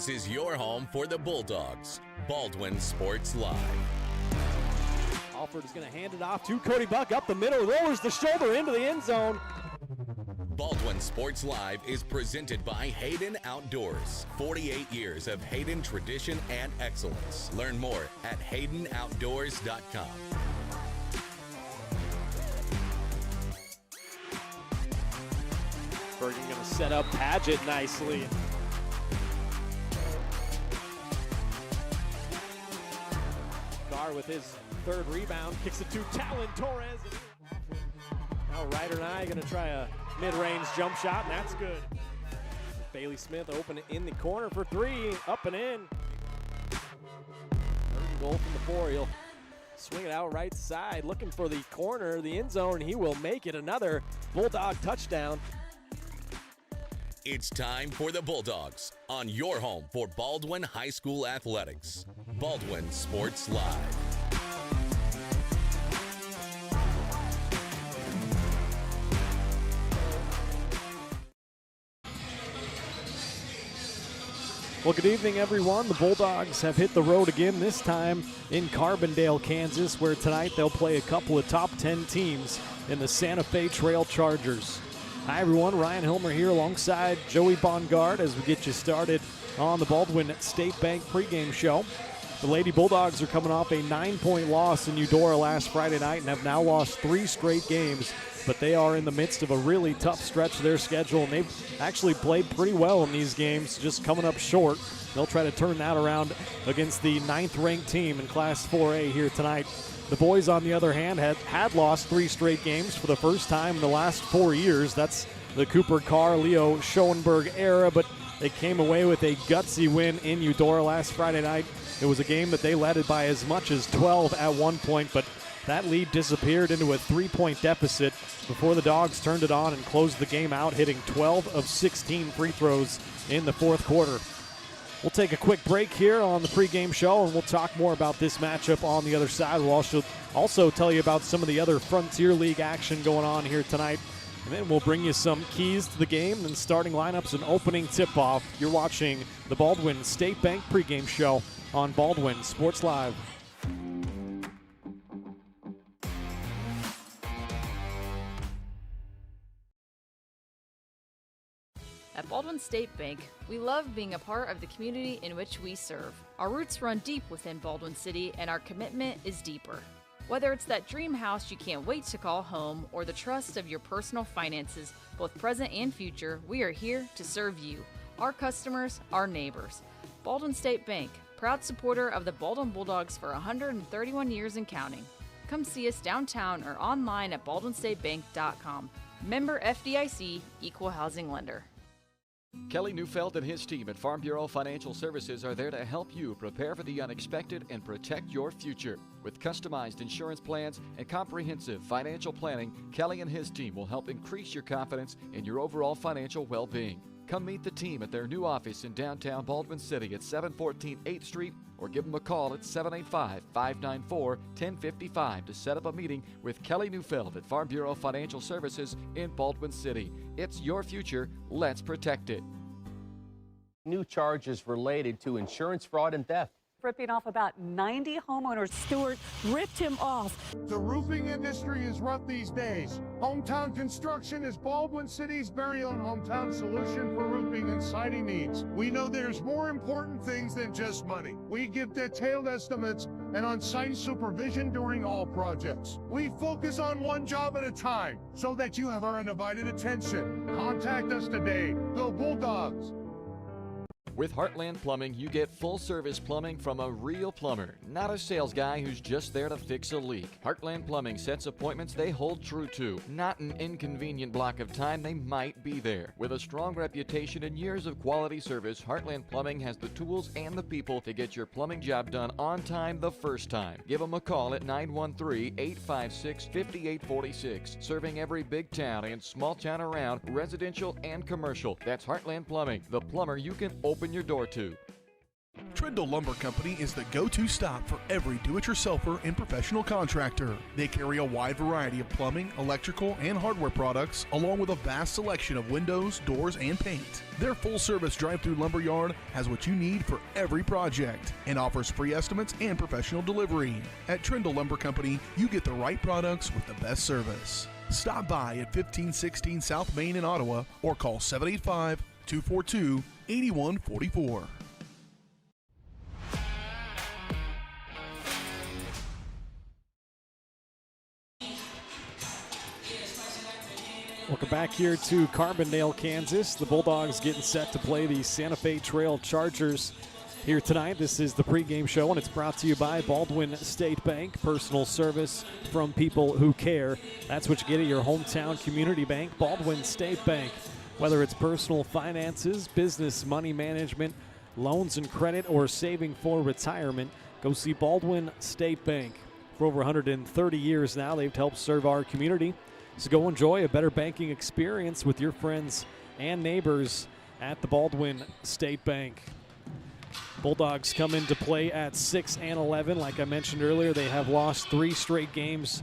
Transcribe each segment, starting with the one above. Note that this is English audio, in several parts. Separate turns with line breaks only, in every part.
This is your home for the Bulldogs. Baldwin Sports Live.
Alford is going to hand it off to Cody Buck up the middle, lowers the shoulder into the end zone.
Baldwin Sports Live is presented by Hayden Outdoors. 48 years of Hayden tradition and excellence. Learn more at haydenoutdoors.com.
Bergen going to set up Padgett nicely. Carr with his third rebound, kicks it to Talon Torres. Now Ryder and I going to try a mid-range jump shot, and that's good. Bailey Smith open it in the corner for three, up and in. Third goal from the four. He'll swing it out right side, looking for the corner, the end zone. He will make it another Bulldog touchdown.
It's time for the Bulldogs on your home for Baldwin High School Athletics. Baldwin Sports Live.
Well, good evening, everyone. The Bulldogs have hit the road again, this time in Carbondale, Kansas, where tonight they'll play a couple of top 10 teams in the Santa Fe Trail Chargers. Hi, everyone. Ryan Hilmer here alongside Joey Bongard as we get you started on the Baldwin State Bank pregame show. The Lady Bulldogs are coming off a 9-point loss in Eudora last Friday night and have now lost 3 straight games, but they are in the midst of a really tough stretch of their schedule, and they've actually played pretty well in these games, just coming up short. They'll try to turn that around against the 9th-ranked team in Class 4A here tonight. The boys, on the other hand, had lost 3 straight games for the first time in the last 4 years. That's the Cooper Carr, Leo Schoenberg era, but they came away with a gutsy win in Eudora last Friday night. It was a game that they led by as much as 12 at one point, but that lead disappeared into a 3-point deficit before the Dogs turned it on and closed the game out, hitting 12 of 16 free throws in the fourth quarter. We'll take a quick break here on the pregame show, and we'll talk more about this matchup on the other side. We'll also tell you about some of the other Frontier League action going on here tonight. And then we'll bring you some keys to the game and starting lineups and opening tip-off. You're watching the Baldwin State Bank pregame show on Baldwin Sports Live.
At Baldwin State Bank, we love being a part of the community in which we serve. Our roots run deep within Baldwin City, and our commitment is deeper. Whether it's that dream house you can't wait to call home or the trust of your personal finances, both present and future, we are here to serve you, our customers, our neighbors. Baldwin State Bank, proud supporter of the Baldwin Bulldogs for 131 years and counting. Come see us downtown or online at baldwinstatebank.com. Member FDIC, Equal Housing Lender.
Kelly Neufeld and his team at Farm Bureau Financial Services are there to help you prepare for the unexpected and protect your future. With customized insurance plans and comprehensive financial planning, Kelly and his team will help increase your confidence in your overall financial well-being. Come meet the team at their new office in downtown Baldwin City at 714 8th Street, or give them a call at 785-594-1055 to set up a meeting with Kelly Neufeld at Farm Bureau Financial Services in Baldwin City. It's your future. Let's protect it.
New charges related to insurance fraud and theft.
Ripping off about 90 homeowners. Stewart ripped him off.
The roofing industry is rough these days. Hometown Construction is Baldwin City's very own hometown solution for roofing and siding needs. We know there's more important things than just money. We give detailed estimates and on-site supervision during all projects. We focus on one job at a time so that you have our undivided attention. Contact us today. Go Bulldogs!
With Heartland Plumbing, you get full-service plumbing from a real plumber, not a sales guy who's just there to fix a leak. Heartland Plumbing sets appointments they hold true to, not an inconvenient block of time they might be there. With a strong reputation and years of quality service, Heartland Plumbing has the tools and the people to get your plumbing job done on time the first time. Give them a call at 913-856-5846, serving every big town and small town around, residential and commercial. That's Heartland Plumbing, the plumber you can open your door to.
Trindle Lumber Company is the go-to stop for every do-it-yourselfer and professional contractor. They carry a wide variety of plumbing, electrical, and hardware products, along with a vast selection of windows, doors, and paint. Their full-service drive-through lumber yard has what you need for every project and offers free estimates and professional delivery. At Trindle Lumber Company, you get the right products with the best service. Stop by at 1516 South Main in Ottawa or call 785-242-8144.
Welcome back here to Carbondale, Kansas. The Bulldogs getting set to play the Santa Fe Trail Chargers here tonight. This is the pregame show, and it's brought to you by Baldwin State Bank. Personal service from people who care. That's what you get at your hometown community bank, Baldwin State Bank. Whether it's personal finances, business money management, loans and credit, or saving for retirement, go see Baldwin State Bank. For over 130 years now, they've helped serve our community. So go enjoy a better banking experience with your friends and neighbors at the Baldwin State Bank. Bulldogs come into play at 6-11. Like I mentioned earlier, they have lost 3 straight games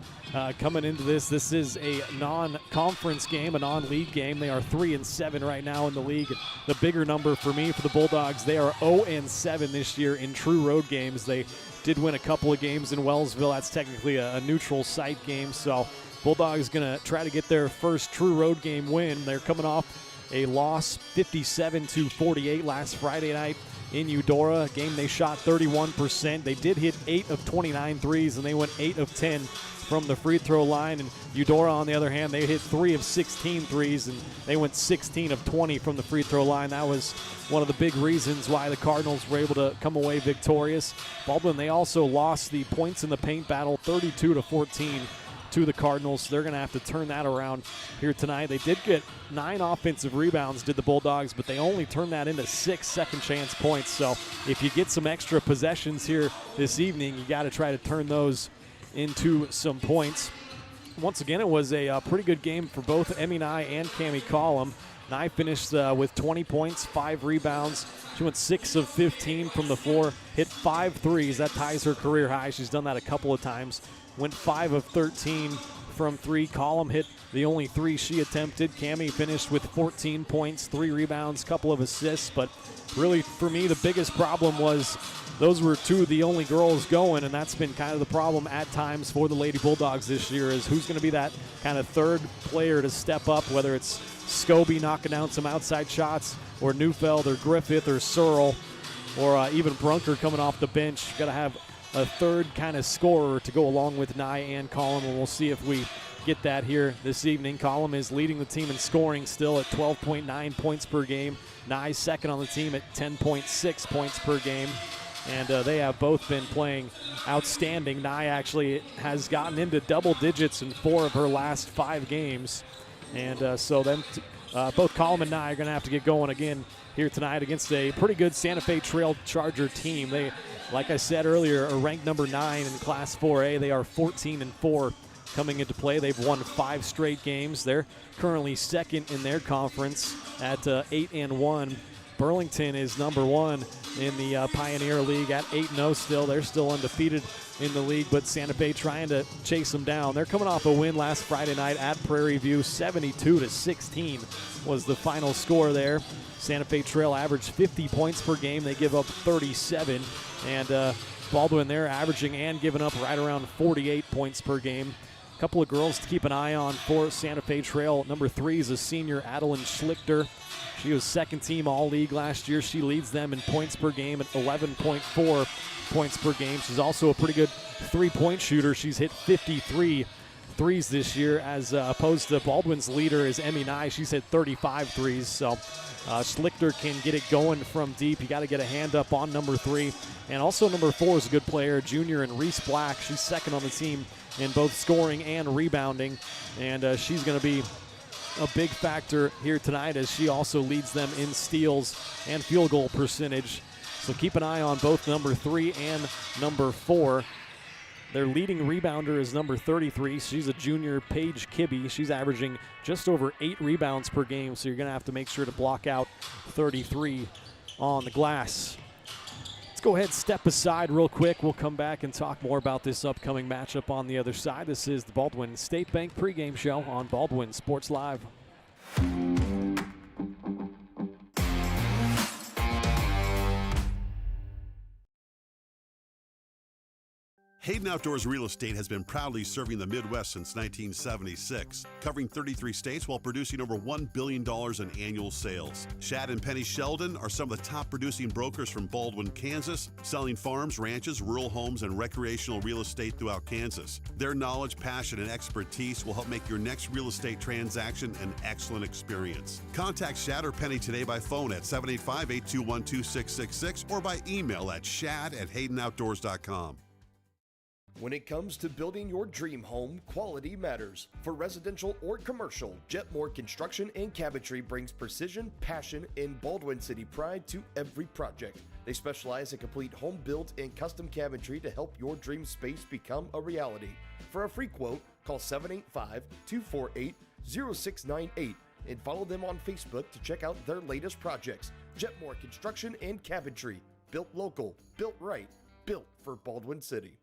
coming into this. This is a non-conference game, a non-league game. They are 3-7 right now in the league. The bigger number for me, for the Bulldogs, they are 0-7 this year in true road games. They did win a couple of games in Wellsville. That's technically a neutral site game, so Bulldogs going to try to get their first true road game win. They're coming off a loss 57-48 last Friday night in Eudora, a game they shot 31%. They did hit 8 of 29 threes, and they went 8 of 10 from the free throw line. And Eudora, on the other hand, they hit 3 of 16 threes, and they went 16 of 20 from the free throw line. That was one of the big reasons why the Cardinals were able to come away victorious. Baldwin, they also lost the points in the paint battle 32-14 to the Cardinals. They're going to have to turn that around here tonight. They did get 9 offensive rebounds, did the Bulldogs, but they only turned that into 6 second chance points. So if you get some extra possessions here this evening, you got to try to turn those into some points. Once again, it was a pretty good game for both Emmy Nye and Cammie Collum. Nye finished with 20 points, 5 rebounds. She went 6 of 15 from the floor, hit 5 threes. That ties her career high. She's done that a couple of times. Went 5 of 13 from 3. Collum hit the only 3 she attempted. Cammie finished with 14 points, 3 rebounds, couple of assists. But really, for me, the biggest problem was those were 2 of the only girls going, and that's been kind of the problem at times for the Lady Bulldogs this year, is who's going to be that kind of third player to step up, whether it's Scobie knocking down some outside shots, or Neufeld, or Griffith, or Searle, or even Brunker coming off the bench. Got to have a third kind of scorer to go along with Nye and Collum, and we'll see if we get that here this evening. Collum is leading the team in scoring still at 12.9 points per game. Nye second on the team at 10.6 points per game, and they have both been playing outstanding. Nye actually has gotten into double digits in 4 of her last 5 games, and so then both Collum and Nye are going to have to get going again here tonight against a pretty good Santa Fe Trail Charger team. They, like I said earlier, are ranked number 9 in Class 4A. They are 14-4 coming into play. They've won 5 straight games. They're currently second in their conference at 8-1. Burlington is number 1 in the Pioneer League at 8-0 still. They're still undefeated in the league, but Santa Fe trying to chase them down. They're coming off a win last Friday night at Prairie View. 72-16 was the final score there. Santa Fe Trail averaged 50 points per game. They give up 37. And Baldwin, they're averaging and giving up right around 48 points per game. A couple of girls to keep an eye on for Santa Fe Trail. Number 3 is a senior, Adeline Schlichter. She was second team All-League last year. She leads them in points per game at 11.4 points per game. She's also a pretty good three-point shooter. She's hit 53 threes this year, as opposed to Baldwin's leader is Emmy Nye. She's hit 35 threes. So Schlichter can get it going from deep. You got to get a hand up on number 3. And also number 4 is a good player, junior, and Reese Black. She's second on the team in both scoring and rebounding. And she's going to be a big factor here tonight, as she also leads them in steals and field goal percentage. So keep an eye on both number 3 and number 4. Their leading rebounder is number 33. She's a junior, Paige Kibbe. She's averaging just over 8 rebounds per game, so you're going to have to make sure to block out 33 on the glass. Let's go ahead, step aside real quick. We'll come back and talk more about this upcoming matchup on the other side. This is the Baldwin State Bank pregame show on Baldwin Sports Live.
Hayden Outdoors Real Estate has been proudly serving the Midwest since 1976, covering 33 states while producing over $1 billion in annual sales. Shad and Penny Sheldon are some of the top producing brokers from Baldwin, Kansas, selling farms, ranches, rural homes, and recreational real estate throughout Kansas. Their knowledge, passion, and expertise will help make your next real estate transaction an excellent experience. Contact Shad or Penny today by phone at 785-821-2666 or by email at shad@haydenoutdoors.com.
When it comes to building your dream home, quality matters. For residential or commercial, Jetmore Construction and Cabinetry brings precision, passion, and Baldwin City pride to every project. They specialize in complete home build and custom cabinetry to help your dream space become a reality. For a free quote, call 785-248-0698 and follow them on Facebook to check out their latest projects. Jetmore Construction and Cabinetry. Built local, built right, built for Baldwin City.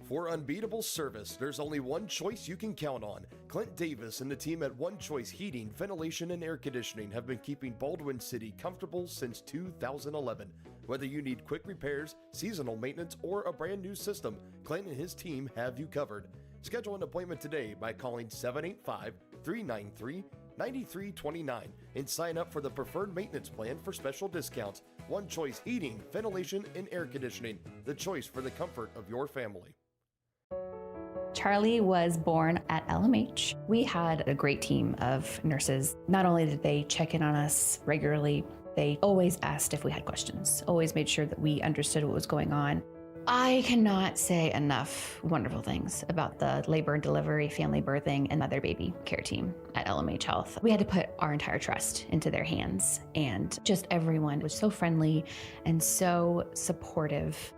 For unbeatable service, there's only one choice you can count on. Clint Davis and the team at One Choice Heating, Ventilation, and Air Conditioning have been keeping Baldwin City comfortable since 2011. Whether you need quick repairs, seasonal maintenance, or a brand new system, Clint and his team have you covered. Schedule an appointment today by calling 785-393-9329 and sign up for the preferred maintenance plan for special discounts. One Choice Heating, Ventilation, and Air Conditioning, the choice for the comfort of your family.
Charlie was born at LMH. We had a great team of nurses. Not only did they check in on us regularly, they always asked if we had questions, always made sure that we understood what was going on. I cannot say enough wonderful things about the labor and delivery, family birthing, and mother baby care team at LMH Health. We had to put our entire trust into their hands, and just everyone was so friendly and so supportive.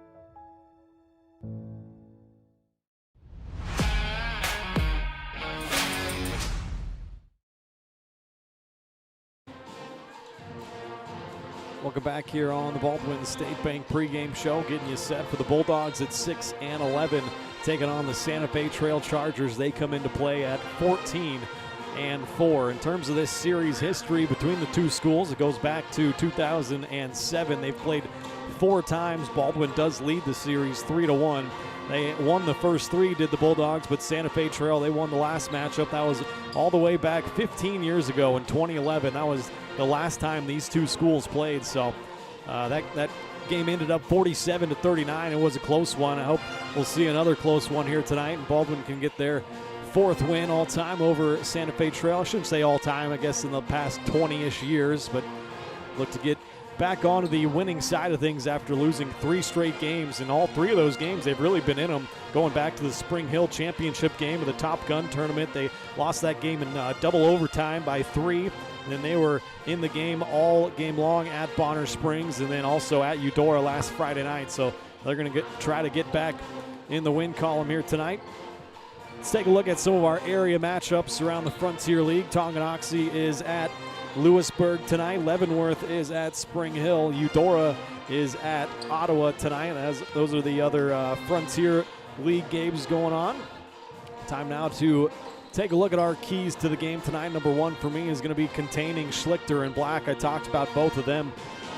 Welcome back here on the Baldwin State Bank pregame show, getting you set for the Bulldogs at 6-11, taking on the Santa Fe Trail Chargers. They come into play at 14-4. In terms of this series history between the two schools, it goes back to 2007. They've played 4 times. Baldwin does lead the series 3-1. They won the first 3, did the Bulldogs, but Santa Fe Trail, they won the last matchup. That was all the way back 15 years ago in 2011. That was the last time these two schools played. So that game ended up 47-39. It was a close one. I hope we'll see another close one here tonight, and Baldwin can get their 4th win all time over Santa Fe Trail. I shouldn't say all time, I guess in the past 20-ish years, but look to get back onto the winning side of things after losing 3 straight games. And all 3 of those games, they've really been in them. Going back to the Spring Hill Championship game of the Top Gun tournament, they lost that game in double overtime by 3. And then they were in the game all game long at Bonner Springs and then also at Eudora last Friday night. So they're going to try to get back in the win column here tonight. Let's take a look at some of our area matchups around the Frontier League. Tonganoxie is at Lewisburg tonight. Leavenworth is at Spring Hill. Eudora is at Ottawa tonight. Those are the other Frontier League games going on. Time now to take a look at our keys to the game tonight. Number 1 for me is going to be containing Schlichter and Black. I talked about both of them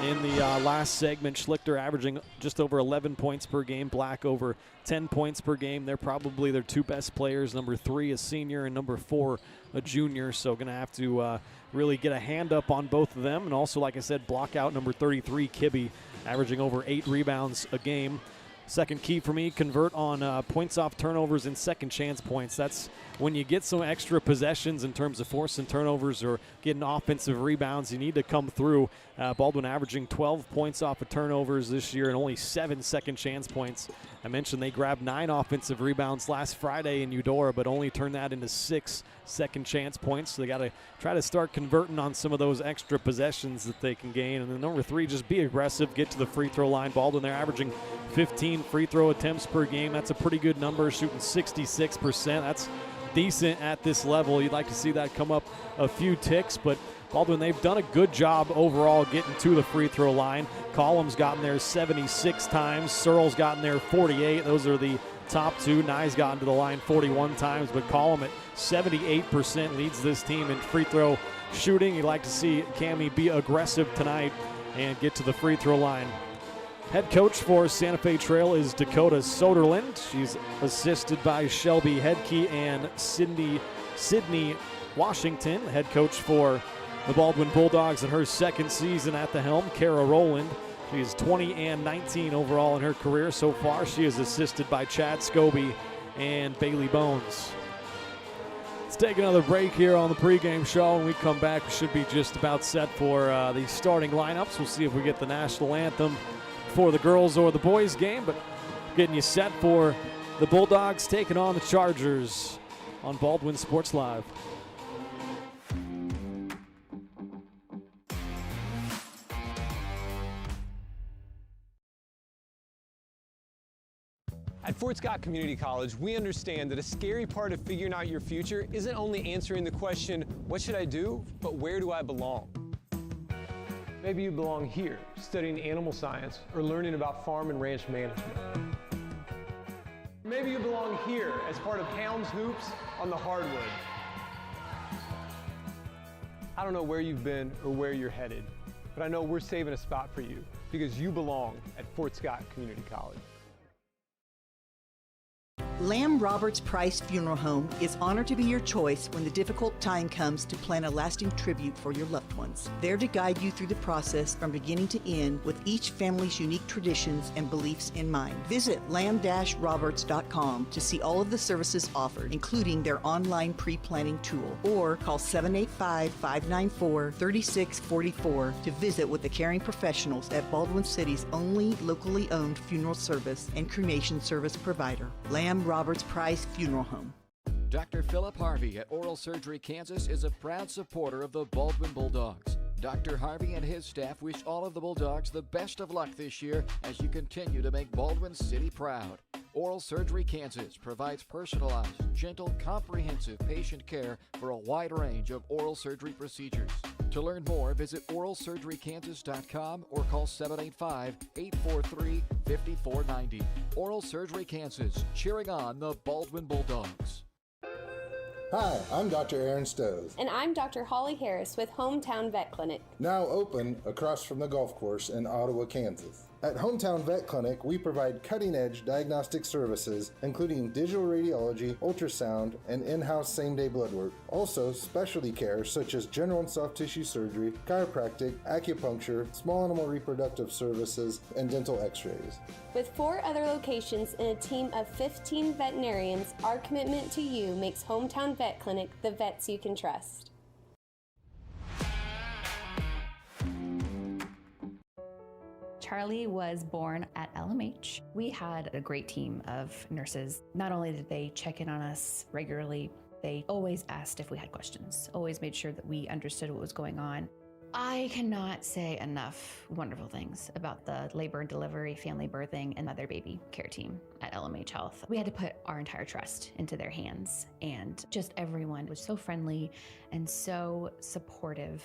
in the last segment. Schlichter averaging just over 11 points per game. Black over 10 points per game. They're probably their 2 best players. Number 3, a senior, and number 4, a junior. So going to have to really get a hand up on both of them. And also, like I said, block out number 33, Kibbe, averaging over 8 rebounds a game. Second key for me, convert on points off turnovers and second chance points. That's when you get some extra possessions in terms of forcing turnovers or getting offensive rebounds, you need to come through. Baldwin averaging 12 points off of turnovers this year and only 7 second chance points. I mentioned they grabbed 9 offensive rebounds last Friday in Eudora, but only turned that into 6 second chance points. So they got to try to start converting on some of those extra possessions that they can gain. And then number 3, just be aggressive, get to the free throw line. Baldwin, they're averaging 15 free throw attempts per game. That's a pretty good number, shooting 66%. That's decent at this level. You'd like to see that come up a few ticks, but Baldwin, they've done a good job overall getting to the free throw line. Collins gotten there 76 times. Searle's gotten there 48. Those are the top two. Nye's gotten to the line 41 times, but Collum at 78% leads this team in free throw shooting. You'd like to see Cammie be aggressive tonight and get to the free throw line. Head coach for Santa Fe Trail is Dakota Soderlund. She's assisted by Shelby Hedke and Sydney Washington. Head coach for the Baldwin Bulldogs in her second season at the helm, Kara Rowland. She is 20-19 overall in her career so far. She is assisted by Chad Scobie and Bailey Bones. Let's take another break here on the pregame show. When we come back, we should be just about set for the starting lineups. We'll see if we get the national anthem for the girls or the boys game, but getting you set for the Bulldogs taking on the Chargers on Baldwin Sports Live.
At Fort Scott Community College, we understand that a scary part of figuring out your future isn't only answering the question, what should I do, but where do I belong? Maybe you belong here, studying animal science or learning about farm and ranch management. Maybe you belong here as part of Hounds Hoops on the hardwood. I don't know where you've been or where you're headed, but I know we're saving a spot for you because you belong at Fort Scott Community College.
Lamb Roberts Price Funeral Home is honored to be your choice when the difficult time comes to plan a lasting tribute for your loved ones. There to guide you through the process from beginning to end with each family's unique traditions and beliefs in mind. Visit lamb-roberts.com to see all of the services offered, including their online pre-planning tool, or call 785-594-3644 to visit with the caring professionals at Baldwin City's only locally owned funeral service and cremation service provider, Lamb Roberts Price Funeral Home.
Dr. Philip Harvey at Oral Surgery Kansas is a proud supporter of the Baldwin Bulldogs. Dr. Harvey and his staff wish all of the Bulldogs the best of luck this year as you continue to make Baldwin City proud. Oral Surgery Kansas provides personalized, gentle, comprehensive patient care for a wide range of oral surgery procedures. To learn more, visit oralsurgerykansas.com or call 785-843-5490. Oral Surgery Kansas, cheering on the Baldwin Bulldogs.
Hi, I'm Dr. Aaron Stowe.
And I'm Dr. Holly Harris with Hometown Vet Clinic.
Now open across from the golf course in Ottawa, Kansas. At Hometown Vet Clinic, we provide cutting-edge diagnostic services, including digital radiology, ultrasound, and in-house same-day blood work. Also, specialty care such as general and soft tissue surgery, chiropractic, acupuncture, small animal reproductive services, and dental x-rays.
With 4 other locations and a team of 15 veterinarians, our commitment to you makes Hometown Vet Clinic the vets you can trust.
Charlie was born at LMH. We had a great team of nurses. Not only did they check in on us regularly, they always asked if we had questions, always made sure that we understood what was going on. I cannot say enough wonderful things about the labor and delivery, family birthing, and mother baby care team at LMH Health. We had to put our entire trust into their hands, and just everyone was so friendly and so supportive.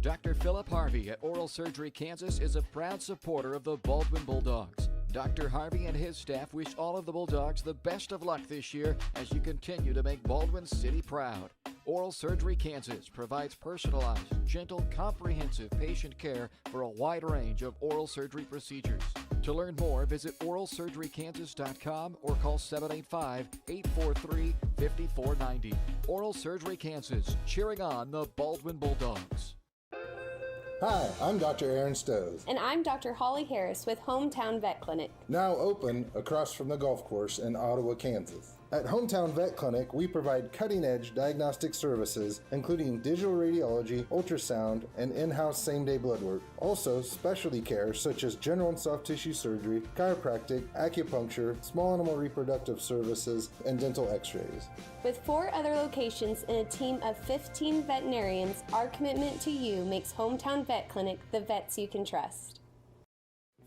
Dr. Philip Harvey at Oral Surgery Kansas is a proud supporter of the Baldwin Bulldogs. Dr. Harvey and his staff wish all of the Bulldogs the best of luck this year as you continue to make Baldwin City proud. Oral Surgery Kansas provides personalized, gentle, comprehensive patient care for a wide range of oral surgery procedures. To learn more, visit oralsurgerykansas.com or call 785-843-5490. Oral Surgery Kansas, cheering on the Baldwin Bulldogs.
Hi, I'm Dr. Aaron Stowe.
And I'm Dr. Holly Harris with Hometown Vet Clinic.
Now open across from the golf course in Ottawa, Kansas. At Hometown Vet Clinic, we provide cutting-edge diagnostic services, including digital radiology, ultrasound, and in-house same-day blood work. Also, specialty care such as general and soft tissue surgery, chiropractic, acupuncture, small animal reproductive services, and dental x-rays.
With 4 other locations and a team of 15 veterinarians, our commitment to you makes Hometown Vet Clinic the vets you can trust.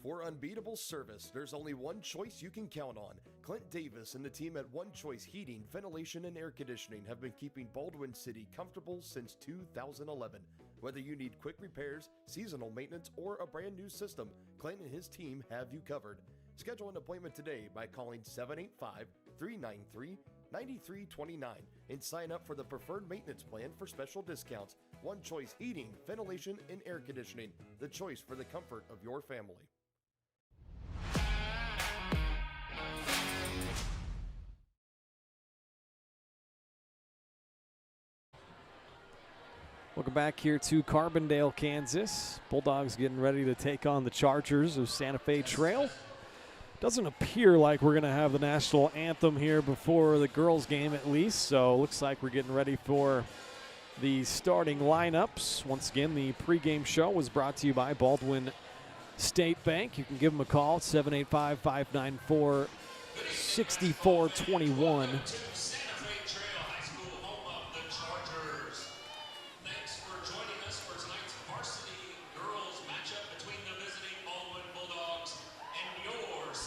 For unbeatable service, there's only one choice you can count on. Clint Davis and the team at One Choice Heating, Ventilation, and Air Conditioning have been keeping Baldwin City comfortable since 2011. Whether you need quick repairs, seasonal maintenance, or a brand new system, Clint and his team have you covered. Schedule an appointment today by calling 785-393-9329 and sign up for the preferred maintenance plan for special discounts. One Choice Heating, Ventilation, and Air Conditioning, the choice for the comfort of your family.
Welcome back here to Carbondale, Kansas. Bulldogs getting ready to take on the Chargers of Santa Fe Trail. Doesn't appear like we're going to have the national anthem here before the girls' game at least, so looks like we're getting ready for the starting lineups. Once again, the pregame show was brought to you by Baldwin State Bank. You can give them a call, 785-594-6421.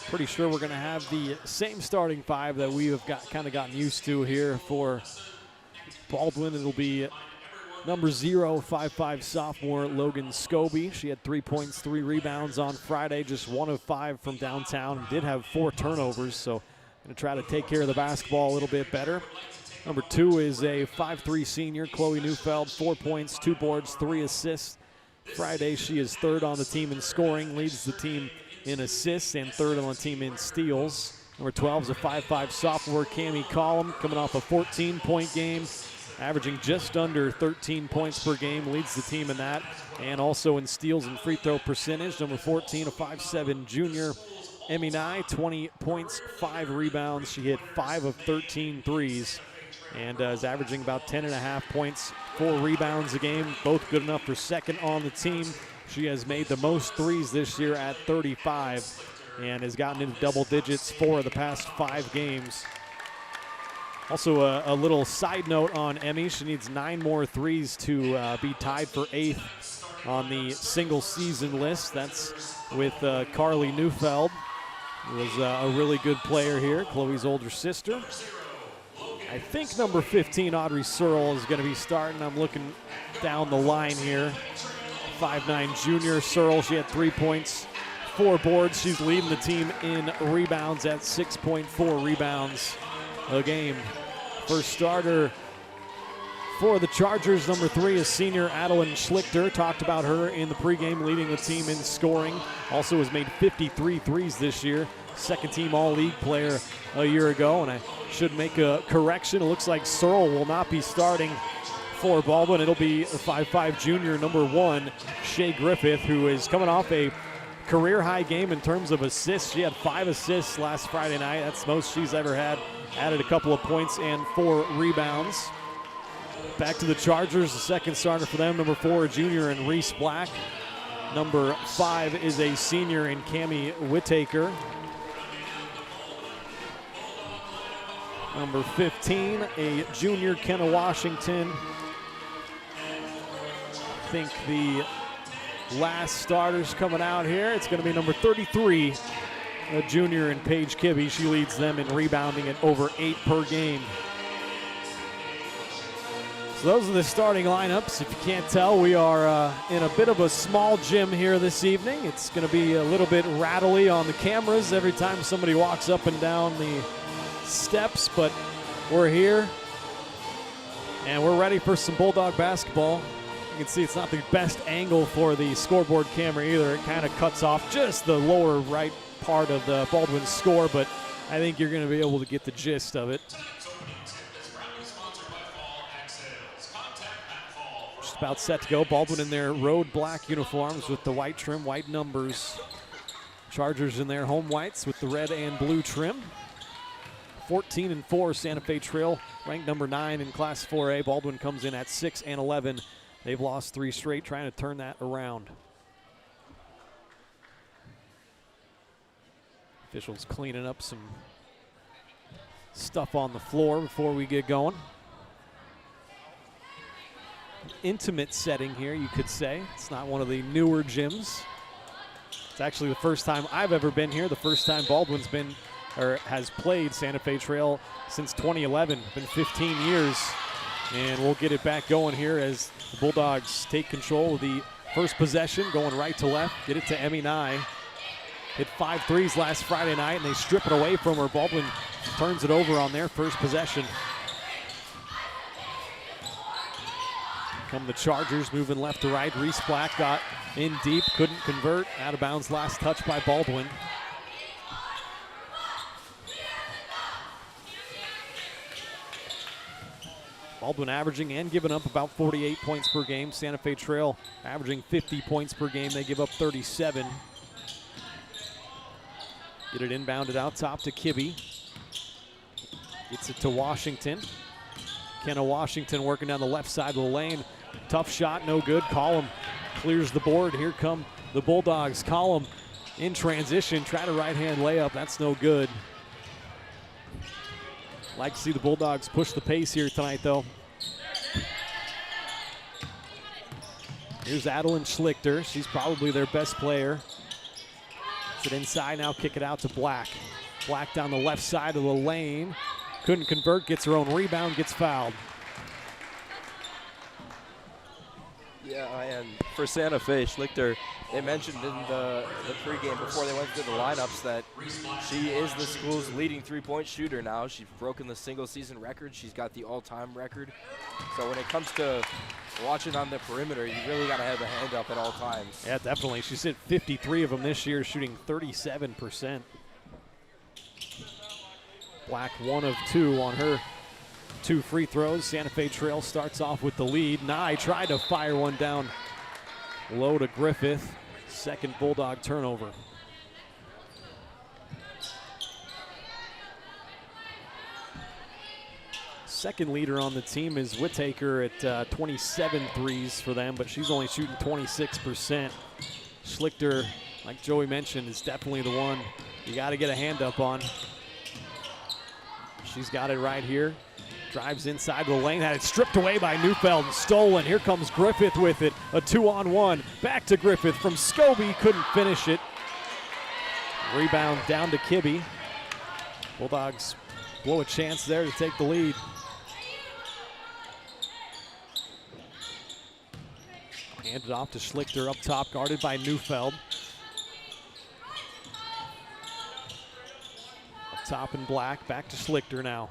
Pretty sure we're going to have the same starting five that we have kind of gotten used to here for Baldwin. It'll be number 0, 5'5" sophomore Logan Scobie. She had 3 points, 3 rebounds on Friday, just 1 of 5 from downtown. Did have 4 turnovers, so going to try to take care of the basketball a little bit better. Number 2 is a 5'3" senior, Chloe Neufeld, 4 points, 2 boards, 3 assists. Friday, she is 3rd on the team in scoring, leads the team in assists, and 3rd on the team in steals. Number 12 is a 5'5" sophomore, Cammie Collum, coming off a 14-point game, averaging just under 13 points per game, leads the team in that, and also in steals and free throw percentage. Number 14, a 5'7" junior, Emmy Nye, 20 points, 5 rebounds. She hit 5 of 13 threes and is averaging about 10.5 points, 4 rebounds a game, both good enough for 2nd on the team. She has made the most threes this year at 35 and has gotten into double digits 4 of the past 5 games. Also, a little side note on Emmy. She needs 9 more threes to be tied for 8th on the single season list. That's with Carly Neufeld, who was a really good player here, Chloe's older sister. I think number 15, Audrey Searle, is going to be starting. I'm looking down the line here. 5'9" junior Searle, she had 3 points, 4 boards. She's leading the team in rebounds at 6.4 rebounds a game. First starter for the Chargers, number 3, is senior Adeline Schlichter. Talked about her in the pregame, leading the team in scoring. Also has made 53 threes this year. 2nd team All-League player a year ago. And I should make a correction. It looks like Searle will not be starting for Baldwin. It'll be a 5'5" junior, number 1, Shea Griffith, who is coming off a career-high game in terms of assists. She had 5 assists last Friday night. That's the most she's ever had. Added a couple of points and 4 rebounds. Back to the Chargers, the 2nd starter for them, number 4, a junior, in Reese Black. Number 5 is a senior in Cammie Whittaker. Number 15, a junior, Kenna Washington. I think the last starters coming out here, it's going to be number 33, a junior in Paige Kibbe. She leads them in rebounding at over 8 per game. So those are the starting lineups. If you can't tell, we are in a bit of a small gym here this evening. It's going to be a little bit rattly on the cameras every time somebody walks up and down the steps, but we're here and we're ready for some Bulldog basketball. You can see it's not the best angle for the scoreboard camera either. It kind of cuts off just the lower right part of the Baldwin score, but I think you're going to be able to get the gist of it. Just about set to go. Baldwin in their road black uniforms with the white trim, white numbers. Chargers in their home whites with the red and blue trim. 14-4 Santa Fe Trail, ranked number 9 in Class 4A. Baldwin comes in at 6-11. They've lost 3 straight, trying to turn that around. Officials cleaning up some stuff on the floor before we get going. Intimate setting here, you could say. It's not one of the newer gyms. It's actually the first time I've ever been here, the first time Baldwin's been or has played Santa Fe Trail since 2011. Been 15 years, and we'll get it back going here as the Bulldogs take control of the first possession, going right to left. Get it to Emmy Nye. Hit 5 threes last Friday night, and they strip it away from her. Baldwin turns it over on their first possession. Come the Chargers, moving left to right. Reese Black got in deep, couldn't convert. Out of bounds, last touch by Baldwin. Baldwin averaging and giving up about 48 points per game. Santa Fe Trail averaging 50 points per game. They give up 37. Get it inbounded out top to Kibbe. Gets it to Washington. Kenna Washington working down the left side of the lane. Tough shot, no good. Collum clears the board. Here come the Bulldogs. Collum in transition, try to right-hand layup. That's no good. Like to see the Bulldogs push the pace here tonight, though. Here's Adeline Schlichter. She's probably their best player. It's it inside now, kick it out to Black. Black down the left side of the lane. Couldn't convert, gets her own rebound, gets fouled.
Yeah, and for Santa Fe, Schlichter, they mentioned in the pregame before they went through the lineups that she is the school's leading three-point shooter now. She's broken the single-season record. She's got the all-time record. So when it comes to watching on the perimeter, you really got to have a hand up at all times.
Yeah, definitely. She's hit 53 of them this year, shooting 37%. Black 1 of 2 on her 2 free throws. Santa Fe Trail starts off with the lead. Nye tried to fire one down low to Griffith. Second Bulldog turnover. Second leader on the team is Whittaker at 27 threes for them, but she's only shooting 26%. Schlichter, like Joey mentioned, is definitely the one you got to get a hand up on. She's got it right here. Drives inside the lane, had it stripped away by Neufeld and stolen. Here comes Griffith with it, a 2-on-1. Back to Griffith from Scobie, couldn't finish it. Rebound down to Kibbe. Bulldogs blow a chance there to take the lead. Handed off to Schlichter up top, guarded by Neufeld. Up top in Black, back to Schlichter now.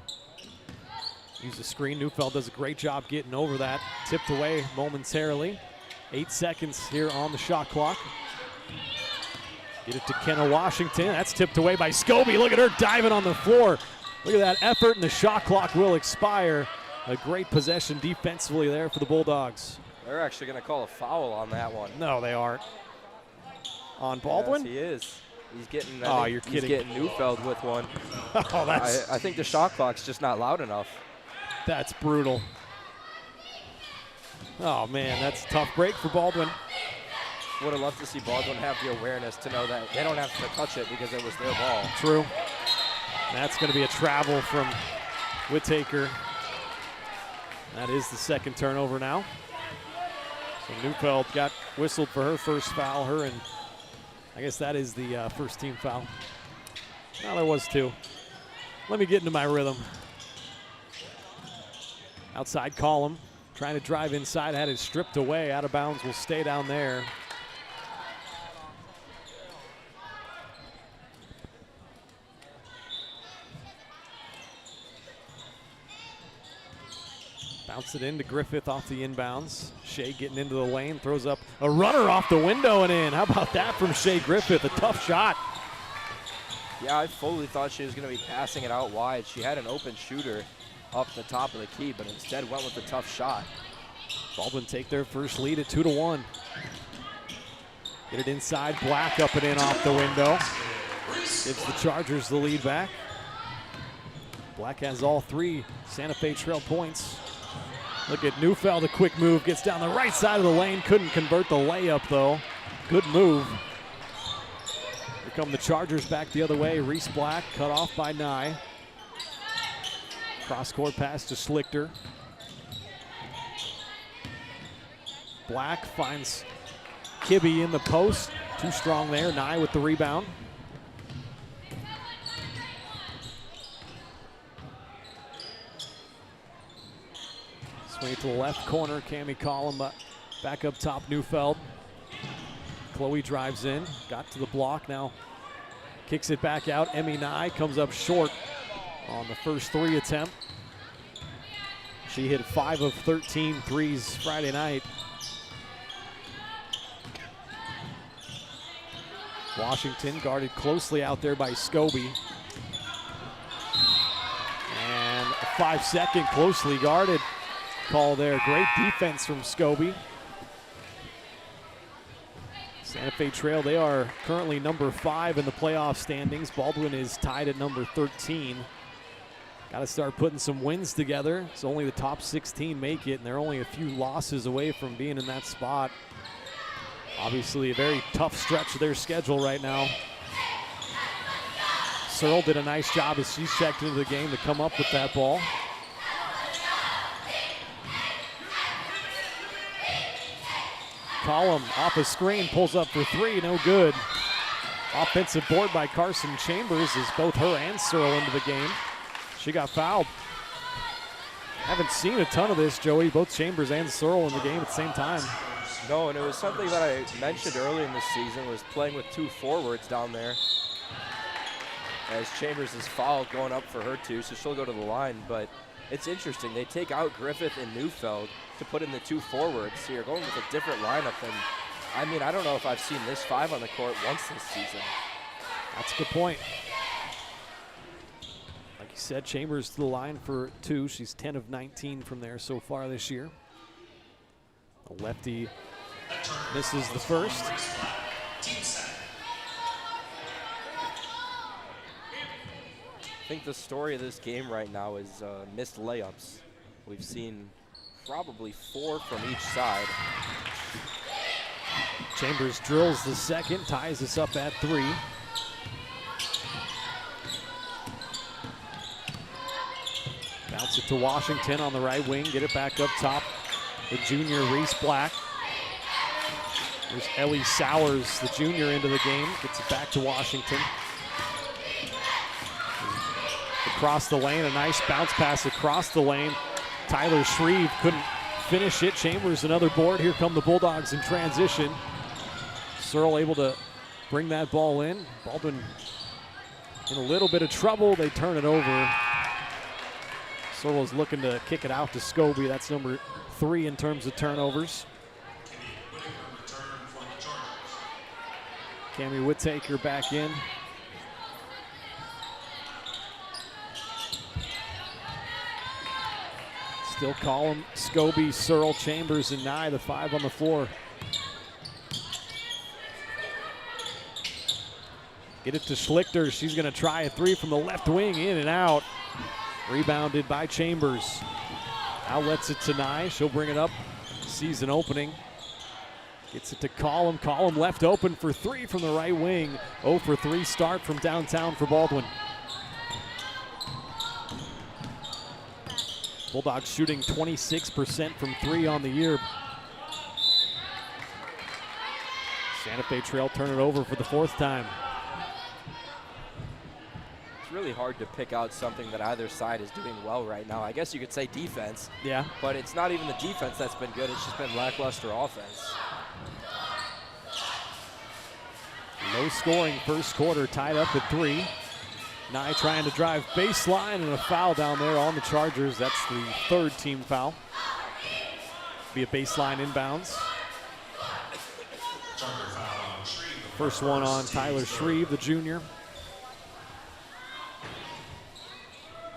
Use the screen. Neufeld does a great job getting over that. Tipped away momentarily. 8 seconds here on the shot clock. Get it to Kenna Washington. That's tipped away by Scobie. Look at her diving on the floor. Look at that effort, and the shot clock will expire. A great possession defensively there for the Bulldogs.
They're actually going to call a foul on that one.
No, they aren't. On Baldwin?
Yes, he is. He's getting.
You're kidding.
He's getting Neufeld with one.
Oh, that's.
I think the shot clock's just not loud enough.
That's brutal. Oh, man, that's a tough break for Baldwin.
Would have loved to see Baldwin have the awareness to know that they don't have to touch it because it was their ball.
True. That's going to be a travel from Whittaker. That is the second turnover now. So Neufeld got whistled for her first foul. Her and I guess that is the first team foul. No, there was 2. Let me get into my rhythm. Outside Collum, trying to drive inside, had it stripped away. Out of bounds, will stay down there. Bounce it into Griffith off the inbounds. Shea getting into the lane, throws up a runner off the window and in. How about that from Shea Griffith? A tough shot.
Yeah, I fully thought she was going to be passing it out wide. She had an open shooter up the top of the key, but instead went with a tough shot.
Baldwin take their first lead at 2-1. Get it inside, Black up and in off the window. Gives the Chargers the lead back. Black has all 3 Santa Fe Trail points. Look at Neufeld, a quick move, gets down the right side of the lane, couldn't convert the layup though. Good move. Here come the Chargers back the other way. Reese Black cut off by Nye. Cross-court pass to Schlichter. Black finds Kibbe in the post. Too strong there. Nye with the rebound. Swing to the left corner. Cammie Collum back up top. Neufeld. Chloe drives in. Got to the block. Now kicks it back out. Emmy Nye comes up short on the first three attempt. She hit 5 of 13 threes Friday night. Washington guarded closely out there by Scobie. And a 5-second closely guarded call there. Great defense from Scobie. Santa Fe Trail, they are currently number 5 in the playoff standings. Baldwin is tied at number 13. Got to start putting some wins together. So only the top 16 make it, and they're only a few losses away from being in that spot. Obviously a very tough stretch of their schedule right now. Searle did a nice job as she checked into the game to come up with that ball. Collum off a screen, pulls up for 3, no good. Offensive board by Carson Chambers as both her and Searle into the game. She got fouled. Haven't seen a ton of this, Joey. Both Chambers and Searle in the game at the same time.
No, and it was something that I mentioned early in the season, was playing with 2 forwards down there. As Chambers is fouled going up for her too, so she'll go to the line. But it's interesting. They take out Griffith and Neufeld to put in the 2 forwards. So you're going with a different lineup. And I mean, I don't know if I've seen this 5 on the court once this season.
That's a good point. Like you said, Chambers to the line for 2. She's 10 of 19 from there so far this year. The lefty misses the first.
I think the story of this game right now is missed layups. We've seen probably 4 from each side.
Chambers drills the second, ties us up at 3. Bounce it to Washington on the right wing, get it back up top. The junior Reese Black. There's Ellie Sowers, the junior, into the game. Gets it back to Washington. Across the lane, a nice bounce pass across the lane. Tyler Shreve couldn't finish it. Chambers another board. Here come the Bulldogs in transition. Searle able to bring that ball in. Baldwin in a little bit of trouble. They turn it over. Searle's looking to kick it out to Scobie. That's number 3 in terms of turnovers. Cammie Whittaker back in. Still Collum, Scobie, Searle, Chambers, and Nye, the 5 on the floor. Get it to Schlichter. She's going to try a 3 from the left wing, in and out. Rebounded by Chambers. Now lets it to Nye. She'll bring it up. Sees an opening. Gets it to Collum. Collum left open for 3 from the right wing. 0 for 3 start from downtown for Baldwin. Bulldogs shooting 26% from 3 on the year. Santa Fe Trail turn it over for the 4th time.
It's really hard to pick out something that either side is doing well right now. I guess you could say defense.
Yeah.
But it's not even the defense that's been good. It's just been lackluster offense.
Low scoring first quarter, tied up at 3. Nye trying to drive baseline, and a foul down there on the Chargers. That's the 3rd team foul. Be a baseline inbounds. First one on Tyler Shreve, the junior.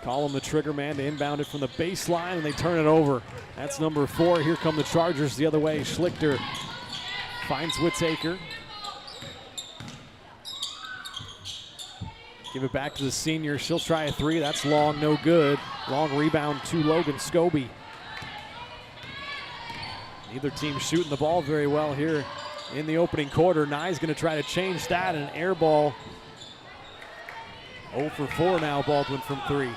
Collum, the trigger man, to inbound it from the baseline, and they turn it over. That's number 4. Here come the Chargers the other way. Schlichter finds Whittaker. Give it back to the senior. She'll try a 3. That's long, no good. Long rebound to Logan Scobie. Neither team shooting the ball very well here in the opening quarter. Nye's going to try to change that, and an air ball. 0 for 4 now, Baldwin from 3.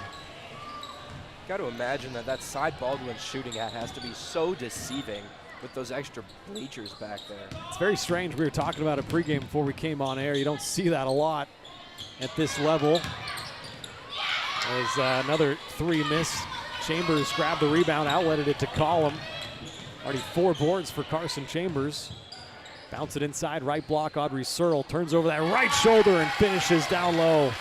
Got to imagine that side Baldwin's shooting at has to be so deceiving with those extra bleachers back there.
It's very strange. We were talking about a pregame before we came on air. You don't see that a lot at this level. As another three miss. Chambers grabbed the rebound, outletted it to Collum. Already 4 boards for Carson Chambers. Bounce it inside, right block. Audrey Searle turns over that right shoulder and finishes down low.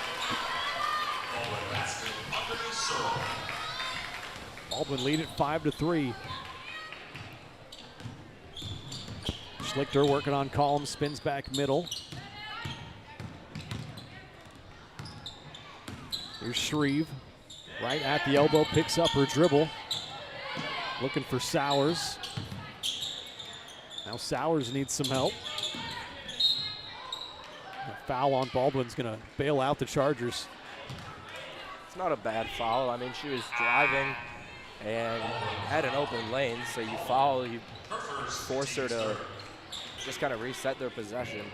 Baldwin lead it 5-3. Schlichter working on Collum, spins back middle. Here's Shreve, right at the elbow, picks up her dribble. Looking for Sowers. Now Sowers needs some help. A foul on Baldwin's gonna bail out the Chargers.
It's not a bad foul. I mean, she was driving and had an open lane, so you foul, you force her to just kind of reset their possession.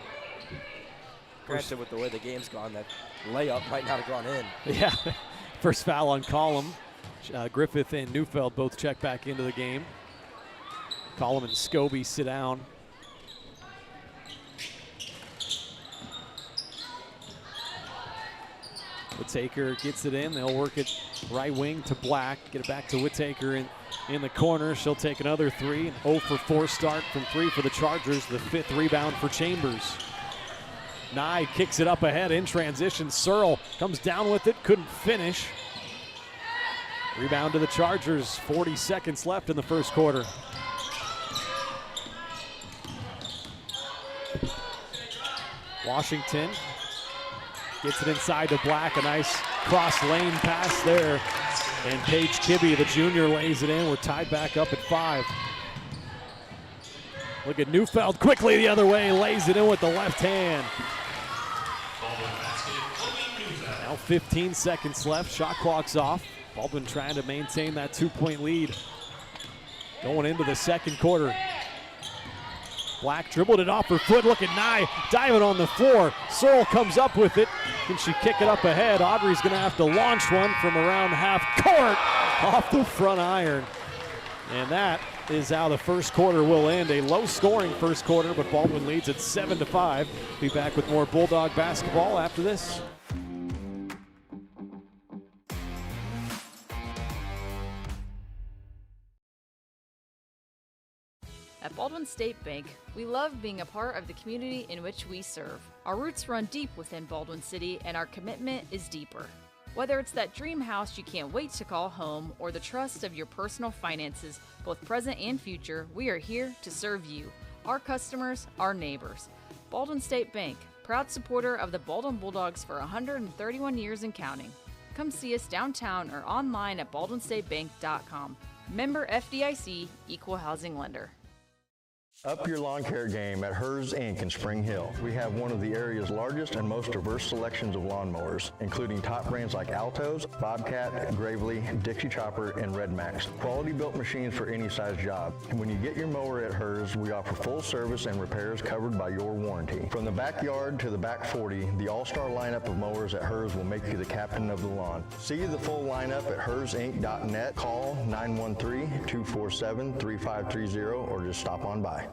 Granted, with the way the game's gone, that layup might not have gone in.
Yeah, first foul on Collum. Griffith and Neufeld both check back into the game. Collum and Scobie sit down. Whittaker gets it in. They'll work it right wing to Black. Get it back to Whittaker in the corner. She'll take another 3. An 0 for 4 start from 3 for the Chargers. The 5th rebound for Chambers. Nye kicks it up ahead in transition. Searle comes down with it, couldn't finish. Rebound to the Chargers. 40 seconds left in the first quarter. Washington gets it inside to Black. A nice cross lane pass there. And Paige Kibbe, the junior, lays it in. We're tied back up at 5. Look at Neufeld quickly the other way. Lays it in with the left hand. Now 15 seconds left. Shot clock's off. Baldwin trying to maintain that 2-point lead. Going into the second quarter. Black dribbled it off her foot. Look at Nye diving on the floor. Searle comes up with it. Can she kick it up ahead? Audrey's going to have to launch one from around half court off the front iron. And that is how the first quarter will end. A low-scoring first quarter, but Baldwin leads at 7-5. Be back with more Bulldog basketball after this.
At Baldwin State Bank, we love being a part of the community in which we serve. Our roots run deep within Baldwin City, and our commitment is deeper. Whether it's that dream house you can't wait to call home or the trust of your personal finances, both present and future, we are here to serve you, our customers, our neighbors. Baldwin State Bank, proud supporter of the Baldwin Bulldogs for 131 years and counting. Come see us downtown or online at baldwinstatebank.com. Member FDIC, Equal Housing Lender.
Up your lawn care game at Hers Inc. in Spring Hill. We have one of the area's largest and most diverse selections of lawnmowers, including top brands like Altos, Bobcat, Gravely, Dixie Chopper, and Red Max. Quality built machines for any size job. And when you get your mower at Hers, we offer full service and repairs covered by your warranty. From the backyard to the back 40, the all-star lineup of mowers at Hers will make you the captain of the lawn. See the full lineup at hersinc.net. Call 913-247-3530 or just stop on by.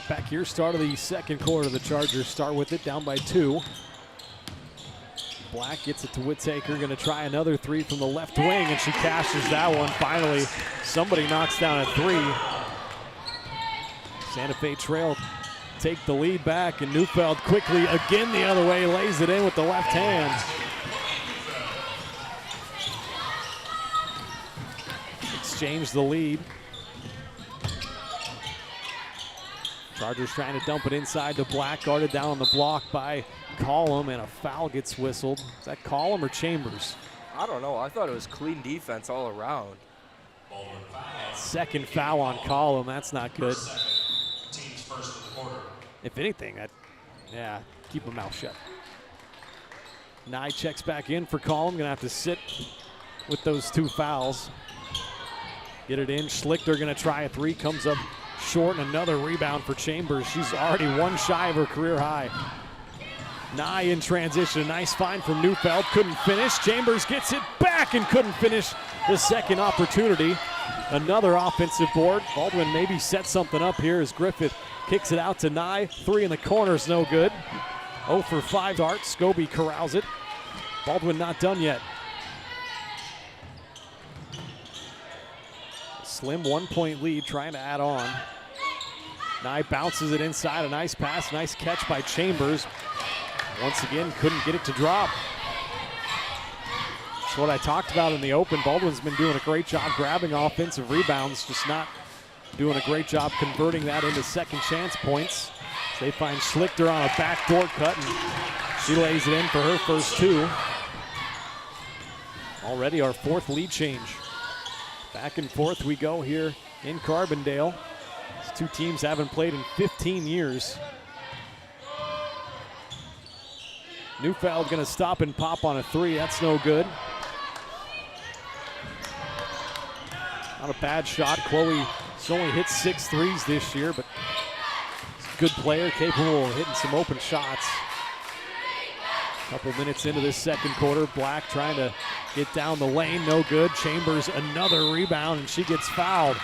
Back here, start of the second quarter. The Chargers start with it, down by 2. Black gets it to Whittaker, going to try another 3 from the left wing, and she cashes that one. Finally, somebody knocks down a 3. Santa Fe Trail take the lead back, and Neufeld quickly again the other way, lays it in with the left hand. Exchange the lead. Chargers trying to dump it inside to Black, guarded down on the block by Collum, and a foul gets whistled. Is that Collum or Chambers?
I don't know. I thought it was clean defense all around.
Second foul on Collum. That's not good. If anything, keep him mouth shut. Nye checks back in for Collum. Going to have to sit with those 2 fouls. Get it in. Schlichter going to try a 3. Comes up short, and another rebound for Chambers. She's already 1 shy of her career high. Nye in transition, nice find from Neufeld, couldn't finish. Chambers gets it back and couldn't finish the second opportunity. Another offensive board. Baldwin maybe set something up here as Griffith kicks it out to Nye. 3 in the corner's no good. 0 for 5 dart. Scobie corrals it. Baldwin not done yet. Slim 1-point lead, trying to add on. Nye bounces it inside, a nice pass, nice catch by Chambers. Once again, couldn't get it to drop. That's what I talked about in the open. Baldwin's been doing a great job grabbing offensive rebounds, just not doing a great job converting that into second chance points. So they find Schlichter on a backdoor cut, and she lays it in for her first 2. Already our 4th lead change. Back and forth we go here in Carbondale. These 2 teams haven't played in 15 years. Neufeld gonna stop and pop on a 3, that's no good. Not a bad shot. Chloe has only hit 6 threes this year, but she's a good player, capable of hitting some open shots. Couple minutes into this second quarter, Black trying to get down the lane, no good. Chambers another rebound, and she gets fouled.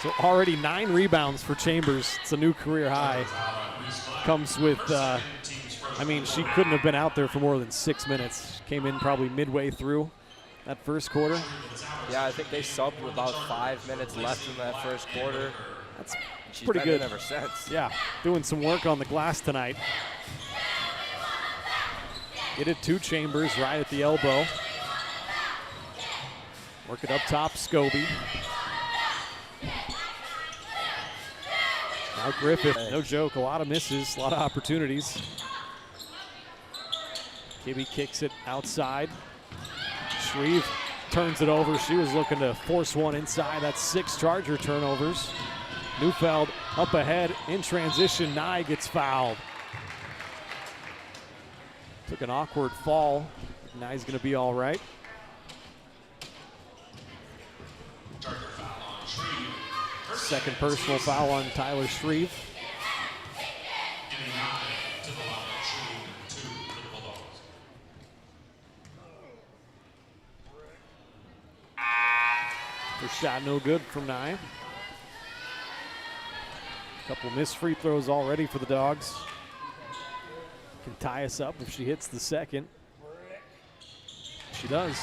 So already 9 rebounds for Chambers. It's a new career high. Comes with, she couldn't have been out there for more than 6 minutes. Came in probably midway through that first quarter.
Yeah, I think they subbed with about 5 minutes left in that first quarter.
That's
She's
pretty good.
Ever since.
Yeah, doing some work on the glass tonight. Get it to Chambers right at the elbow. Work it up top, Scobie. Now Griffith, no joke, a lot of misses, a lot of opportunities. Kibbe kicks it outside. Shreve turns it over. She was looking to force one inside. That's 6 Charger turnovers. Neufeld up ahead in transition. Nye gets fouled. Took an awkward fall. Nye's going to be all right. Second personal foul on Tyler Shreve. First shot no good from Nye. Couple missed free throws already for the Dogs. Can tie us up if she hits the second. She does.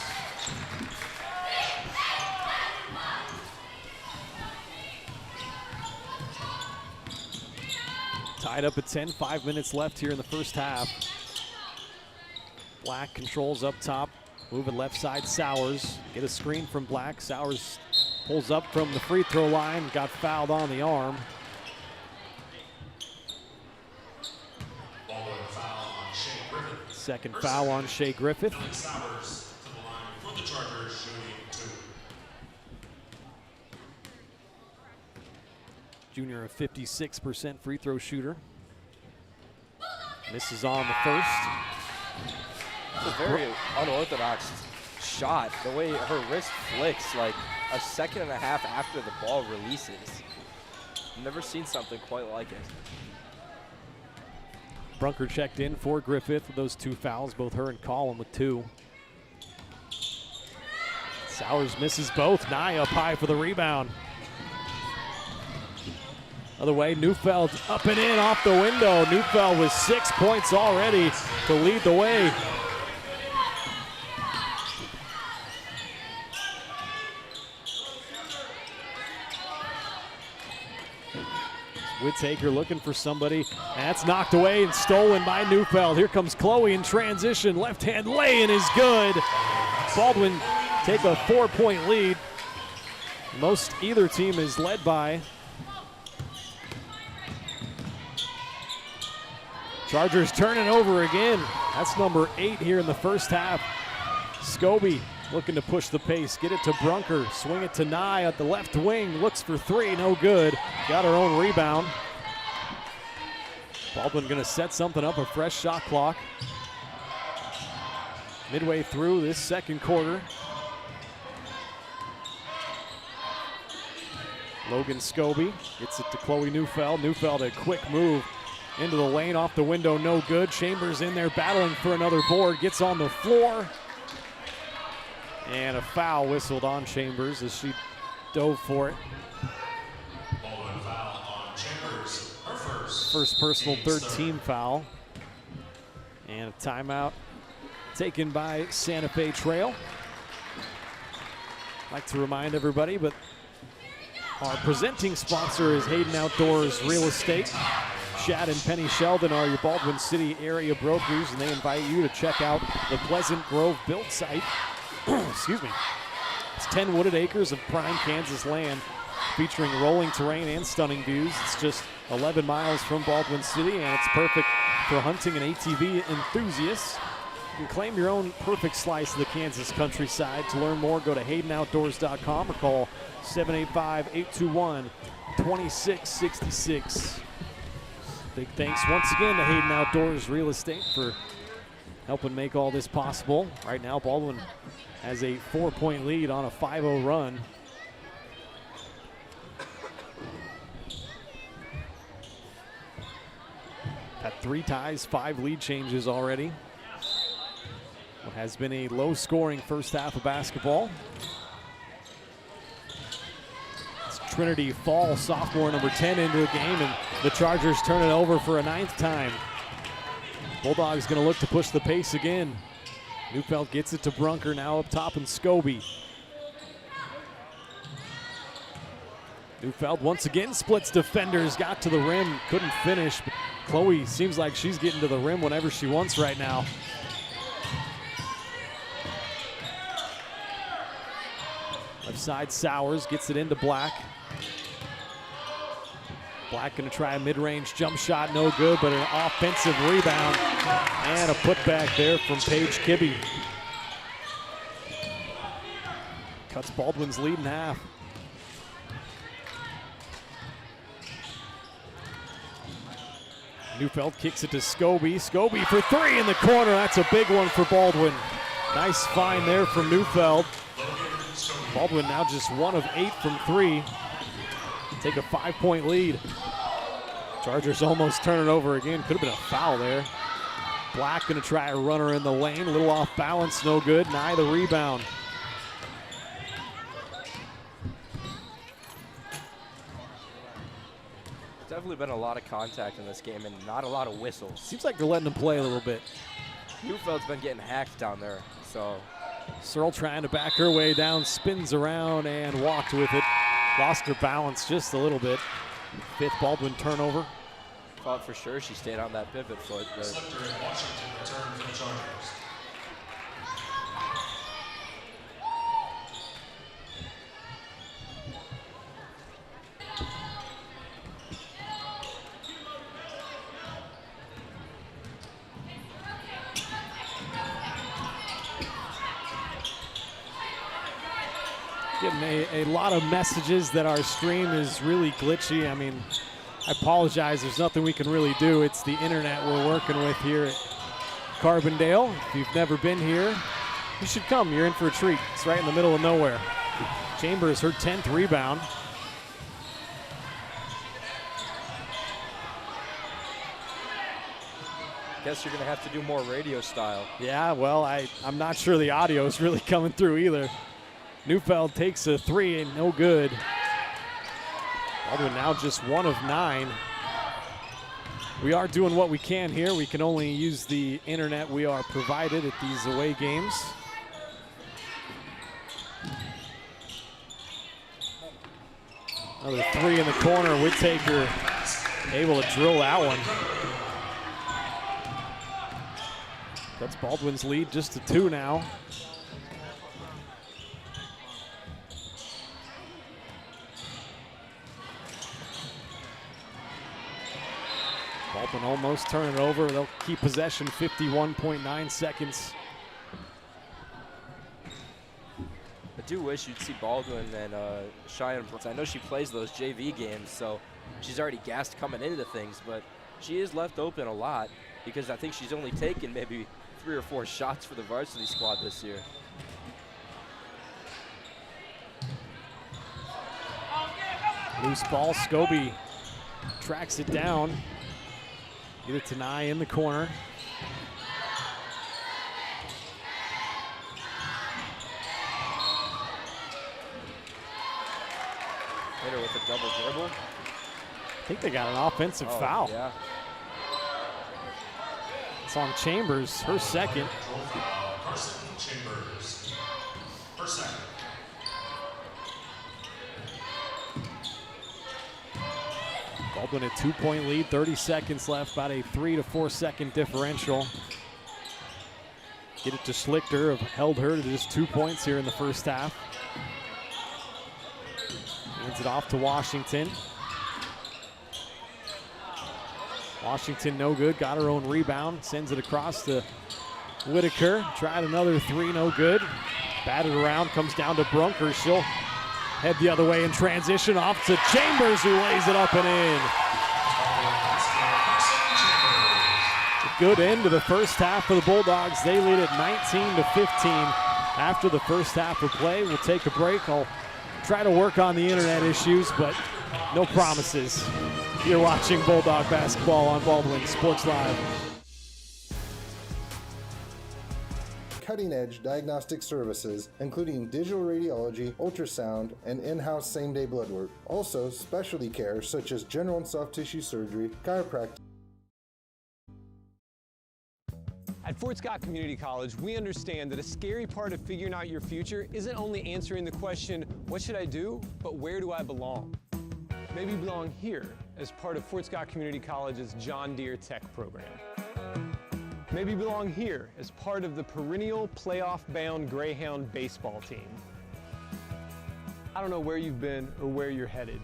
Tied up at 10, 5 minutes left here in the first half. Black controls up top, moving left side, Sowers. Get a screen from Black. Sowers pulls up from the free throw line, got fouled on the arm. Second foul on Shea Griffith. Junior, a 56% free throw shooter. Misses on the first.
It's a very unorthodox shot. The way her wrist flicks like a second and a half after the ball releases. Never seen something quite like it.
Brunker checked in for Griffith with those 2 fouls, both her and Collin with 2. Sowers misses both. Nye up high for the rebound. Other way, Neufeld up and in off the window. Neufeld with 6 points already to lead the way. Whittaker looking for somebody. That's knocked away and stolen by Neufeld. Here comes Chloe in transition. Left hand lay-in is good. Baldwin take a 4-point lead. Most either team is led by. Chargers turning over again. That's number 8 here in the first half. Scobie looking to push the pace. Get it to Brunker. Swing it to Nye at the left wing. Looks for 3. No good. Got her own rebound. Baldwin going to set something up. A fresh shot clock. Midway through this second quarter. Logan Scobie gets it to Chloe Neufeld. Neufeld a quick move. into the lane, off the window, no good. Chambers in there battling for another board, gets on the floor. And a foul whistled on Chambers as she dove for it.
Baldwin foul on Chambers, her
First personal, third team foul. And a timeout taken by Santa Fe Trail. I'd like to remind everybody, but our presenting sponsor is Hayden Outdoors Real Estate. Shad and Penny Sheldon are your Baldwin City area brokers, and they invite you to check out the Pleasant Grove build site. Excuse me. It's 10 wooded acres of prime Kansas land featuring rolling terrain and stunning views. It's just 11 miles from Baldwin City, and it's perfect for hunting and ATV enthusiasts. You can claim your own perfect slice of the Kansas countryside. To learn more, go to HaydenOutdoors.com or call 785-821-2666. Big thanks once again to Hayden Outdoors Real Estate for helping make all this possible. Right now, Baldwin has a 4-point lead on a 5-0 run. Got 3 ties, 5 lead changes already. What has been a low-scoring first half of basketball. It's Trinity Fall, sophomore number 10, into the game, and the Chargers turn it over for a 9th time. Bulldogs going to look to push the pace again. Neufeld gets it to Brunker, now up top, and Scobie. Neufeld once again splits defenders, got to the rim, couldn't finish. But Chloe seems like she's getting to the rim whenever she wants right now. Left side, Sowers gets it into Black. Black going to try a mid-range jump shot, no good, but an offensive rebound and a putback there from Paige Kibbe. Cuts Baldwin's lead in half. Neufeld kicks it to Scobie. Scobie for 3 in the corner. That's a big one for Baldwin. Nice find there from Neufeld. Baldwin now just 1 of 8 from 3. Take a 5-point lead. Chargers almost turn it over again. Could have been a foul there. Black going to try a runner in the lane. A little off balance, no good. Nye the rebound.
Definitely been a lot of contact in this game and not a lot of whistles.
Seems like they're letting them play a little bit.
Neufeld's been getting hacked down there, so.
Searle trying to back her way down, spins around and walked with it. Lost her balance just a little bit. 5th Baldwin turnover.
Thought for sure she stayed on that pivot foot. But
getting a lot of messages that our stream is really glitchy. I mean, I apologize. There's nothing we can really do. It's the internet we're working with here at Carbondale. If you've never been here, you should come. You're in for a treat. It's right in the middle of nowhere. Chambers, her 10th rebound.
guess you're going to have to do more radio style.
Yeah, well, I'm not sure the audio is really coming through either. Neufeld takes a 3 and no good. Baldwin now just 1 of 9. We are doing what we can here. We can only use the internet we are provided at these away games. Another 3 in the corner. Whittaker able to drill that one. That's Baldwin's lead just to 2 now. Baldwin almost turning it over. They'll keep possession, 51.9 seconds.
I do wish you'd see Baldwin and Cheyenne. I know she plays those JV games, so she's already gassed coming into things, but she is left open a lot because I think she's only taken maybe 3 or 4 shots for the varsity squad this year.
Loose ball, Scobie tracks it down. Get it to Nye in the corner.
Hit her with a double dribble.
I think they got an offensive foul.
Yeah.
It's on Chambers, her second.
Carson Chambers, her second.
Baldwin a 2-point lead, 30 seconds left, about a 3 to 4 second differential. Get it to Schlichter, have held her to just 2 points here in the first half. Hands it off to Washington. Washington no good, got her own rebound, sends it across to Whitaker. Tried another three, no good. Batted around, comes down to Brunker. She'll head the other way in transition, off to Chambers, who lays it up and in. A good end to the first half for the Bulldogs. They lead at 19 to 15 after the first half of play. We'll take a break. I'll try to work on the internet issues, but no promises. You're watching Bulldog basketball on Baldwin Sports Live.
Cutting-edge diagnostic services, including digital radiology, ultrasound, and in-house same-day blood work. Also, specialty care such as general and soft tissue surgery, chiropractic.
At Fort Scott Community College, we understand that a scary part of figuring out your future isn't only answering the question, what should I do, but where do I belong? Maybe you belong here as part of Fort Scott Community College's John Deere Tech program. Maybe you belong here as part of the perennial playoff-bound Greyhound baseball team. I don't know where you've been or where you're headed,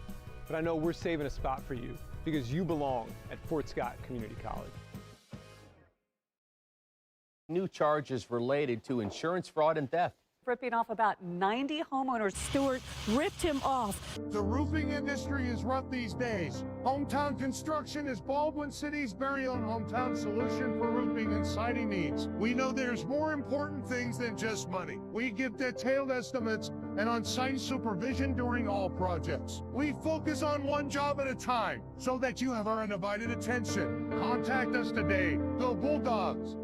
but I know we're saving a spot for you because you belong at Fort Scott Community College.
New charges related to insurance fraud and theft.
Ripping off about 90 homeowners. Stewart ripped him off.
The roofing industry is rough these days. Hometown Construction is Baldwin City's very own hometown solution for roofing and siding needs. We know there's more important things than just money. We give detailed estimates and on-site supervision during all projects. We focus on one job at a time so that you have our undivided attention. Contact us today. Go Bulldogs!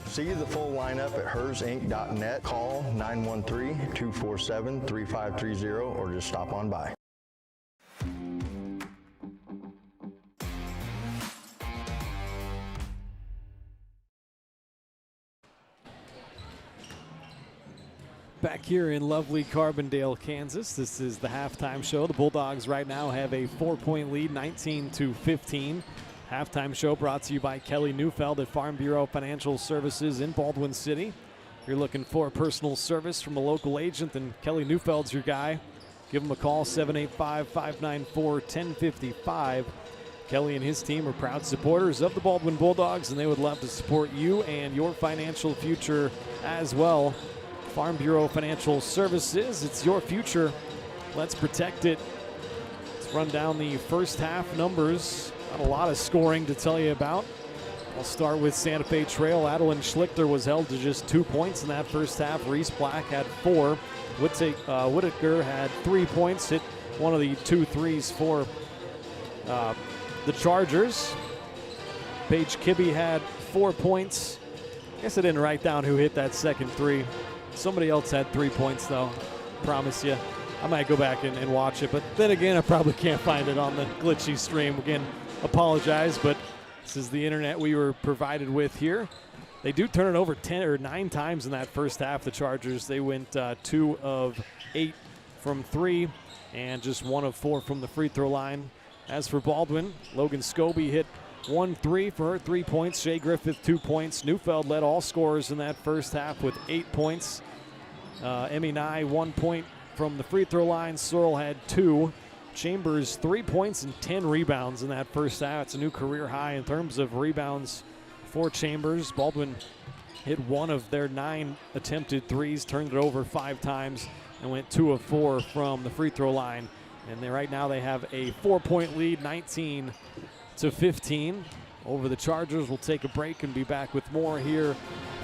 See the full lineup at hersinc.net. Call 913-247-3530 or just stop on by.
Back here in lovely Carbondale, Kansas, this is the halftime show. The Bulldogs right now have a 4-point lead, 19 to 15. Halftime show brought to you by Kelly Neufeld at Farm Bureau Financial Services in Baldwin City. If you're looking for personal service from a local agent, then Kelly Neufeld's your guy. Give him a call, 785-594-1055. Kelly and his team are proud supporters of the Baldwin Bulldogs, and they would love to support you and your financial future as well. Farm Bureau Financial Services, it's your future. Let's protect it. Let's run down the first half numbers. Not a lot of scoring to tell you about. I'll start with Santa Fe Trail. Adeline Schlichter was held to just 2 points in that first half. Reese Black had 4. Whitaker had 3 points, hit one of the 2 threes for the Chargers. Paige Kibbe had 4 points. I guess I didn't write down who hit that second three. Somebody else had 3 points, though. Promise you. I might go back and watch it, but then again, I probably can't find it on the glitchy stream. Again, apologize, but this is the internet we were provided with here. They do turn it over 10 or 9 times in that first half, the Chargers. They went 2 of 8 from 3 and just 1 of 4 from the free throw line. As for Baldwin, Logan Scobie hit 1 3 for her 3 points. Shea Griffith 2 points. Neufeld led all scorers in that first half with 8 points. Emmy Nye 1 point from the free throw line. Searle had 2. Chambers 3 points and 10 rebounds in that first half. It's a new career high in terms of rebounds for Chambers. Baldwin hit 1 of their 9 attempted threes, turned it over 5 times. and went 2 of 4 from the free throw line. And right now they have a 4-point lead, 19-15 over the Chargers. We'll take a break and be back with more here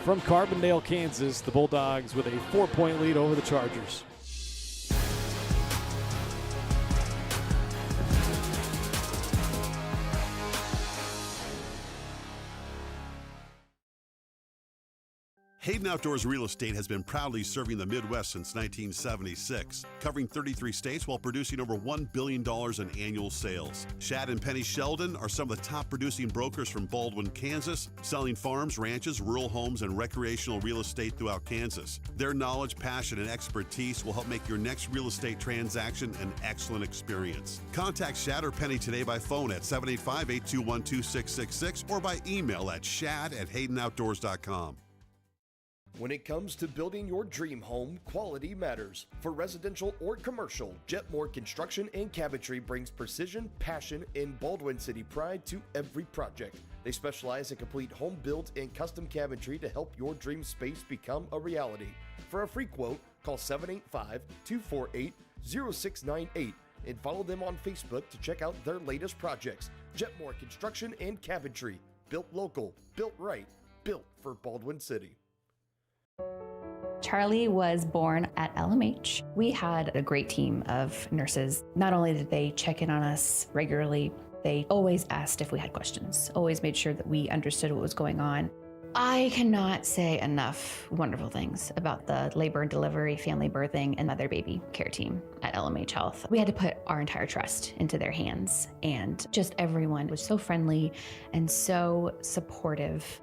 from Carbondale, Kansas. The Bulldogs with a 4-point lead over the Chargers.
Hayden Outdoors Real Estate has been proudly serving the Midwest since 1976, covering 33 states while producing over $1 billion in annual sales. Shad and Penny Sheldon are some of the top producing brokers from Baldwin, Kansas, selling farms, ranches, rural homes, and recreational real estate throughout Kansas. Their knowledge, passion, and expertise will help make your next real estate transaction an excellent experience. Contact Shad or Penny today by phone at 785-821-2666 or by email at shad@haydenoutdoors.com.
When it comes to building your dream home, quality matters. For residential or commercial, Jetmore Construction and Cabinetry brings precision, passion, and Baldwin City pride to every project. They specialize in complete home builds and custom cabinetry to help your dream space become a reality. For a free quote, call 785-248-0698 and follow them on Facebook to check out their latest projects. Jetmore Construction and Cabinetry. Built local, built right, built for Baldwin City.
Charlie was born at LMH. We had a great team of nurses. Not only did they check in on us regularly, they always asked if we had questions, always made sure that we understood what was going on. I cannot say enough wonderful things about the labor and delivery, family birthing, and mother baby care team at LMH Health. We had to put our entire trust into their hands, and just everyone was so friendly and so supportive.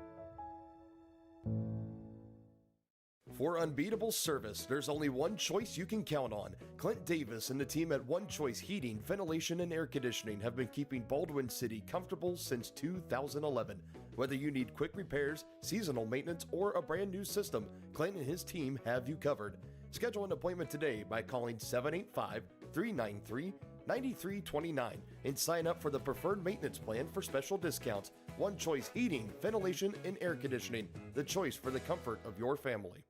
For unbeatable service, there's only one choice you can count on. Clint Davis and the team at One Choice Heating, Ventilation, and Air Conditioning have been keeping Baldwin City comfortable since 2011. Whether you need quick repairs, seasonal maintenance, or a brand new system, Clint and his team have you covered. Schedule an appointment today by calling 785-393-9329 and sign up for the preferred maintenance plan for special discounts. One Choice Heating, Ventilation, and Air Conditioning, the choice for the comfort of your family.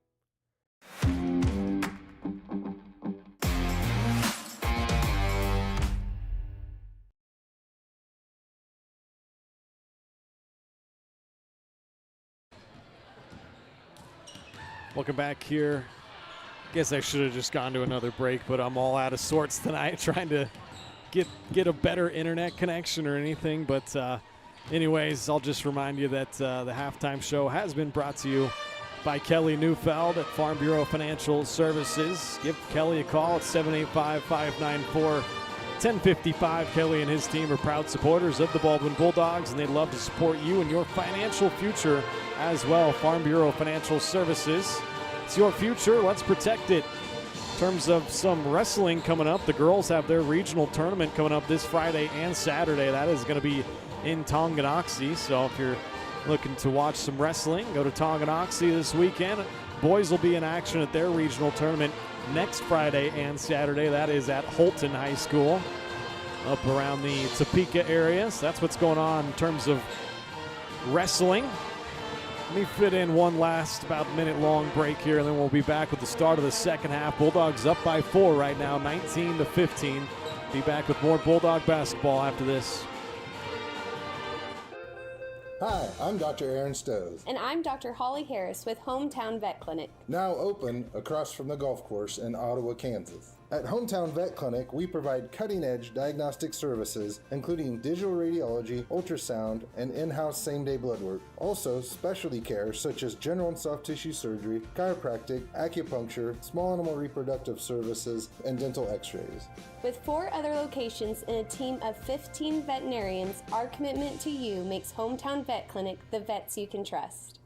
Welcome back here. Guess I should have just gone to another break, but I'm all out of sorts tonight trying to get a better internet connection or anything. But anyways, I'll just remind you that the halftime show has been brought to you by Kelly Neufeld at Farm Bureau Financial Services. Give Kelly a call at 785-594-1055. Kelly and his team are proud supporters of the Baldwin Bulldogs, and they'd love to support you in your financial future as well. Farm Bureau Financial Services. It's your future. Let's protect it. In terms of some wrestling coming up, the girls have their regional tournament coming up this Friday and Saturday. That is going to be in Tonganoxie. So if you're looking to watch some wrestling, go to Tonganoxie this weekend. Boys will be in action at their regional tournament next Friday and Saturday. That is at Holton High School up around the Topeka area. So that's what's going on in terms of wrestling. Let me fit in one last about minute-long break here, and then we'll be back with the start of the second half. Bulldogs up by 4 right now, 19-15. Be back with more Bulldog basketball after this.
Hi, I'm Dr. Aaron Stowe.
And I'm Dr. Holly Harris with Hometown Vet Clinic.
Now open across from the golf course in Ottawa, Kansas. At Hometown Vet Clinic, we provide cutting-edge diagnostic services, including digital radiology, ultrasound, and in-house same-day blood work. Also, specialty care such as general and soft tissue surgery, chiropractic, acupuncture, small animal reproductive services, and dental x-rays.
With 4 other locations and a team of 15 veterinarians, our commitment to you makes Hometown Vet Clinic the vets you can trust.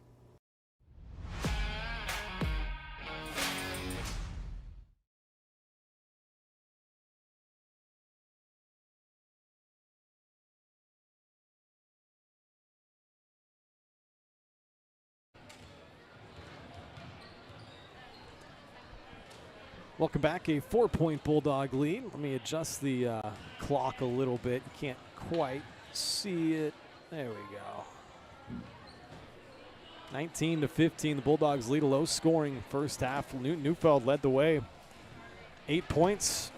Welcome back. A 4-point Bulldog lead. Let me adjust the clock a little bit. You can't quite see it. There we go. 19-15. The Bulldogs lead a low-scoring first half. Neufeld led the way 8 points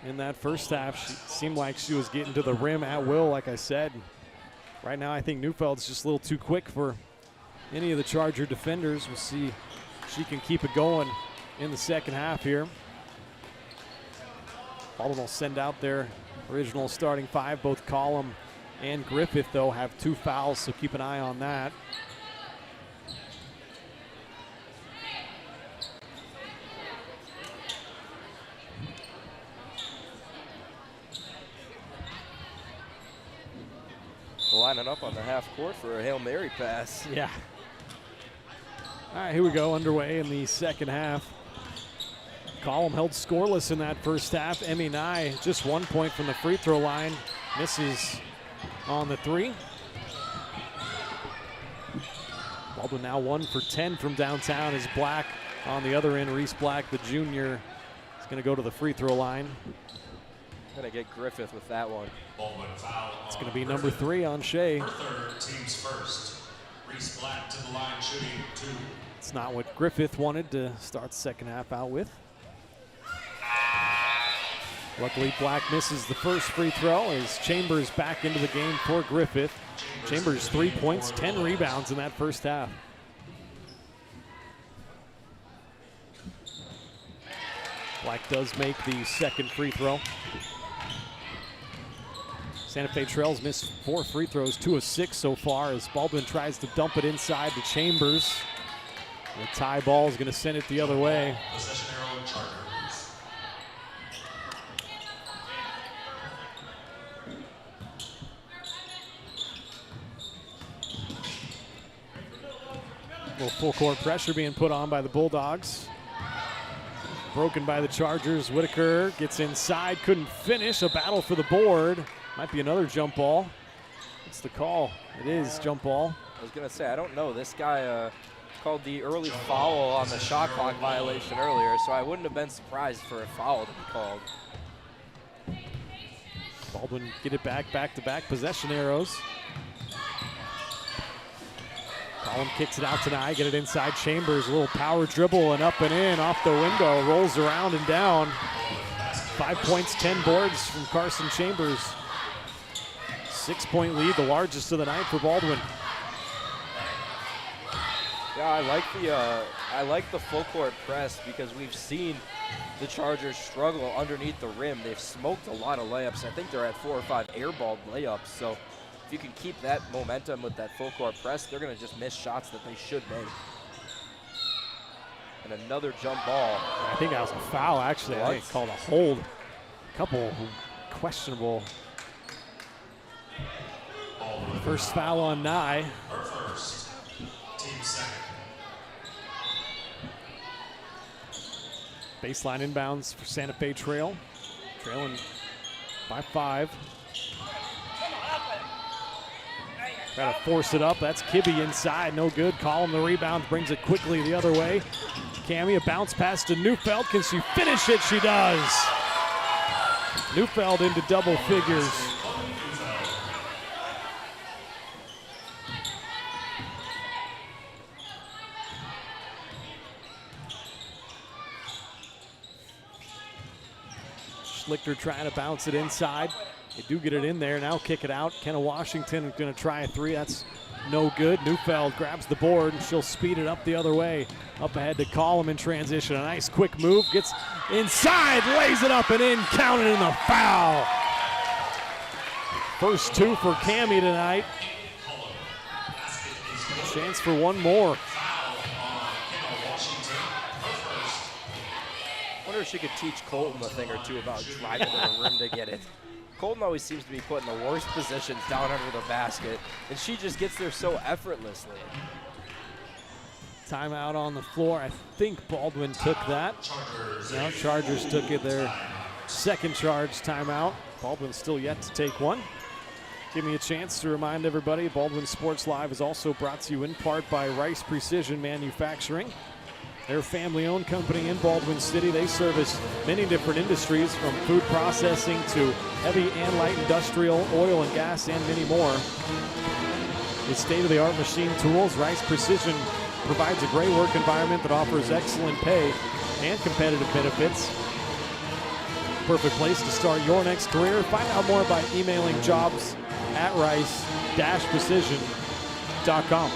in that first half. She seemed like she was getting to the rim at will, like I said. Right now, I think Neufeld's just a little too quick for any of the Charger defenders. We'll see if she can keep it going in the second half here. Baldwin will send out their original starting five. Both Collum and Griffith, though, have 2 fouls, so keep an eye on that.
Lining up on the half court for a Hail Mary pass.
Yeah. All right, here we go, underway in the second half. Collum held scoreless in that first half. Emmy Nye just 1 point from the free throw line. Misses on the 3. Baldwin now 1 for 10 from downtown. Is Black on the other end. Reese Black, the junior, is going to go to the free throw line.
Going to get Griffith with that one.
It's going to be number 3 on Shea.
Her third, team's first. Reese Black to the line, shooting 2.
It's not what Griffith wanted to start the second half out with. Luckily, Black misses the first free throw as Chambers back into the game for Griffith. Chambers 3 points, 10 rebounds in that first half. Black does make the second free throw. Santa Fe Trails missed 4 free throws, 2 of 6 so far as Baldwin tries to dump it inside to Chambers. The tie ball is going to send it the other way.
Possession arrow, Chargers.
A little full court pressure being put on by the Bulldogs. Broken by the Chargers. Whitaker gets inside, couldn't finish. A battle for the board. Might be another jump ball. What's the call? It is jump ball.
I was going to say, I don't know. This guy called the early foul on the shot clock violation earlier, so I wouldn't have been surprised for a foul to be called.
Baldwin get it back to back. Possession arrows. Collum kicks it out tonight. Get it inside Chambers. A little power dribble and up and in off the window. Rolls around and down. 5 points, 10 boards from Carson Chambers. 6-point lead, the largest of the night for Baldwin.
Yeah, I like the full court press because we've seen the Chargers struggle underneath the rim. They've smoked a lot of layups. I think they're at 4 or 5 airballed layups. So if you can keep that momentum with that full court press, they're going to just miss shots that they should make. And another jump ball.
I think that was a foul, actually. I think it called a hold. A couple questionable. First foul on Nye.
Her first, team second.
Baseline inbounds for Santa Fe Trail. Trailing by 5. Got to force it up. That's Kibbe inside. No good. Collum the rebound. Brings it quickly the other way. Cammie, a bounce pass to Neufeld. Can she finish it? She does. Neufeld into double figures. Schlichter trying to bounce it inside. They do get it in there. Now kick it out. Kenna Washington is going to try a 3. That's no good. Neufeld grabs the board, and she'll speed it up the other way. Up ahead to Collum in transition. A nice quick move. Gets inside, lays it up and in. Counted in the foul. First 2 for Cammie tonight. Chance for one more.
I wonder if she could teach Colton a thing or two about driving to the rim to get it. Colton always seems to be put in the worst positions down under the basket, and she just gets there so effortlessly.
Timeout on the floor. I think Baldwin took that. No, Chargers took it. Their second charge timeout. Baldwin still yet to take one. Give me a chance to remind everybody, Baldwin Sports Live is also brought to you in part by Rice Precision Manufacturing. They're a family-owned company in Baldwin City. They service many different industries, from food processing to heavy and light industrial, oil and gas, and many more. With state-of-the-art machine tools, Rice Precision provides a great work environment that offers excellent pay and competitive benefits. Perfect place to start your next career. Find out more by emailing jobs@rice-precision.com.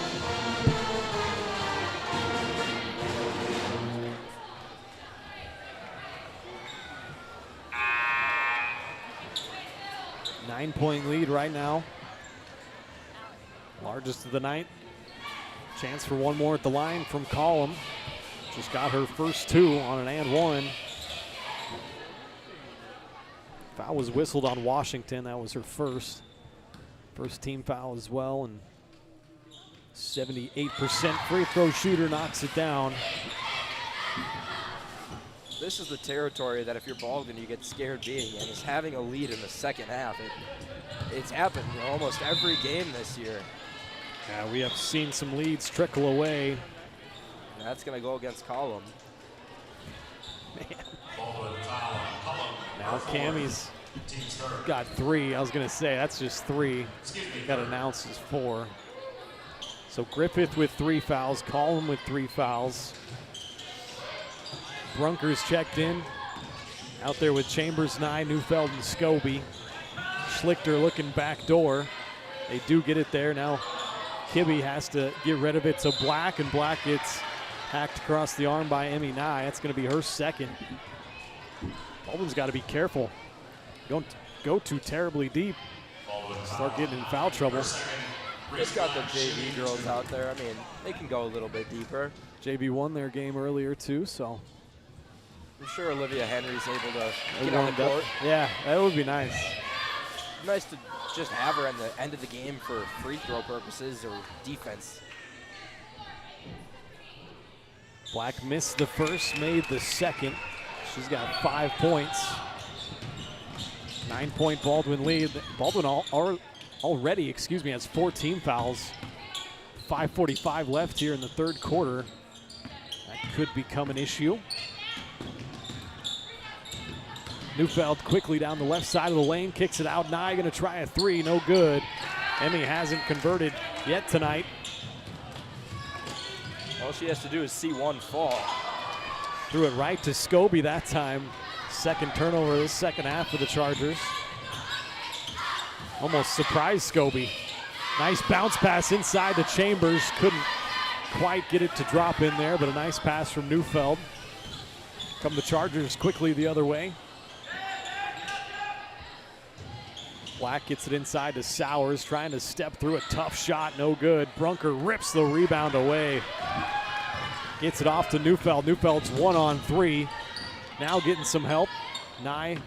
Nine-point lead right now. Largest of the night. Chance for one more at the line from Collum. Just got her first two on an and one. Foul was whistled on Washington. That was her first team foul as well. And 78% free throw shooter knocks it down.
This is the territory that if you're Baldwin, you get scared being in, is having a lead in the second half. It's happened almost every game this year.
Yeah, we have seen some leads trickle away.
And that's going to go against Collum.
Man. Now Cammy's got three. I was going to say, that's just three. Got announced as four. So Griffith with 3 fouls, Collum with 3 fouls. Brunker's checked in. Out there with Chambers, Nye, Neufeld, and Scobie. Schlichter looking back door. They do get it there. Now Kibbe has to get rid of it to Black, and Black gets hacked across the arm by Emmy Nye. That's going to be her second. Baldwin's got to be careful. Don't go too terribly deep. Start getting in foul trouble.
Just got the JV girls out there. I mean, they can go a little bit deeper.
JV won their game earlier too, so.
I'm sure Olivia Henry's able to get on the court.
Yeah, that would be nice.
Nice to just have her in the end of the game for free throw purposes or defense.
Black missed the first, made the second. She's got 5 points. 9-point Baldwin lead. Baldwin already, has 14 fouls. 5:45 left here in the third quarter. That could become an issue. Neufeld quickly down the left side of the lane, kicks it out. Nye gonna try a three, no good. Emmy hasn't converted yet tonight.
All she has to do is see one fall.
Threw it right to Scobie that time. Second turnover this second half for the Chargers. Almost surprised Scobie. Nice bounce pass inside to Chambers. Couldn't quite get it to drop in there, but a nice pass from Neufeld. Come the Chargers quickly the other way. Black gets it inside to Sowers, trying to step through a tough shot, no good. Brunker rips the rebound away. Gets it off to Neufeld. Neufeld's 1-on-3. Now getting some help. Nye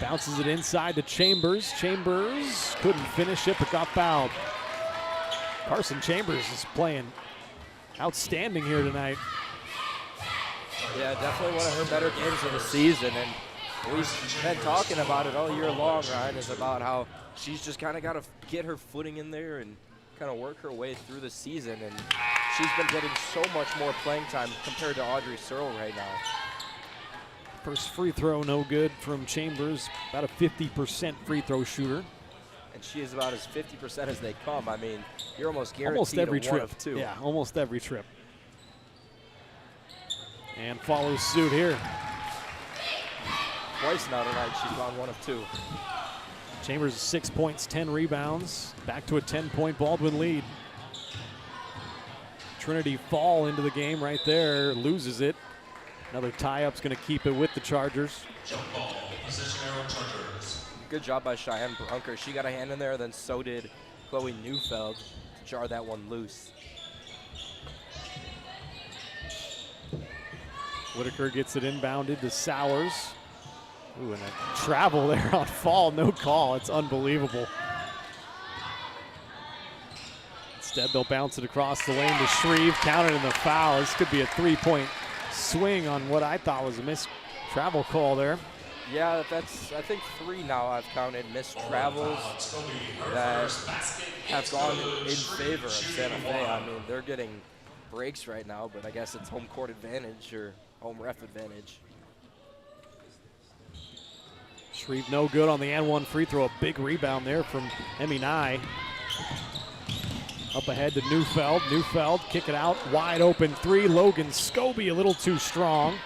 bounces it inside to Chambers. Chambers couldn't finish it, but got fouled. Carson Chambers is playing outstanding here tonight.
Yeah, definitely one of her better games of the season, and we've been talking about it all year long, Ryan, is about how she's just kind of got to get her footing in there and kind of work her way through the season, and she's been getting so much more playing time compared to Audrey Searle right now.
First free throw, no good from Chambers. About a 50% free throw shooter.
And she is about as 50% as they come. I mean, you're almost guaranteed
almost every
a
trip.
1 of 2.
Yeah, almost every trip. And follows suit here.
Twice now tonight, she's gone 1 of 2.
Chambers 6 points, 10 rebounds. Back to a 10-point Baldwin lead. Trinity Fall into the game right there, loses it. Another tie-up's going to keep it with the Chargers.
Jump ball, possession arrow Chargers.
Good job by Cheyenne Brunker. She got a hand in there, then so did Chloe Neufeld to jar that one loose.
Whitaker gets it inbounded to Sowers. Ooh, and a travel there on Fall, no call. It's unbelievable. Instead, they'll bounce it across the lane to Shreve, counted in the foul. This could be a 3-point swing on what I thought was a missed travel call there.
Yeah, that's, I think 3 now I've counted missed travels that have gone in favor of Santa Fe. I mean, they're getting breaks right now, but I guess it's home court advantage or home ref advantage.
Shreve no good on the and one free throw. A big rebound there from Emmy Nye. Up ahead to Neufeld. Neufeld kick it out, wide open 3. Logan Scobie a little too strong.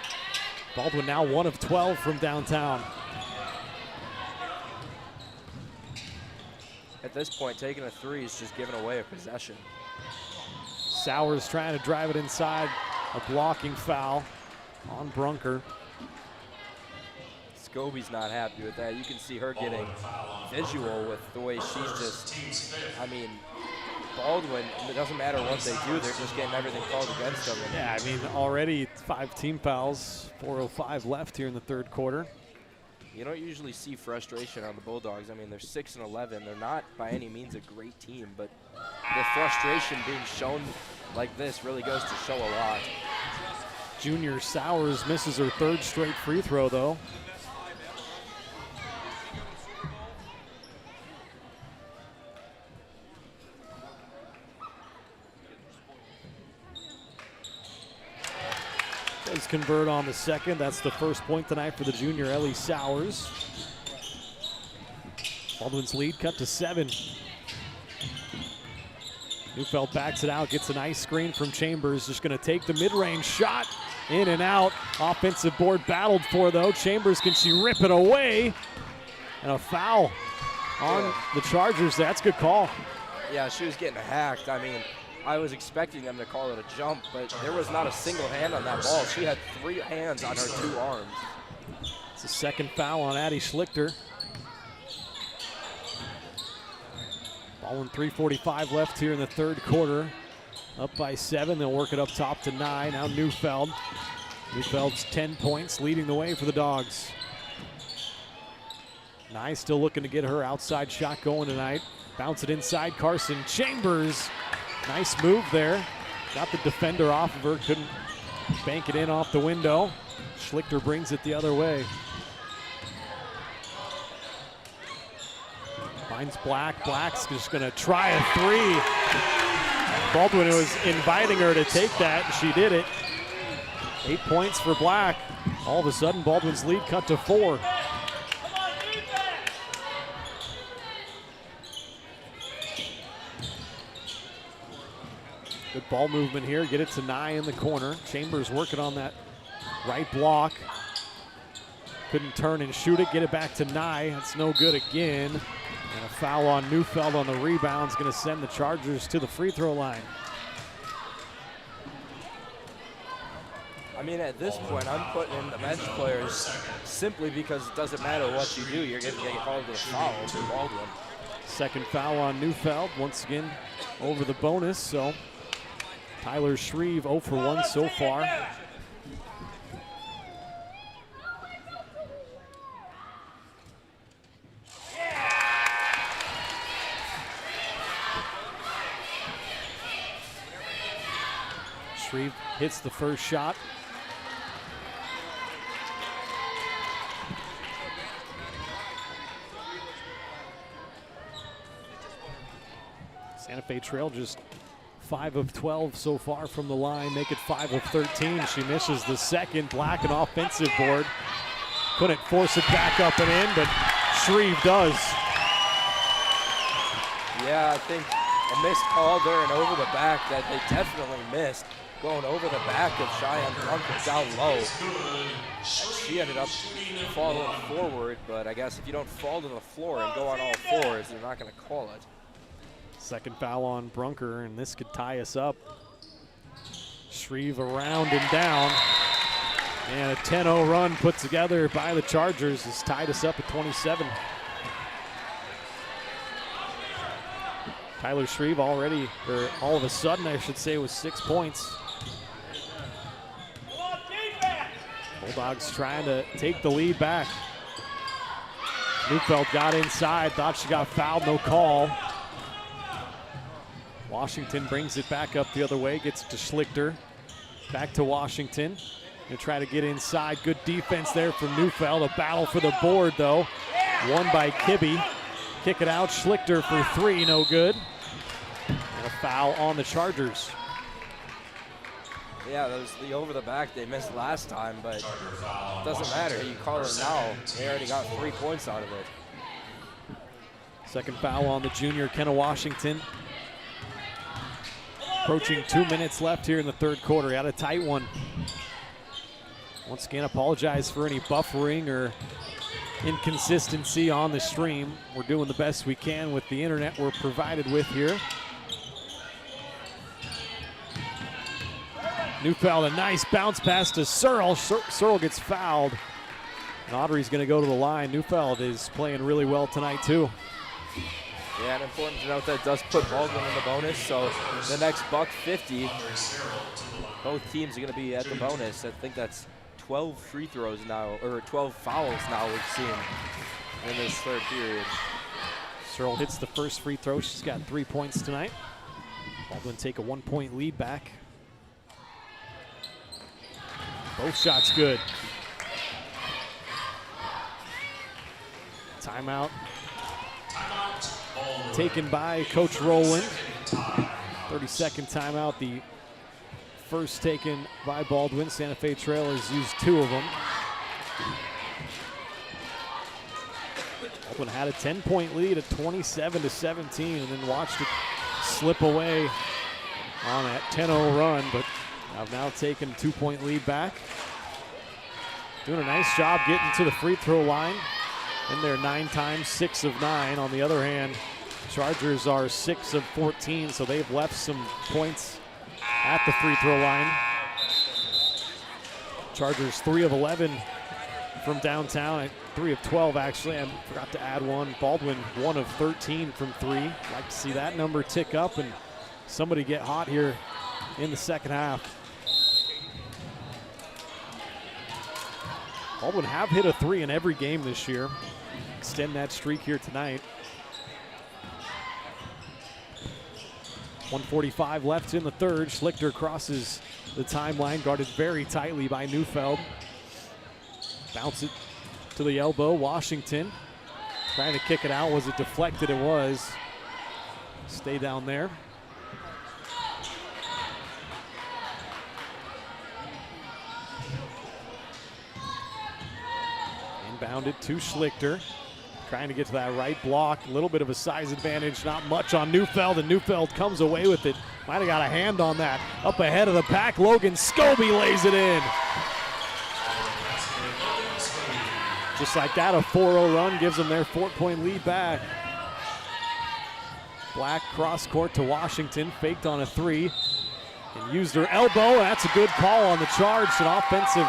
Baldwin now 1 of 12 from downtown.
At this point, taking a 3 is just giving away a possession.
Sowers trying to drive it inside. A blocking foul on Brunker.
Scobie's not happy with that. You can see her getting visual with the way she's just, I mean, Baldwin, it doesn't matter what they do, they're just getting everything called against them.
Yeah, I mean, already 5 team fouls, 4:05 left here in the third quarter.
You don't usually see frustration on the Bulldogs. I mean, they're 6-11. They're not by any means a great team, but the frustration being shown like this really goes to show a lot.
Junior Sowers misses her 3rd straight free throw, though. Does convert on the second. That's the first point tonight for the junior, Ellie Sowers. Baldwin's lead cut to 7. Neufeld backs it out, gets a nice screen from Chambers. Just going to take the mid-range shot. In and out. Offensive board battled for, though. Chambers, can she rip it away? And a foul on the Chargers. That's a good call.
Yeah, she was getting hacked. I mean, I was expecting them to call it a jump, but there was not a single hand on that ball. She had 3 hands on her 2 arms.
It's the second foul on Addie Schlichter. Baldwin 3:45 left here in the third quarter. Up by 7, they'll work it up top to 9. Now Neufeld. Neufeld's 10 points, leading the way for the Dogs. Nye still looking to get her outside shot going tonight. Bounce it inside, Carson Chambers. Nice move there. Got the defender off of her, couldn't bank it in off the window. Schlichter brings it the other way. Finds Black. Black's just gonna try a 3. Baldwin was inviting her to take that, and she did it. 8 points for Black. All of a sudden, Baldwin's lead cut to 4. Good ball movement here. Get it to Nye in the corner. Chambers working on that right block. Couldn't turn and shoot it. Get it back to Nye. That's no good again. And a foul on Neufeld on the rebound is going to send the Chargers to the free throw line.
I mean, at this point, I'm putting in the bench players simply because it doesn't matter what you do. You're going to get called to a foul for Baldwin.
Second foul on Neufeld. Once again, over the bonus. So Tyler Shreve 0 for 1 so far. Shreve hits the first shot. Santa Fe Trail just 5 of 12 so far from the line. Make it 5 of 13. She misses the second. Black, an offensive board. Couldn't force it back up and in, but Shreve does.
Yeah, I think a missed call there and over the back that they definitely missed. Going over the back of Cheyenne Brunker down low. And she ended up falling forward, but I guess if you don't fall to the floor and go on all fours, they're not going to call it.
Second foul on Brunker, and this could tie us up. Shreve around and down. And a 10-0 run put together by the Chargers has tied us up at 27. Tyler Shreve already, or all of a sudden I should say, with 6 points. Bulldogs trying to take the lead back. Neufeld got inside, thought she got fouled, no call. Washington brings it back up the other way, gets it to Schlichter. Back to Washington. Gonna try to get inside. Good defense there from Neufeld. A battle for the board, though. Won by Kibbe. Kick it out. Schlichter for 3, no good. And a foul on the Chargers.
Yeah, that was the over the back they missed last time, but it doesn't matter. You call it now. They already got 3 points out of it.
Second foul on the junior, Kenna Washington. Approaching 2 minutes left here in the third quarter. Had a tight one. Once again, apologize for any buffering or inconsistency on the stream. We're doing the best we can with the internet we're provided with here. Neufeld, a nice bounce pass to Searle. Searle gets fouled. And Audrey's going to go to the line. Neufeld is playing really well tonight, too.
Yeah, and important to note that does put Baldwin in the bonus, so the next buck 50, both teams are going to be at the bonus. I think that's 12 free throws now, or 12 fouls now we've seen in this third period.
Searle hits the first free throw. She's got 3 points tonight. Baldwin take a 1-point lead back. Both shots good. Timeout taken by Coach Rowland. 30-second timeout. The first taken by Baldwin. Santa Fe Trail has used 2 of them. Baldwin had a 10-point lead at 27-17 and then watched it slip away on that 10-0 run, but have now taken a 2-point lead back. Doing a nice job getting to the free throw line. In there 9 times, 6 of 9. On the other hand, Chargers are 6 of 14, so they've left some points at the free throw line. Chargers 3 of 11 from downtown, 3 of 12 actually. I forgot to add one. Baldwin 1 of 13 from 3. Like to see that number tick up and somebody get hot here in the second half. Baldwin have hit a 3 in every game this year. Extend that streak here tonight. 1:45 left in the third. Schlichter crosses the timeline, guarded very tightly by Neufeld. Bounce it to the elbow. Washington trying to kick it out. Was it deflected? It was. Stay down there. Inbounded to Schlichter. Trying to get to that right block. A little bit of a size advantage, not much on Neufeld, and Neufeld comes away with it. Might have got a hand on that. Up ahead of the pack, Logan Scobie lays it in. Just like that, a 4-0 run gives them their 4-point lead back. Black cross court to Washington, faked on a 3, and used her elbow. That's a good call on the charge. An offensive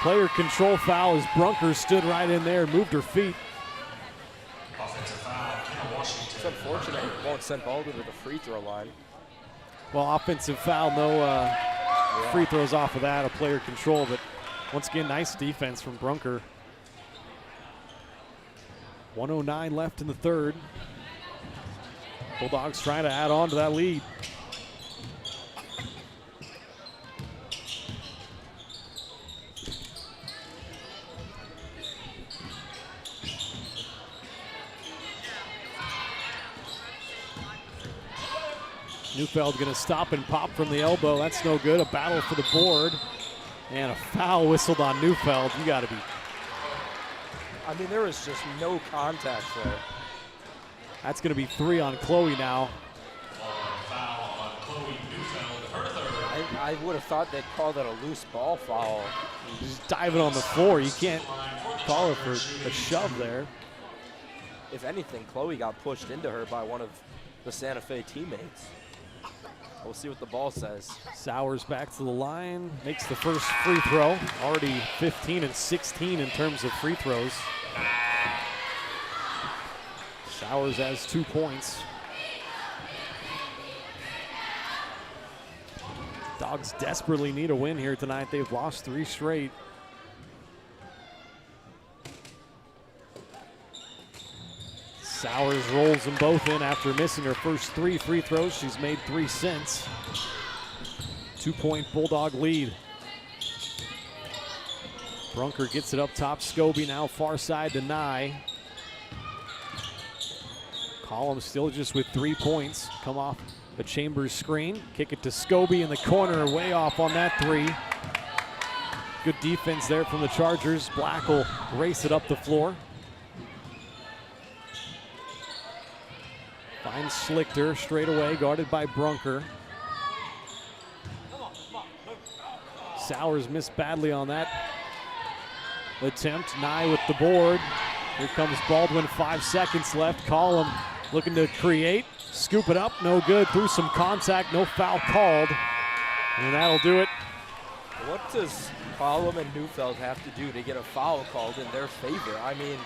player control foul as Brunker stood right in there, moved her feet.
It's unfortunate it won't send Baldwin to the free throw line.
Well, offensive foul, no free throws off of that, a player control, but once again, nice defense from Brunker. 1:09 left in the third. Bulldogs trying to add on to that lead. Neufeld going to stop and pop from the elbow. That's no good. A battle for the board. And a foul whistled on Neufeld. You got to be.
I mean, there was just no contact there.
That's going to be 3 on Chloe now.
I would have thought they'd call that a loose ball foul.
Just diving on the floor. You can't call it for a shove there.
If anything, Chloe got pushed into her by one of the Santa Fe teammates. We'll see what the ball says.
Sowers back to the line, makes the first free throw. Already 15 and 16 in terms of free throws. Sowers has 2 points. Dogs desperately need a win here tonight. They've lost 3 straight. Sowers rolls them both in after missing her first 3 free throws. She's made 3 since. 2-point Bulldog lead. Brunker gets it up top. Scobie now far side to Nye. Collins still just with 3 points. Come off the Chambers screen. Kick it to Scobie in the corner. Way off on that 3. Good defense there from the Chargers. Black will race it up the floor. Finds Schlichter straight away, guarded by Brunker. Sowers missed badly on that attempt. Nye with the board. Here comes Baldwin, 5 seconds left. Collum looking to create. Scoop it up, no good. Through some contact, no foul called. And that'll do it.
What does Collum and Neufeld have to do to get a foul called in their favor? I mean,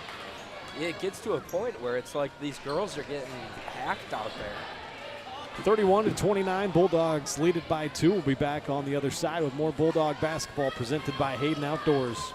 it gets to a point where it's like these girls are getting hacked out there.
31-29, Bulldogs lead it by 2. We'll be back on the other side with more Bulldog basketball presented by Hayden Outdoors.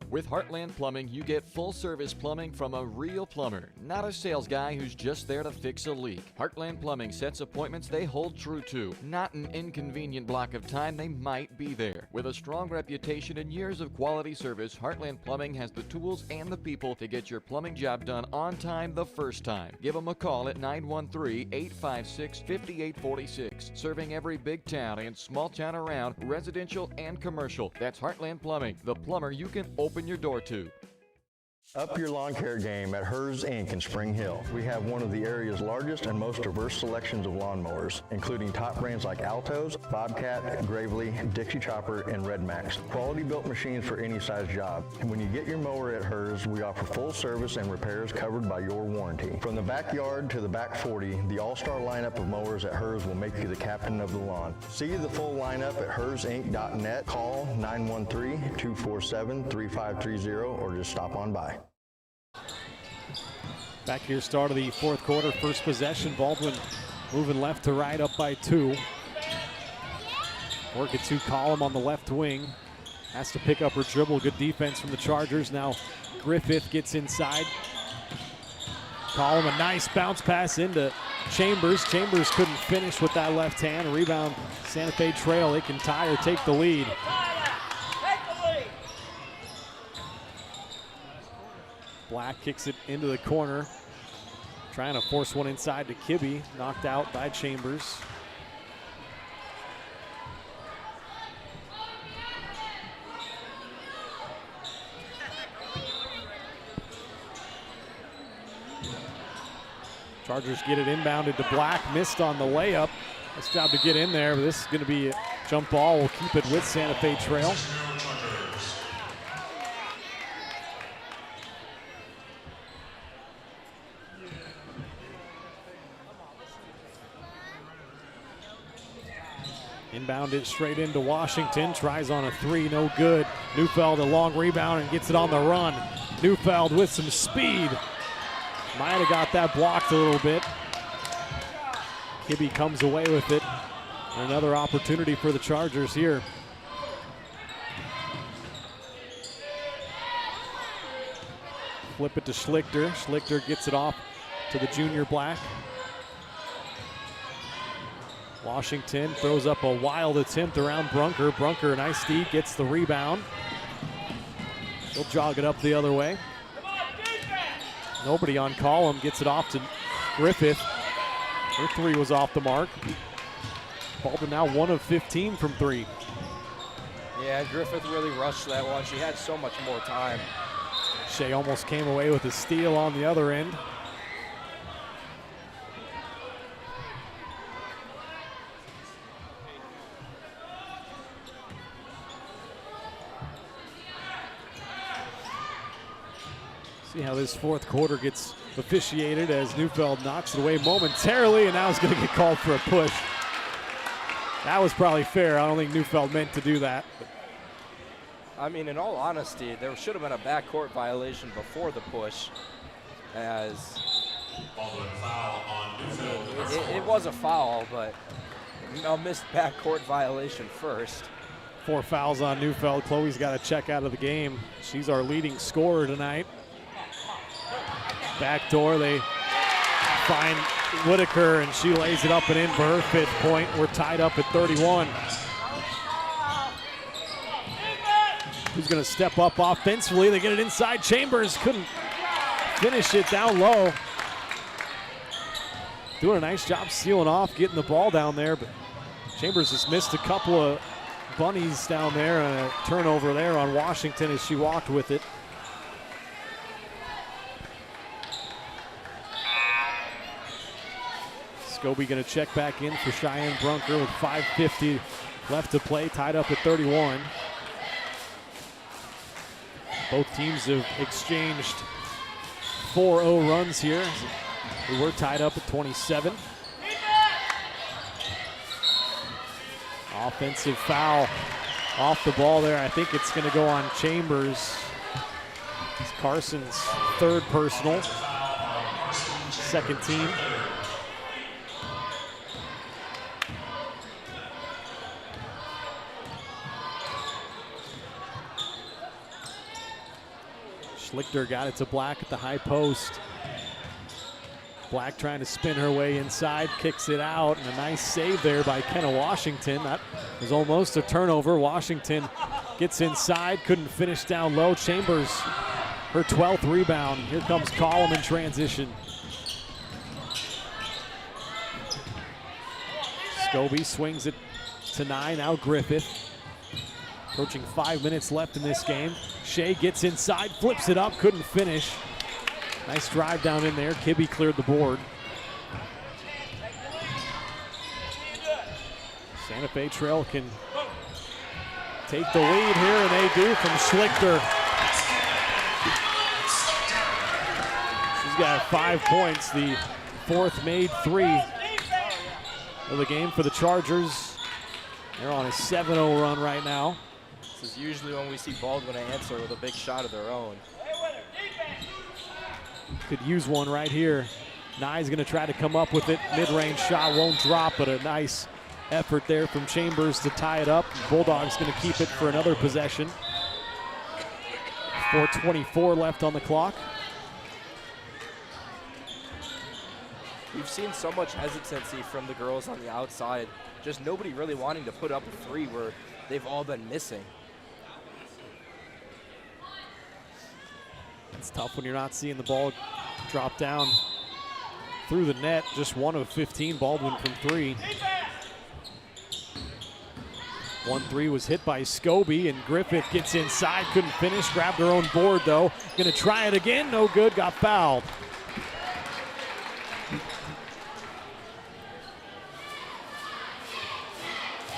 With Heartland Plumbing, you get full-service plumbing from a real plumber, not a sales guy who's just there to fix a leak. Heartland Plumbing sets appointments they hold true to, not an inconvenient block of time they might be there. With a strong reputation and years of quality service, Heartland Plumbing has the tools and the people to get your plumbing job done on time the first time. Give them a call at 913-856-5846. Serving every big town and small town around, residential and commercial. That's Heartland Plumbing, the plumber you can open your door to.
Up your lawn care game at Hers Inc. in Spring Hill. We have one of the area's largest and most diverse selections of lawnmowers, including top brands like Altos, Bobcat, Gravely, Dixie Chopper, and Red Max. Quality built machines for any size job. And when you get your mower at Hers, we offer full service and repairs covered by your warranty. From the backyard to the back 40, the all-star lineup of mowers at Hers will make you the captain of the lawn. See the full lineup at hersinc.net. Call 913-247-3530 or just stop on by.
Back here, start of the fourth quarter, first possession. Baldwin moving left to right, up by 2. Work it to Collum on the left wing. Has to pick up her dribble. Good defense from the Chargers. Now Griffith gets inside. Collum, a nice bounce pass into Chambers. Chambers couldn't finish with that left hand. A rebound, Santa Fe Trail. They can tie or take the lead. Black kicks it into the corner. Trying to force one inside to Kibbe. Knocked out by Chambers. Chargers get it inbounded to Black. Missed on the layup. Nice job to get in there, but this is going to be a jump ball. We'll keep it with Santa Fe Trail. Inbound it straight into Washington. Tries on a 3, no good. Neufeld a long rebound and gets it on the run. Neufeld with some speed. Might have got that blocked a little bit. Kibbe comes away with it. Another opportunity for the Chargers here. Flip it to Schlichter. Schlichter gets it off to the junior Black. Washington throws up a wild attempt around Brunker. Brunker, nice D, gets the rebound. He'll jog it up the other way. Nobody on Collum, gets it off to Griffith. Her 3 was off the mark. Baldwin now 1 of 15 from 3.
Yeah, Griffith really rushed that one. She had so much more time.
Shea almost came away with a steal on the other end. See how this fourth quarter gets officiated as Neufeld knocks it away momentarily, and now he's going to get called for a push. That was probably fair. I don't think Neufeld meant to do that.
I mean, in all honesty, there should have been a backcourt violation before the push, as it was a foul, but a missed backcourt violation first.
4 fouls on Neufeld. Chloe's got to check out of the game. She's our leading scorer tonight. Backdoor, they find Whitaker, and she lays it up and in for her 5th point. We're tied up at 31. Who's going to step up offensively? They get it inside. Chambers couldn't finish it down low. Doing a nice job sealing off, getting the ball down there, but Chambers has missed a couple of bunnies down there, and a turnover there on Washington as she walked with it. Scobie going to check back in for Cheyenne Brunker with 5:50 left to play, tied up at 31. Both teams have exchanged 4-0 runs here. We were tied up at 27. Offensive foul off the ball there. I think it's going to go on Chambers. It's Carson's third personal, second team. Schlichter got it to Black at the high post. Black trying to spin her way inside, kicks it out, and a nice save there by Kenna Washington. That was almost a turnover. Washington gets inside, couldn't finish down low. Chambers, her 12th rebound. Here comes Collum in transition. Scobie swings it to 9, now Griffith. Approaching 5 minutes left in this game. Shea gets inside, flips it up, couldn't finish. Nice drive down in there. Kibbe cleared the board. Santa Fe Trail can take the lead here, and they do from Schlichter. She's got 5 points, the 4th made 3 of the game for the Chargers. They're on a 7-0 run right now.
This is usually when we see Baldwin answer with a big shot of their own.
Could use one right here. Nye's going to try to come up with it. Mid-range shot won't drop, but a nice effort there from Chambers to tie it up. Bulldogs going to keep it for another possession. 4:24 left on the clock.
We've seen so much hesitancy from the girls on the outside. Just nobody really wanting to put up a 3 where they've all been missing.
It's tough when you're not seeing the ball drop down through the net. Just 1 of 15, Baldwin from 3. 1-3 was hit by Scobie, and Griffith gets inside, couldn't finish, grabbed her own board though. Gonna try it again, no good, got fouled.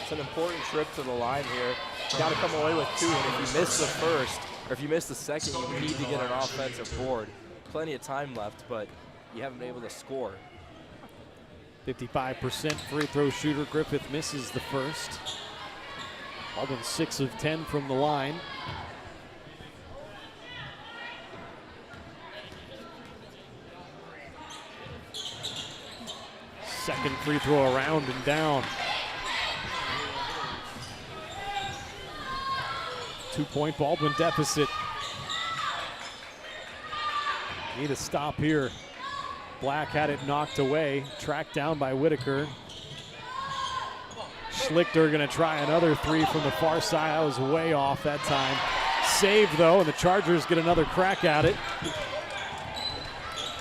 It's an important trip to the line here. You gotta come away with 2, and if you miss the first, or if you miss the second, you need to get an offensive board. Plenty of time left, but you haven't been able to score.
55% free throw shooter. Griffith misses the first. Baldwin 6 of 10 from the line. Second free throw around and down. 2-point Baldwin deficit. Need a stop here. Black had it knocked away, tracked down by Whitaker. Schlichter gonna try another 3 from the far side. That was way off that time. Saved though, and the Chargers get another crack at it.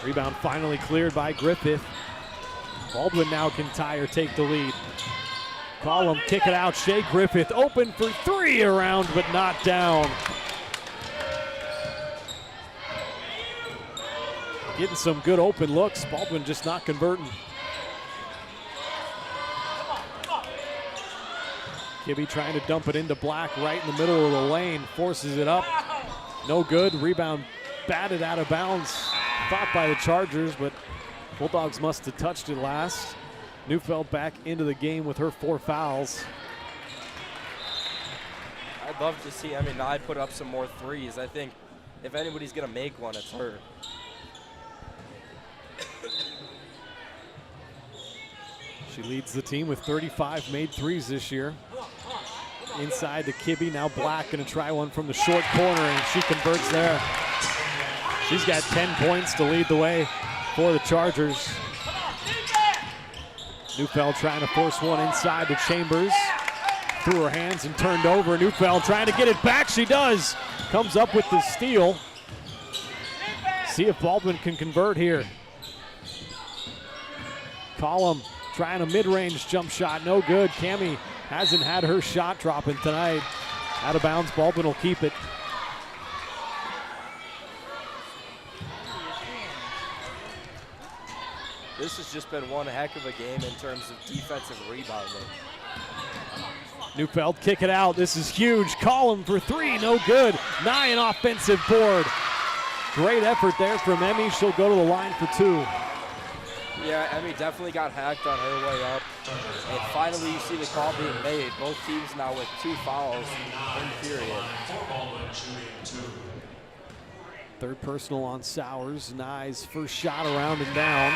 Rebound finally cleared by Griffith. Baldwin now can tie or take the lead. Collum kick it out. Shea Griffith open for 3 around, but not down. Getting some good open looks. Baldwin just not converting. Kibbe trying to dump it into Black right in the middle of the lane. Forces it up. No good. Rebound batted out of bounds. Thought by the Chargers, but Bulldogs must have touched it last. Neufeld back into the game with her 4 fouls.
I'd love to see Nye put up some more 3s. I think if anybody's going to make one, it's her.
She leads the team with 35 made 3s this year. Inside to Kibbe, now Black gonna try one from the short corner, and she converts there. She's got 10 points to lead the way for the Chargers. Neufeld trying to force one inside to Chambers. Through her hands and turned over. Neufeld trying to get it back, she does. Comes up with the steal. See if Baldwin can convert here. Collum trying a mid-range jump shot, no good. Cammie hasn't had her shot dropping tonight. Out of bounds, Baldwin will keep it.
This has just been one heck of a game in terms of defensive rebounding.
Neufeld kick it out. This is huge. Column for three. No good. Nye an offensive board. Great effort there from Emmy. She'll go to the line for two.
Yeah, Emmy definitely got hacked on her way up. And finally you see the call being made. Both teams now with 2 fouls in period.
Third personal on Sowers. Nye's first shot around and down.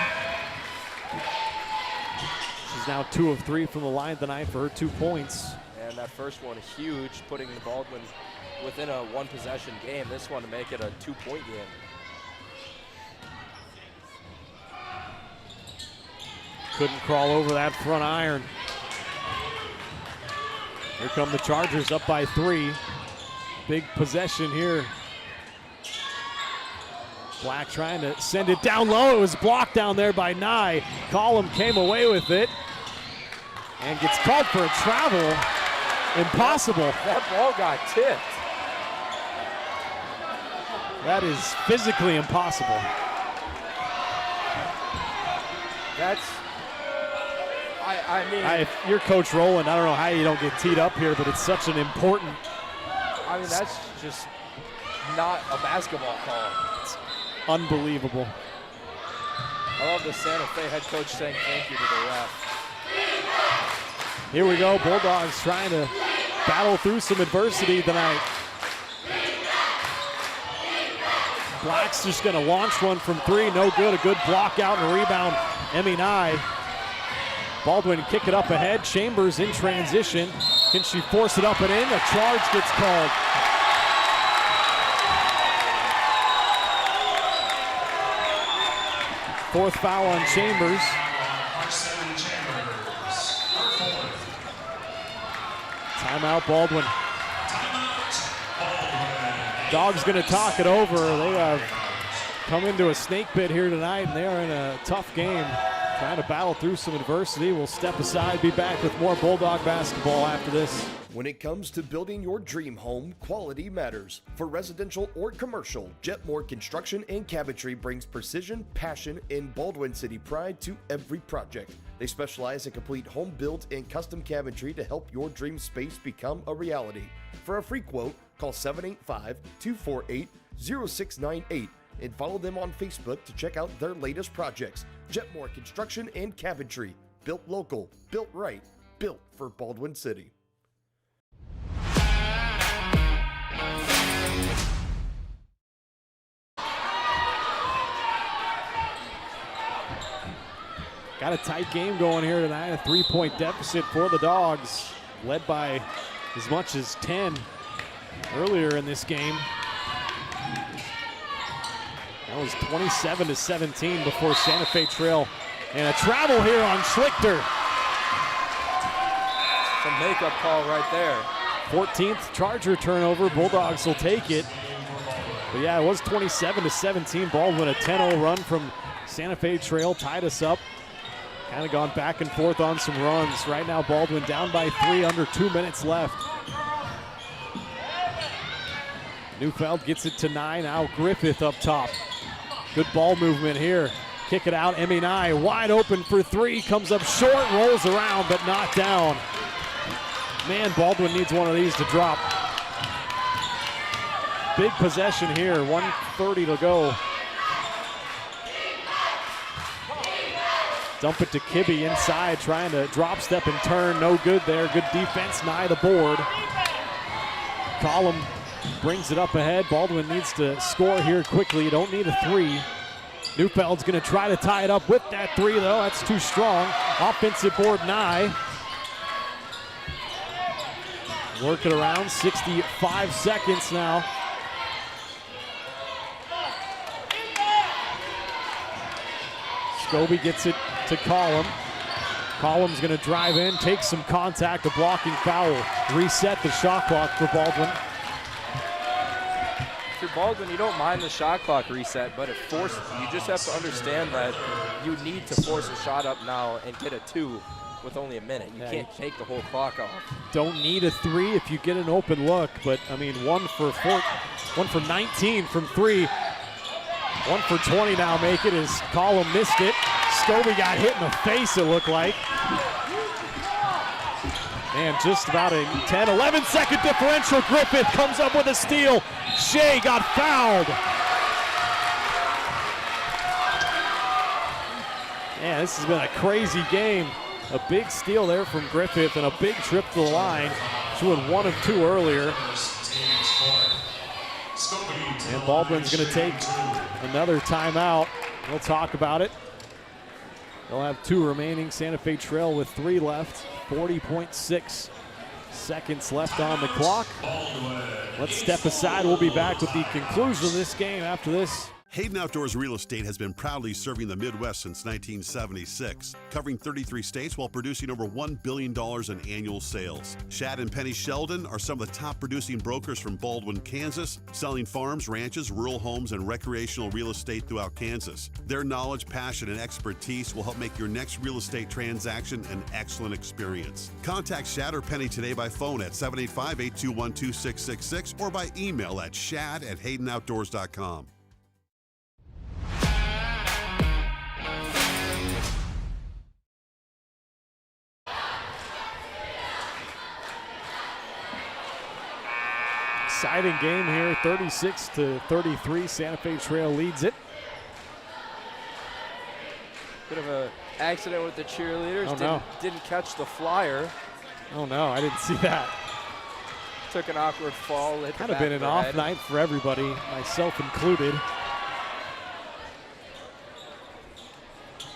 She's now 2 of 3 from the line tonight for her 2 points.
And that first one huge, putting the Baldwin within a 1-possession game. This one to make it a 2-point game.
Couldn't crawl over that front iron. Here come the Chargers up by 3. Big possession here. Black trying to send it down low. It was blocked down there by Nye. Column came away with it and gets called for a travel. Impossible.
That ball got tipped.
That is physically impossible.
That's, I mean.
If you're Coach Rowland, I don't know how you don't get teed up here, but it's such an important.
I mean, that's just not a basketball call.
It's unbelievable.
I love the Santa Fe head coach saying thank you to the ref.
Here we go, Bulldogs trying to battle through some adversity tonight. Black's just going to launch one from 3, no good. A good block out and a rebound, Emmy Nye. Baldwin kick it up ahead. Chambers in transition. Can she force it up and in? A charge gets called. Fourth foul on Chambers. Timeout Baldwin. Dogs going to talk it over. They have come into a snake pit here tonight, and they are in a tough game. Trying to battle through some adversity. We'll step aside, be back with more Bulldog basketball after this.
When it comes to building your dream home, quality matters. For residential or commercial, Jetmore Construction and Cabinetry brings precision, passion, and Baldwin City pride to every project. They specialize in complete home build and custom cabinetry to help your dream space become a reality. For a free quote, call 785-248-0698 and follow them on Facebook to check out their latest projects. Jetmore Construction and Cabinetry. Built local, built right, built for Baldwin City.
Got a tight game going here tonight. A 3-point deficit for the Dogs, led by as much as 10 earlier in this game. That was 27-17 before Santa Fe Trail. And a travel here on Schlichter.
Some makeup call right there.
14th Charger turnover. Bulldogs will take it. But yeah, it was 27-17. Baldwin, a 10-0 run from Santa Fe Trail, tied us up. Kind of gone back and forth on some runs. Right now, Baldwin down by 3, under 2 minutes left. Neufeld gets it to 9. Now Griffith up top. Good ball movement here. Kick it out. Emmy Nye wide open for 3. Comes up short, rolls around, but not down. Man, Baldwin needs one of these to drop. Big possession here. 1:30 to go. Dump it to Kibbe inside, trying to drop, step, and turn. No good there. Good defense. Nye the board. Column brings it up ahead. Baldwin needs to score here quickly. You don't need a 3. Neufeld's going to try to tie it up with that 3, though. That's too strong. Offensive board, Nye. Work it around. 65 seconds now. Scobie gets it to Column. Column's going to drive in, take some contact, a blocking foul. Reset the shot clock for Baldwin.
If you're Baldwin, you don't mind the shot clock reset, but you just have to understand that you need to force a shot up now and get a 2 with only a minute. You can't take the whole clock off.
Don't need a 3 if you get an open look, but I mean 1 for 19 from 3. 1 for 20 now make it as Column missed it. Scobie got hit in the face, it looked like. And just about a 10, 11 second differential. Griffith comes up with a steal. Shea got fouled. Man, this has been a crazy game. A big steal there from Griffith and a big trip to the line. She went 1 of 2 earlier. And Baldwin's going to take another timeout. We'll talk about it. They'll have 2 remaining. Santa Fe trail with 3 left. 40.6 seconds left on the clock. Let's step aside. We'll be back with the conclusion of this game after this.
Hayden Outdoors Real Estate has been proudly serving the Midwest since 1976, covering 33 states while producing over $1 billion in annual sales. Shad and Penny Sheldon are some of the top producing brokers from Baldwin, Kansas, selling farms, ranches, rural homes, and recreational real estate throughout Kansas. Their knowledge, passion, and expertise will help make your next real estate transaction an excellent experience. Contact Shad or Penny today by phone at 785-821-2666 or by email at shad@haydenoutdoors.com.
Exciting game here, 36-33. Santa Fe Trail leads it.
Bit of an accident with the cheerleaders.
Oh, no.
Didn't catch the flyer.
Oh no, I didn't see that.
Took an awkward fall.
Kind of been an off night for everybody, myself included.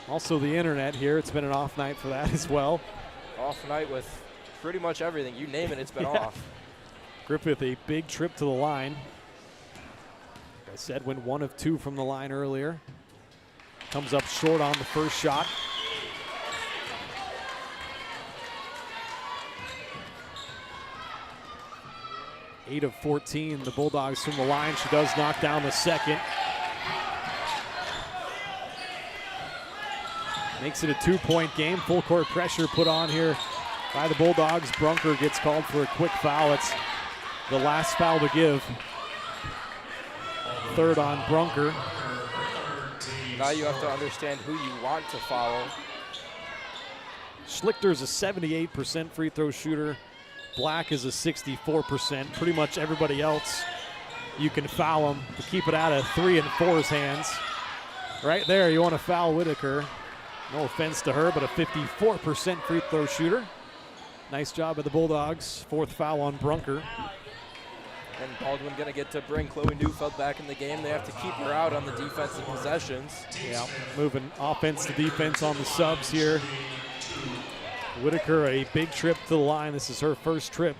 Also the internet here, it's been an off night for that as well.
Off night with pretty much everything. You name it, it's been off.
Griffith, a big trip to the line. Like I said, went 1 of 2 from the line earlier. Comes up short on the first shot. Eight of 14, the Bulldogs from the line. She does knock down the second. Makes it a 2-point game. Full court pressure put on here by the Bulldogs. Brunker gets called for a quick foul. It's the last foul to give. 3rd on Brunker.
Now you have to understand who you want to follow.
Schlichter's a 78% free throw shooter. Black is a 64%. Pretty much everybody else, you can foul them to keep it out of 3 and 4's hands. Right there, you want to foul Whitaker. No offense to her, but a 54% free throw shooter. Nice job by the Bulldogs. 4th foul on Brunker.
And Baldwin going to get to bring Chloe Neufeld back in the game. They have to keep her out on the defensive possessions.
Yeah, moving offense to defense on the subs here. Whitaker, a big trip to the line. This is her first trip.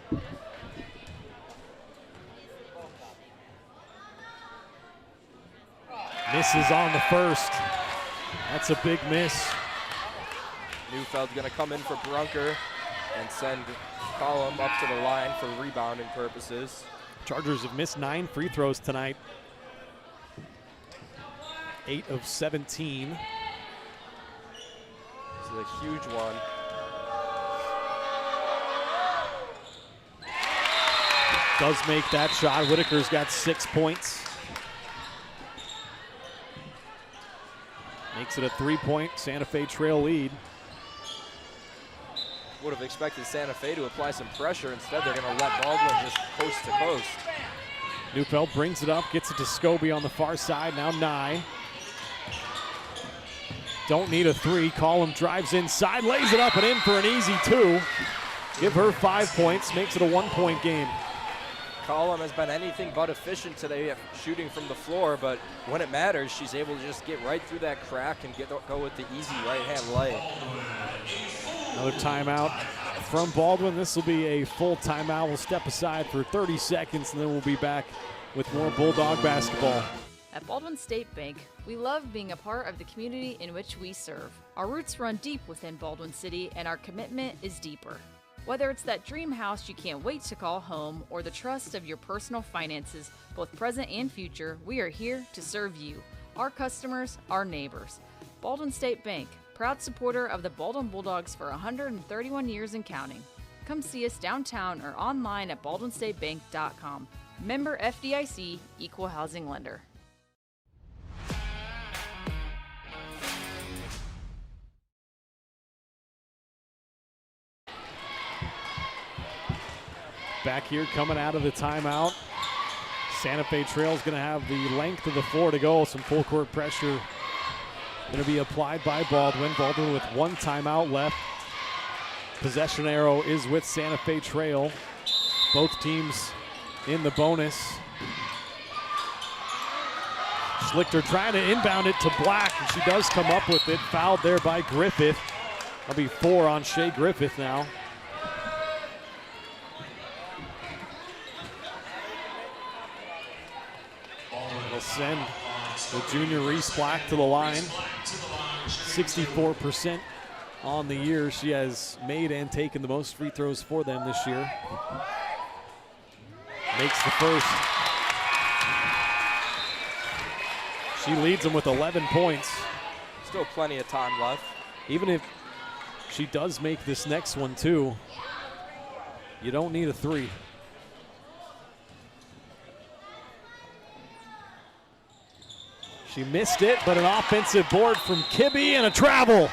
Misses on the first. That's a big miss.
Neufeld's going to come in for Brunker and send Collum up to the line for rebounding purposes.
Chargers have missed 9 free throws tonight. 8 of 17.
This is a huge one.
Does make that shot. Whitaker's got 6 points. Makes it a 3-point Santa Fe Trail lead.
Would have expected Santa Fe to apply some pressure. Instead, they're going to let Baldwin just coast to coast.
Neufeld brings it up, gets it to Scobie on the far side. Now Nye. Don't need a 3. Collum drives inside, lays it up and in for an easy 2. Give her 5 points, makes it a 1-point game.
Collum has been anything but efficient today at shooting from the floor, but when it matters, she's able to just get right through that crack and go with the easy right-hand lay.
Another timeout from Baldwin. This will be a full timeout. We'll step aside for 30 seconds, and then we'll be back with more Bulldog basketball.
At Baldwin State Bank, we love being a part of the community in which we serve. Our roots run deep within Baldwin City, and our commitment is deeper. Whether it's that dream house you can't wait to call home or the trust of your personal finances, both present and future, we are here to serve you, our customers, our neighbors. Baldwin State Bank, proud supporter of the Baldwin Bulldogs for 131 years and counting. Come see us downtown or online at baldwinstatebank.com. Member FDIC, Equal Housing Lender.
back here coming out of the timeout. Santa Fe Trail's going to have the length of the floor to go. Some full court pressure going to be applied by Baldwin. Baldwin with one timeout left. Possession arrow is with Santa Fe Trail. Both teams in the bonus. Schlichter trying to inbound it to Black, and she does come up with it. Fouled there by Griffith. That'll be 4 on Shea Griffith now. They'll send the junior Reese Black to the line. 64% on the year. She has made and taken the most free throws for them this year. Makes the first. She leads them with 11 points.
Still plenty of time left.
Even if she does make this next one too, you don't need a 3. She missed it, but an offensive board from Kibbe and a travel.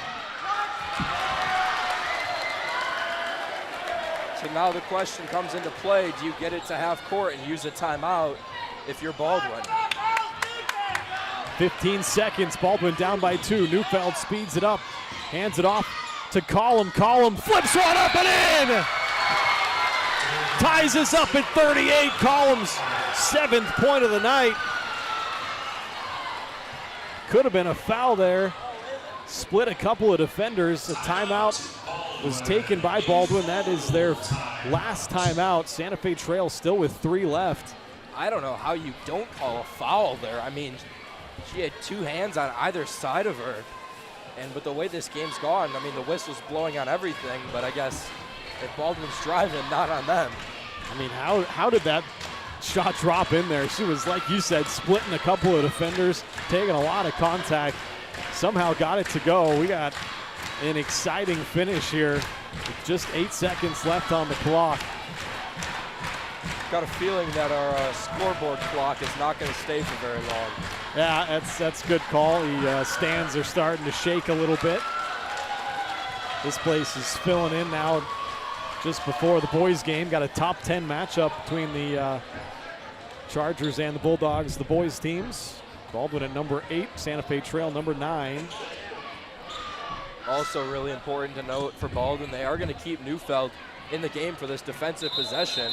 So now the question comes into play, do you get it to half court and use a timeout if you're Baldwin?
15 seconds, Baldwin down by 2. Neufeld speeds it up, hands it off to Collum. Collum flips one up and in! Ties us up at 38. Collum's 7th point of the night. Could have been a foul there. Split a couple of defenders. A timeout was taken by Baldwin. That is their last timeout. Santa Fe Trail still with 3 left.
I don't know how you don't call a foul there. I mean, she had 2 hands on either side of her. And with the way this game's gone, I mean, the whistle's blowing on everything, but I guess if Baldwin's driving, not on them.
I mean, how did that shot drop in there? She was, like you said, splitting a couple of defenders, taking a lot of contact. Somehow got it to go. We got an exciting finish here with just 8 seconds left on the clock.
Got a feeling that our scoreboard clock is not going to stay for very long.
Yeah, that's a good call. The stands are starting to shake a little bit. This place is filling in now just before the boys game. Got a top 10 matchup between the Chargers and the Bulldogs, the boys teams. Baldwin at number 8, Santa Fe Trail number 9.
Also really important to note for Baldwin, they are going to keep Neufeld in the game for this defensive possession.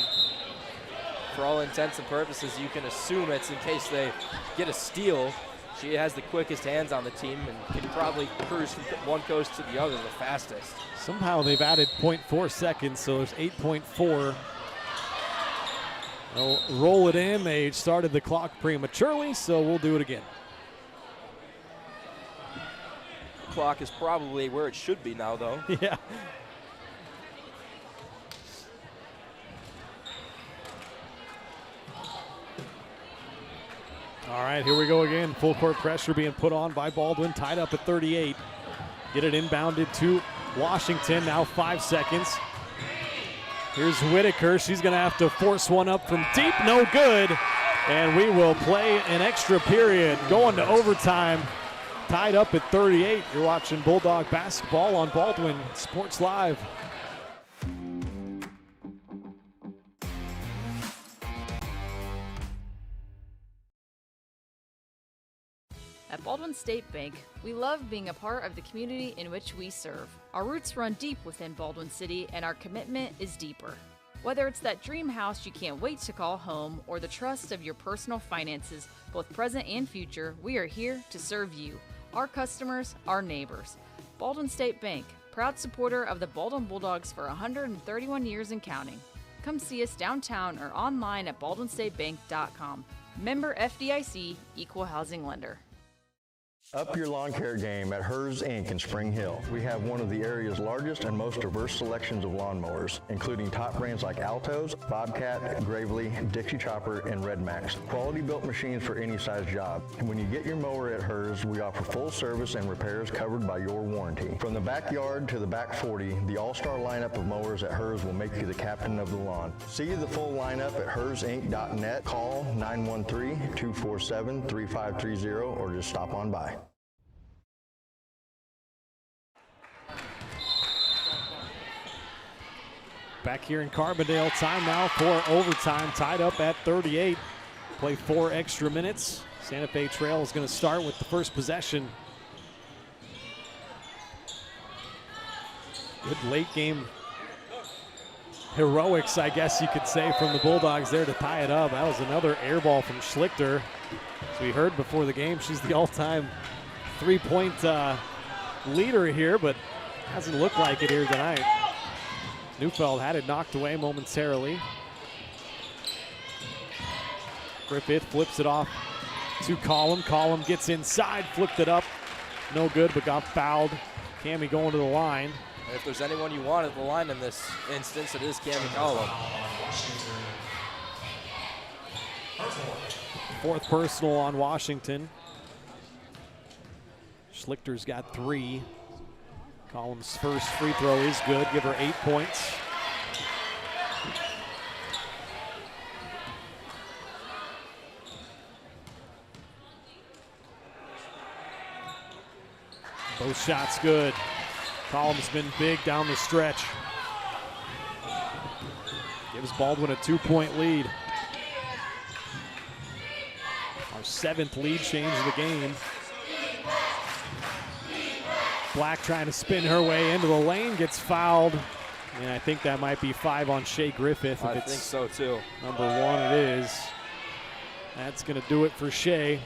For all intents and purposes, you can assume it's in case they get a steal. She has the quickest hands on the team and can probably cruise from one coast to the other the fastest.
Somehow they've added 0.4 seconds, so there's 8.4. They'll roll it in. They started the clock prematurely, so we'll do it again.
Clock is probably where it should be now, though.
Yeah. All right, here we go again. Full court pressure being put on by Baldwin, tied up at 38. Get it inbounded to Washington, now 5 seconds. Here's Whitaker. She's going to have to force one up from deep, no good. And we will play an extra period, going to overtime. Tied up at 38. You're watching Bulldog basketball on Baldwin Sports Live.
At Baldwin State Bank, we love being a part of the community in which we serve. Our roots run deep within Baldwin City, and our commitment is deeper. Whether it's that dream house you can't wait to call home or the trust of your personal finances, both present and future, we are here to serve you, our customers, our neighbors. Baldwin State Bank, proud supporter of the Baldwin Bulldogs for 131 years and counting. Come see us downtown or online at baldwinstatebank.com. Member FDIC, Equal Housing Lender.
Up your lawn care game at Hers Inc. in Spring Hill. We have one of the area's largest and most diverse selections of lawnmowers, including top brands like Altos, Bobcat, Gravely, Dixie Chopper, and Red Max. Quality built machines for any size job. And when you get your mower at Hers, we offer full service and repairs covered by your warranty. From the backyard to the back 40, the all-star lineup of mowers at Hers will make you the captain of the lawn. See the full lineup at hersinc.net. Call 913-247-3530 or just stop on by.
Back here in Carbondale, time now for overtime, tied up at 38. Play 4 extra minutes. Santa Fe Trail is going to start with the first possession. Good late game heroics, I guess you could say, from the Bulldogs there to tie it up. That was another air ball from Schlichter. As we heard before the game, she's the all-time three-point leader here, but hasn't looked like it here tonight. Neufeld had it knocked away momentarily. Griffith flips it off to Collum. Collum gets inside, flipped it up. No good, but got fouled. Cammie going to the line.
And if there's anyone you want at the line in this instance, it is Cammie Collum.
4th personal on Washington. Schlichter's got 3. Collum's first free throw is good. Give her 8 points. Both shots good. Collum's been big down the stretch. Gives Baldwin a 2-point lead. Our 7th lead change of the game. Black trying to spin her way into the lane, gets fouled. And I think that might be 5 on Shea Griffith.
I think so too.
Number 1 it is. That's gonna do it for Shea.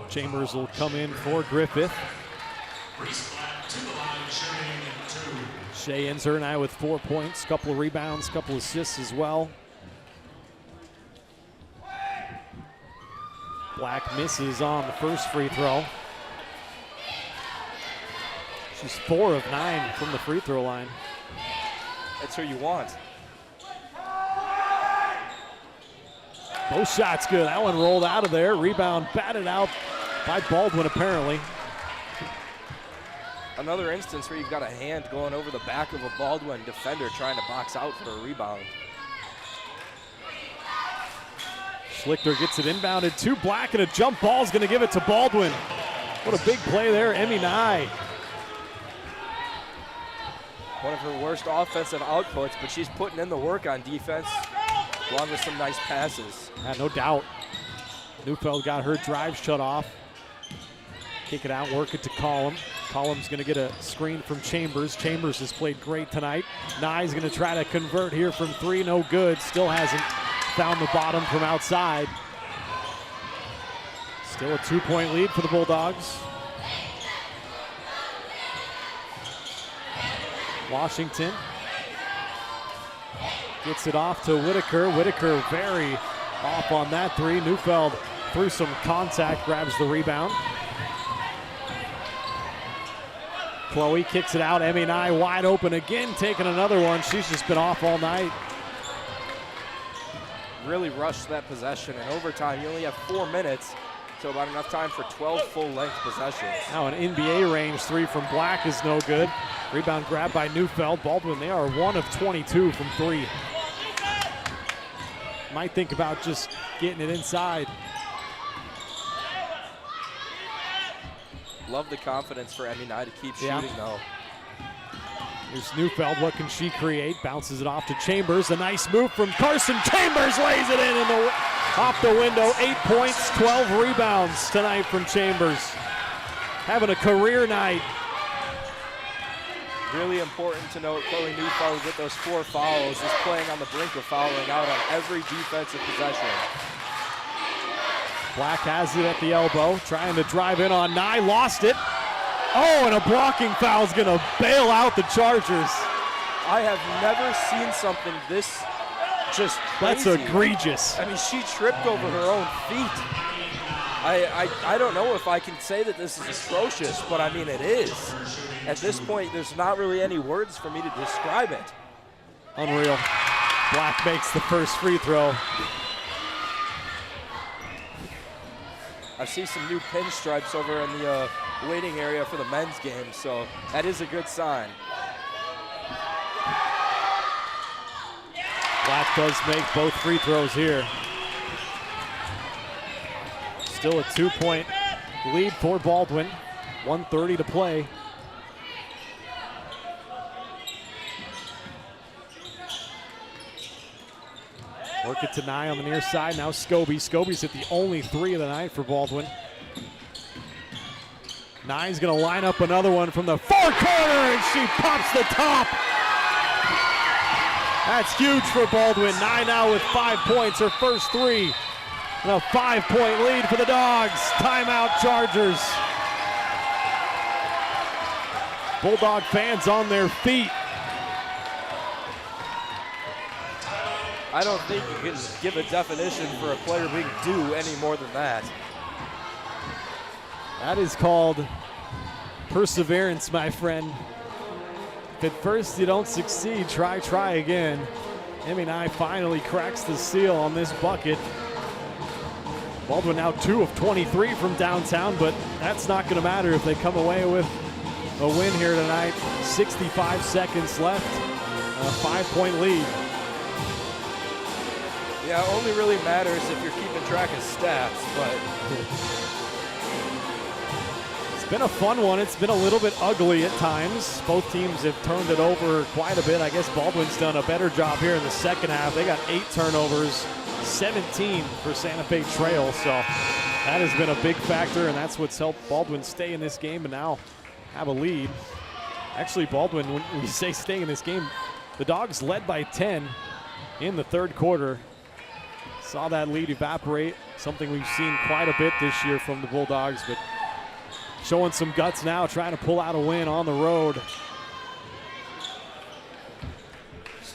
Chambers will come in for Griffith. Shea ends her night with 4 points, couple of rebounds, couple of assists as well. Black misses on the first free throw. She's 4 of 9 from the free throw line.
That's who you want.
Both shots good. That one rolled out of there. Rebound batted out by Baldwin apparently.
Another instance where you've got a hand going over the back of a Baldwin defender trying to box out for a rebound.
Schlichter gets it inbounded to Black, and a jump ball is going to give it to Baldwin. What a big play there, Emmy Nye.
One of her worst offensive outputs, but she's putting in the work on defense, along with some nice passes.
Yeah, no doubt. Neufeld got her drive shut off. Kick it out, work it to Collum. Collum's going to get a screen from Chambers. Chambers has played great tonight. Nye's going to try to convert here from 3, no good. Still hasn't found the bottom from outside. Still a 2-point lead for the Bulldogs. Washington gets it off to Whitaker. Whitaker very off on that 3. Neufeld through some contact, grabs the rebound. Chloe kicks it out. Emmy Nye wide open again, taking another one. She's just been off all night.
Really rushed that possession. In overtime, you only have 4 minutes, so about enough time for 12 full-length possessions.
Now an NBA range 3 from Black is no good. Rebound grab by Neufeld. Baldwin, they are 1 of 22 from 3. Might think about just getting it inside.
Love the confidence for Emmy Nye to keep shooting, though.
Here's Neufeld. What can she create? Bounces it off to Chambers. A nice move from Carson. Chambers lays it in off the window. 8 points, 12 rebounds tonight from Chambers. Having a career night.
Really important to note, Chloe Neufeld with those 4 fouls is playing on the brink of fouling out on every defensive possession.
Black has it at the elbow, trying to drive in on Nye, lost it. Oh, and a blocking foul is gonna bail out the Chargers.
I have never seen something this just crazy.
That's egregious.
I mean, she tripped over her own feet. I don't know if I can say that this is atrocious, but I mean it is. At this point, there's not really any words for me to describe it.
Unreal. Black makes the first free throw.
I see some new pinstripes over in the waiting area for the men's game, so that is a good sign. Black
does make both free throws here. Still a 2-point lead for Baldwin. 1:30 to play. Work it to Nye on the near side. Now Scobie. Scobie's hit the only 3 of the night for Baldwin. Nye's going to line up another one from the far corner, and she pops the top. That's huge for Baldwin. Nye now with 5 points, her first 3. And a 5-point lead for the Dogs. Timeout, Chargers. Bulldog fans on their feet.
I don't think you can give a definition for a player being due any more than that.
That is called perseverance, my friend. If at first you don't succeed, try again. Emmy Nye finally cracks the seal on this bucket. Baldwin now 2 of 23 from downtown, but that's not going to matter if they come away with a win here tonight. 65 seconds left, a 5-point lead.
Yeah, it only really matters if you're keeping track of stats, but
it's been a fun one. It's been a little bit ugly at times. Both teams have turned it over quite a bit. I guess Baldwin's done a better job here in the second half. They got 8 turnovers, 17 for Santa Fe Trail, so that has been a big factor, and that's what's helped Baldwin stay in this game and now have a lead. Actually, Baldwin, when we say stay in this game, the Dogs led by 10 in the third quarter. Saw that lead evaporate, something we've seen quite a bit this year from the Bulldogs, but showing some guts now, trying to pull out a win on the road.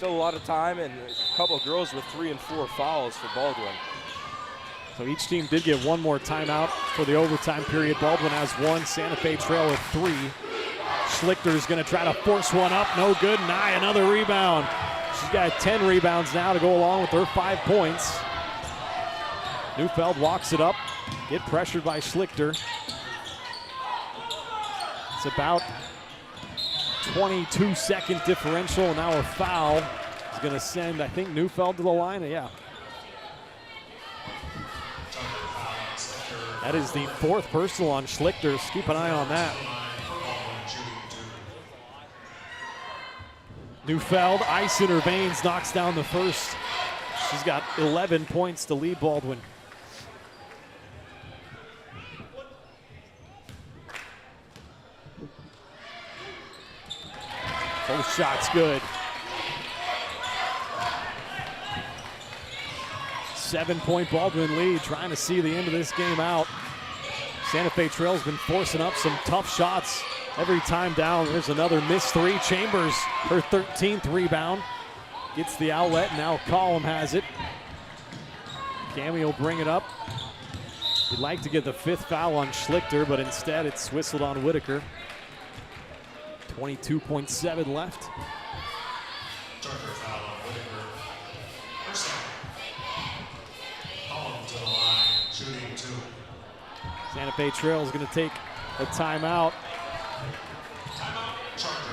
still a lot of time and a couple of girls with 3 and 4 fouls for Baldwin.
So each team did get one more timeout for the overtime period. Baldwin has 1, Santa Fe Trail with 3. Schlichter's gonna try to force one up, no good. Nye, another rebound. She's got 10 rebounds now to go along with her 5 points. Neufeld walks it up, get pressured by Schlichter. It's about 22-second differential, and now a foul is gonna send, I think, Neufeld to the line, yeah. That is the 4th personal on Schlichter, so keep an eye on that. Neufeld, ice in her veins, knocks down the first. She's got 11 points to lead Baldwin. Both shots good. 7-point Baldwin lead, trying to see the end of this game out. Santa Fe Trail's been forcing up some tough shots every time down. There's another missed 3. Chambers, her 13th rebound. Gets the outlet, now Collum has it. Cammy will bring it up. He'd like to get the 5th foul on Schlichter, but instead it's whistled on Whitaker. 22.7 left.
Foul on Whitaker. First down. Collum to the line, shooting 2.
Santa Fe Trail is going to take a timeout.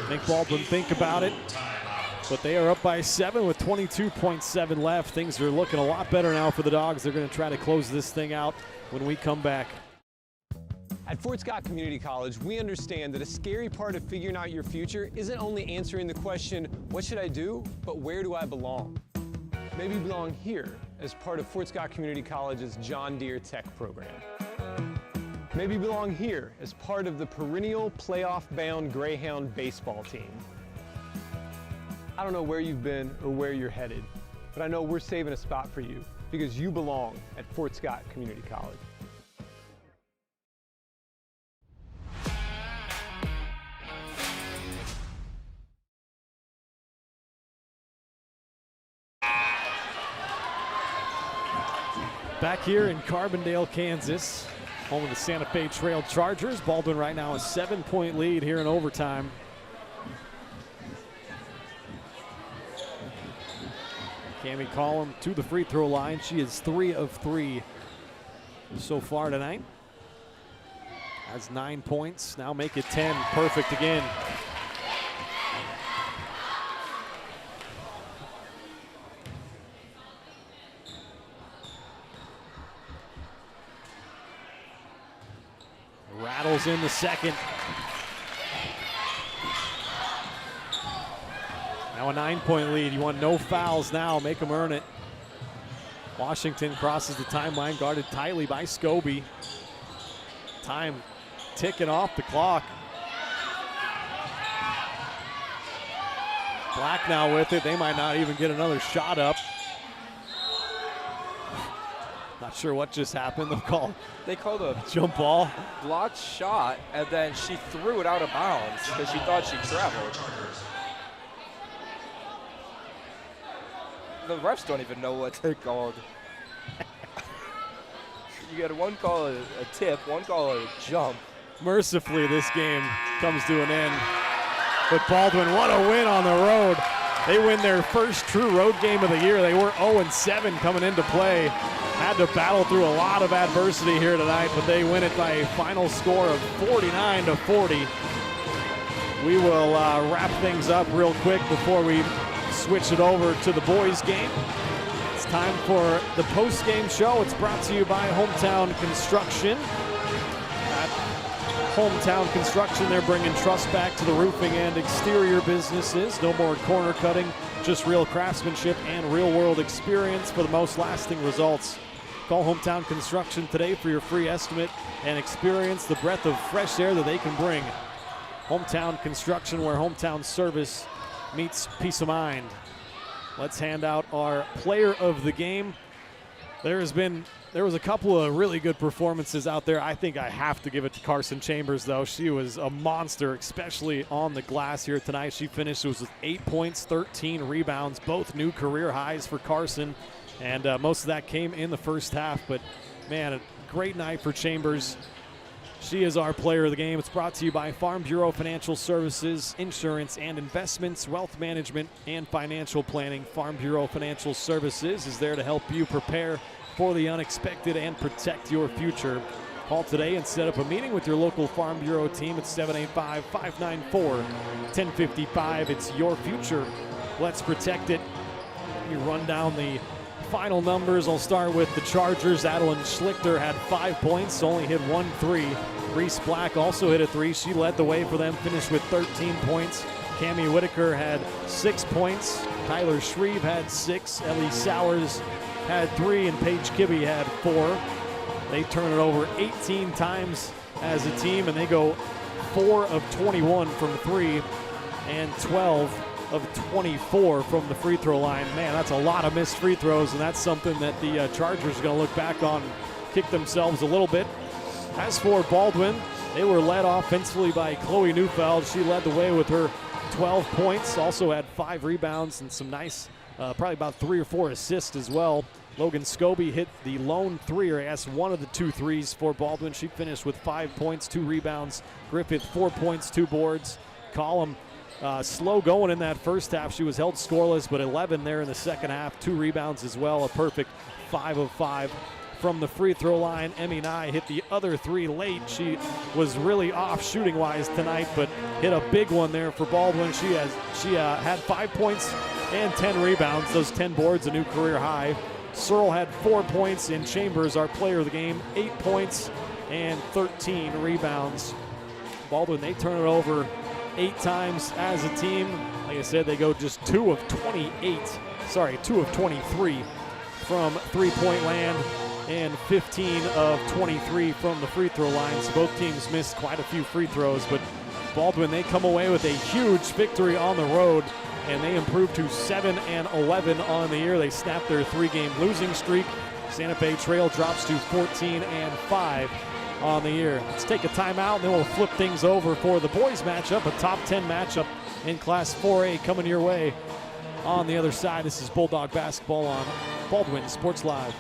Make Baldwin think about it. But they are up by 7 with 22.7 left. Things are looking a lot better now for the Dogs. They're going to try to close this thing out when we come back.
At Fort Scott Community College, we understand that a scary part of figuring out your future isn't only answering the question, what should I do, but where do I belong? Maybe you belong here as part of Fort Scott Community College's John Deere Tech program. Maybe you belong here as part of the perennial playoff-bound Greyhound baseball team. I don't know where you've been or where you're headed, but I know we're saving a spot for you because you belong at Fort Scott Community College.
Back here in Carbondale, Kansas, home of the Santa Fe Trail Chargers. Baldwin right now a 7-point lead here in overtime. Cammy Collum to the free throw line. She is 3 of 3 so far tonight. Has 9 points, now make it 10, perfect again. Battles in the second. Now a 9-point lead. You want no fouls now. Make them earn it. Washington crosses the timeline, guarded tightly by Scobie. Time ticking off the clock. Black now with it. They might not even get another shot up. Not sure what just happened.
They called a
jump ball.
Blocked shot, and then she threw it out of bounds because she thought she traveled. The refs don't even know what they called. You got one call a tip, one call a jump.
Mercifully, this game comes to an end. But Baldwin, what a win on the road. They win their first true road game of the year. They were 0-7 coming into play. Had to battle through a lot of adversity here tonight, but they win it by a final score of 49-40. We will wrap things up real quick before we switch it over to the boys' game. It's time for the post-game show. It's brought to you by Hometown Construction. At Hometown Construction, they're bringing trust back to the roofing and exterior businesses. No more corner cutting, just real craftsmanship and real-world experience for the most lasting results. Call Hometown Construction today for your free estimate and experience the breath of fresh air that they can bring. Hometown Construction, where hometown service meets peace of mind. Let's hand out our player of the game. There was a couple of really good performances out there. I think I have to give it to Carson Chambers, though. She was a monster, especially on the glass here tonight. She finished with 8 points, 13 rebounds, both new career highs for Carson. And most of that came in the first half. But, man, a great night for Chambers. She is our player of the game. It's brought to you by Farm Bureau Financial Services, Insurance and Investments, Wealth Management, and Financial Planning. Farm Bureau Financial Services is there to help you prepare for the unexpected and protect your future. Call today and set up a meeting with your local Farm Bureau team at 785-594-1055. It's your future. Let's protect it. You run down the final numbers. I'll start with the Chargers. Adeline Schlichter had 5 points, only hit 1 3. Reese Black also hit a 3. She led the way for them, finished with 13 points. Cammie Whitaker had 6 points. Tyler Shreve had 6. Ellie Sowers had 3, and Paige Kibbe had 4. They turn it over 18 times as a team, and they go 4 of 21 from 3 and 12 of 24 from the free throw line. Man, that's a lot of missed free throws, and that's something that the Chargers are going to look back on, kick themselves a little bit. As for Baldwin, they were led offensively by Chloe Neufeld. She led the way with her 12 points, also had 5 rebounds and some nice, probably about 3 or 4 assists as well. Logan Scobie hit the lone 3, or I guess one of the 2 threes for Baldwin. She finished with 5 points, 2 rebounds. Griffith, 4 points, 2 boards. Collum, slow going in that first half. She was held scoreless, but 11 there in the second half. 2 rebounds as well, a perfect 5 of 5 from the free throw line. Emmy Nye hit the other 3 late. She was really off shooting-wise tonight, but hit a big one there for Baldwin. She had 5 points and 10 rebounds. Those 10 boards, a new career high. Searle had 4 points, and Chambers, our player of the game, 8 points and 13 rebounds. Baldwin, they turn it over 8 times as a team. Like I said, they go just 2 of 23 from three-point land and 15 of 23 from the free throw line. So both teams missed quite a few free throws, but Baldwin, they come away with a huge victory on the road, and they improved to 7-11 on the year. They snapped their 3-game losing streak. Santa Fe Trail drops to 14-5 on the year. Let's take a timeout, and then we'll flip things over for the boys matchup, a top 10 matchup in Class 4A coming your way on the other side. This is Bulldog basketball on Baldwin Sports Live.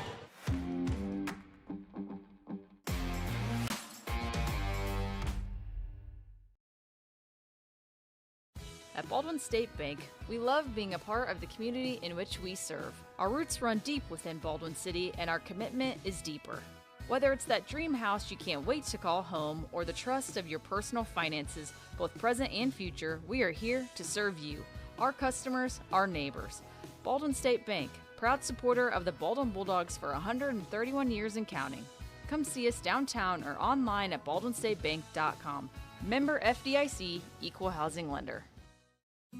At Baldwin State Bank, we love being a part of the community in which we serve. Our roots run deep within Baldwin City, and our commitment is deeper. Whether it's that dream house you can't wait to call home or the trust of your personal finances, both present and future, we are here to serve you, our customers, our neighbors. Baldwin State Bank, proud supporter of the Baldwin Bulldogs for 131 years and counting. come see us downtown or online at baldwinstatebank.com. Member FDIC, Equal Housing Lender.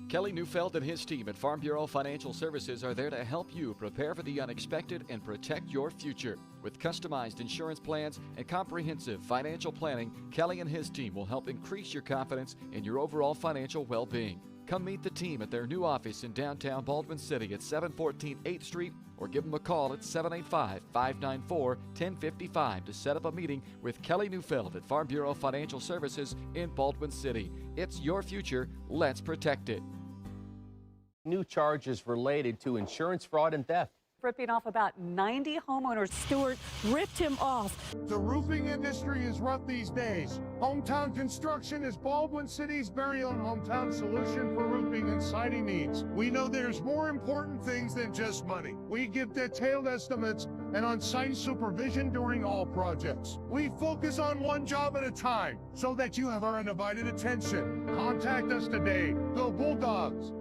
Kelly Neufeld and his team at Farm Bureau Financial Services are there to help you prepare for the unexpected and protect your future. With customized insurance plans and comprehensive financial planning, Kelly and his team will help increase your confidence in your overall financial well-being. Come meet the team at their new office in downtown Baldwin City at 714 8th Street or give them a call at 785-594-1055 to set up a meeting with Kelly Neufeld at Farm Bureau Financial Services in Baldwin City. It's your future. Let's protect it.
New charges related to insurance fraud and theft.
Ripping off about 90 homeowners. Stewart ripped him off.
The roofing industry is rough these days. Hometown Construction is Baldwin City's very own hometown solution for roofing and siding needs. We know there's more important things than just money. We give detailed estimates and on-site supervision during all projects. We focus on one job at a time so that you have our undivided attention. Contact us today. Go Bulldogs!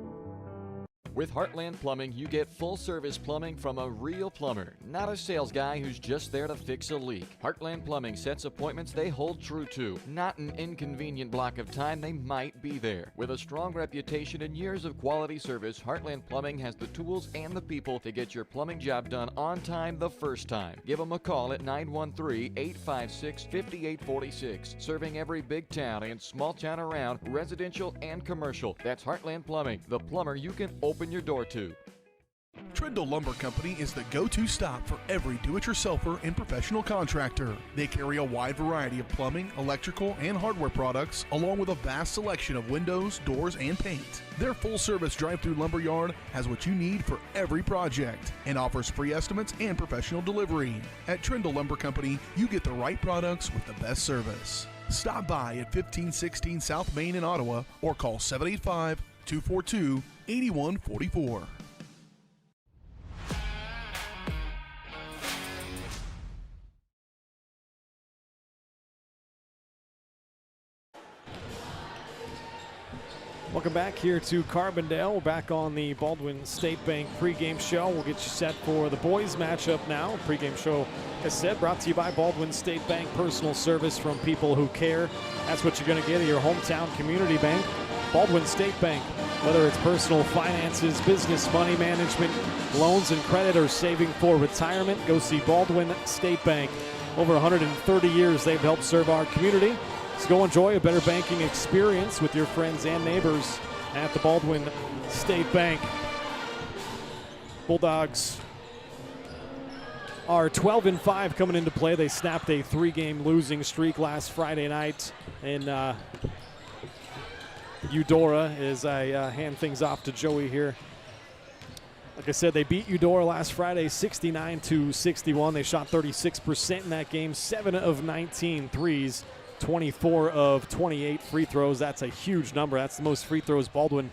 With Heartland Plumbing, you get full-service plumbing from a real plumber, not a sales guy who's just there to fix a leak. Heartland Plumbing sets appointments they hold true to, not an inconvenient block of time they might be there. With a strong reputation and years of quality service, Heartland Plumbing has the tools and the people to get your plumbing job done on time the first time. Give them a call at 913-856-5846, serving every big town and small town around, residential and commercial. That's Heartland Plumbing, the plumber you can open your door to.
Trindle Lumber Company is the go-to stop for every do-it-yourselfer and professional contractor. They carry a wide variety of plumbing, electrical, and hardware products, along with a vast selection of windows, doors, and paint. Their full-service drive-through lumber yard has what you need for every project and offers free estimates and professional delivery. At Trindle Lumber Company, you get the right products with the best service. Stop by at 1516 South Main in Ottawa or call 785-242-8144.
Welcome back here to Carbondale. We're back on the Baldwin State Bank pregame show. We'll get you set for the boys matchup now. Pregame show, as said, brought to you by Baldwin State Bank. Personal service from people who care. That's what you're going to get at your hometown community bank. Baldwin State Bank. Whether it's personal finances, business, money management, loans and credit, or saving for retirement, go see Baldwin State Bank. Over 130 years they've helped serve our community. So go enjoy a better banking experience with your friends and neighbors at the Baldwin State Bank. Bulldogs are 12-5 coming into play. They snapped a 3-game losing streak last Friday night in Eudora as I hand things off to Joey here. Like I said, they beat Eudora last Friday 69-61. They shot 36% in that game, 7 of 19 threes. 24 of 28 free throws. That's a huge number. That's the most free throws Baldwin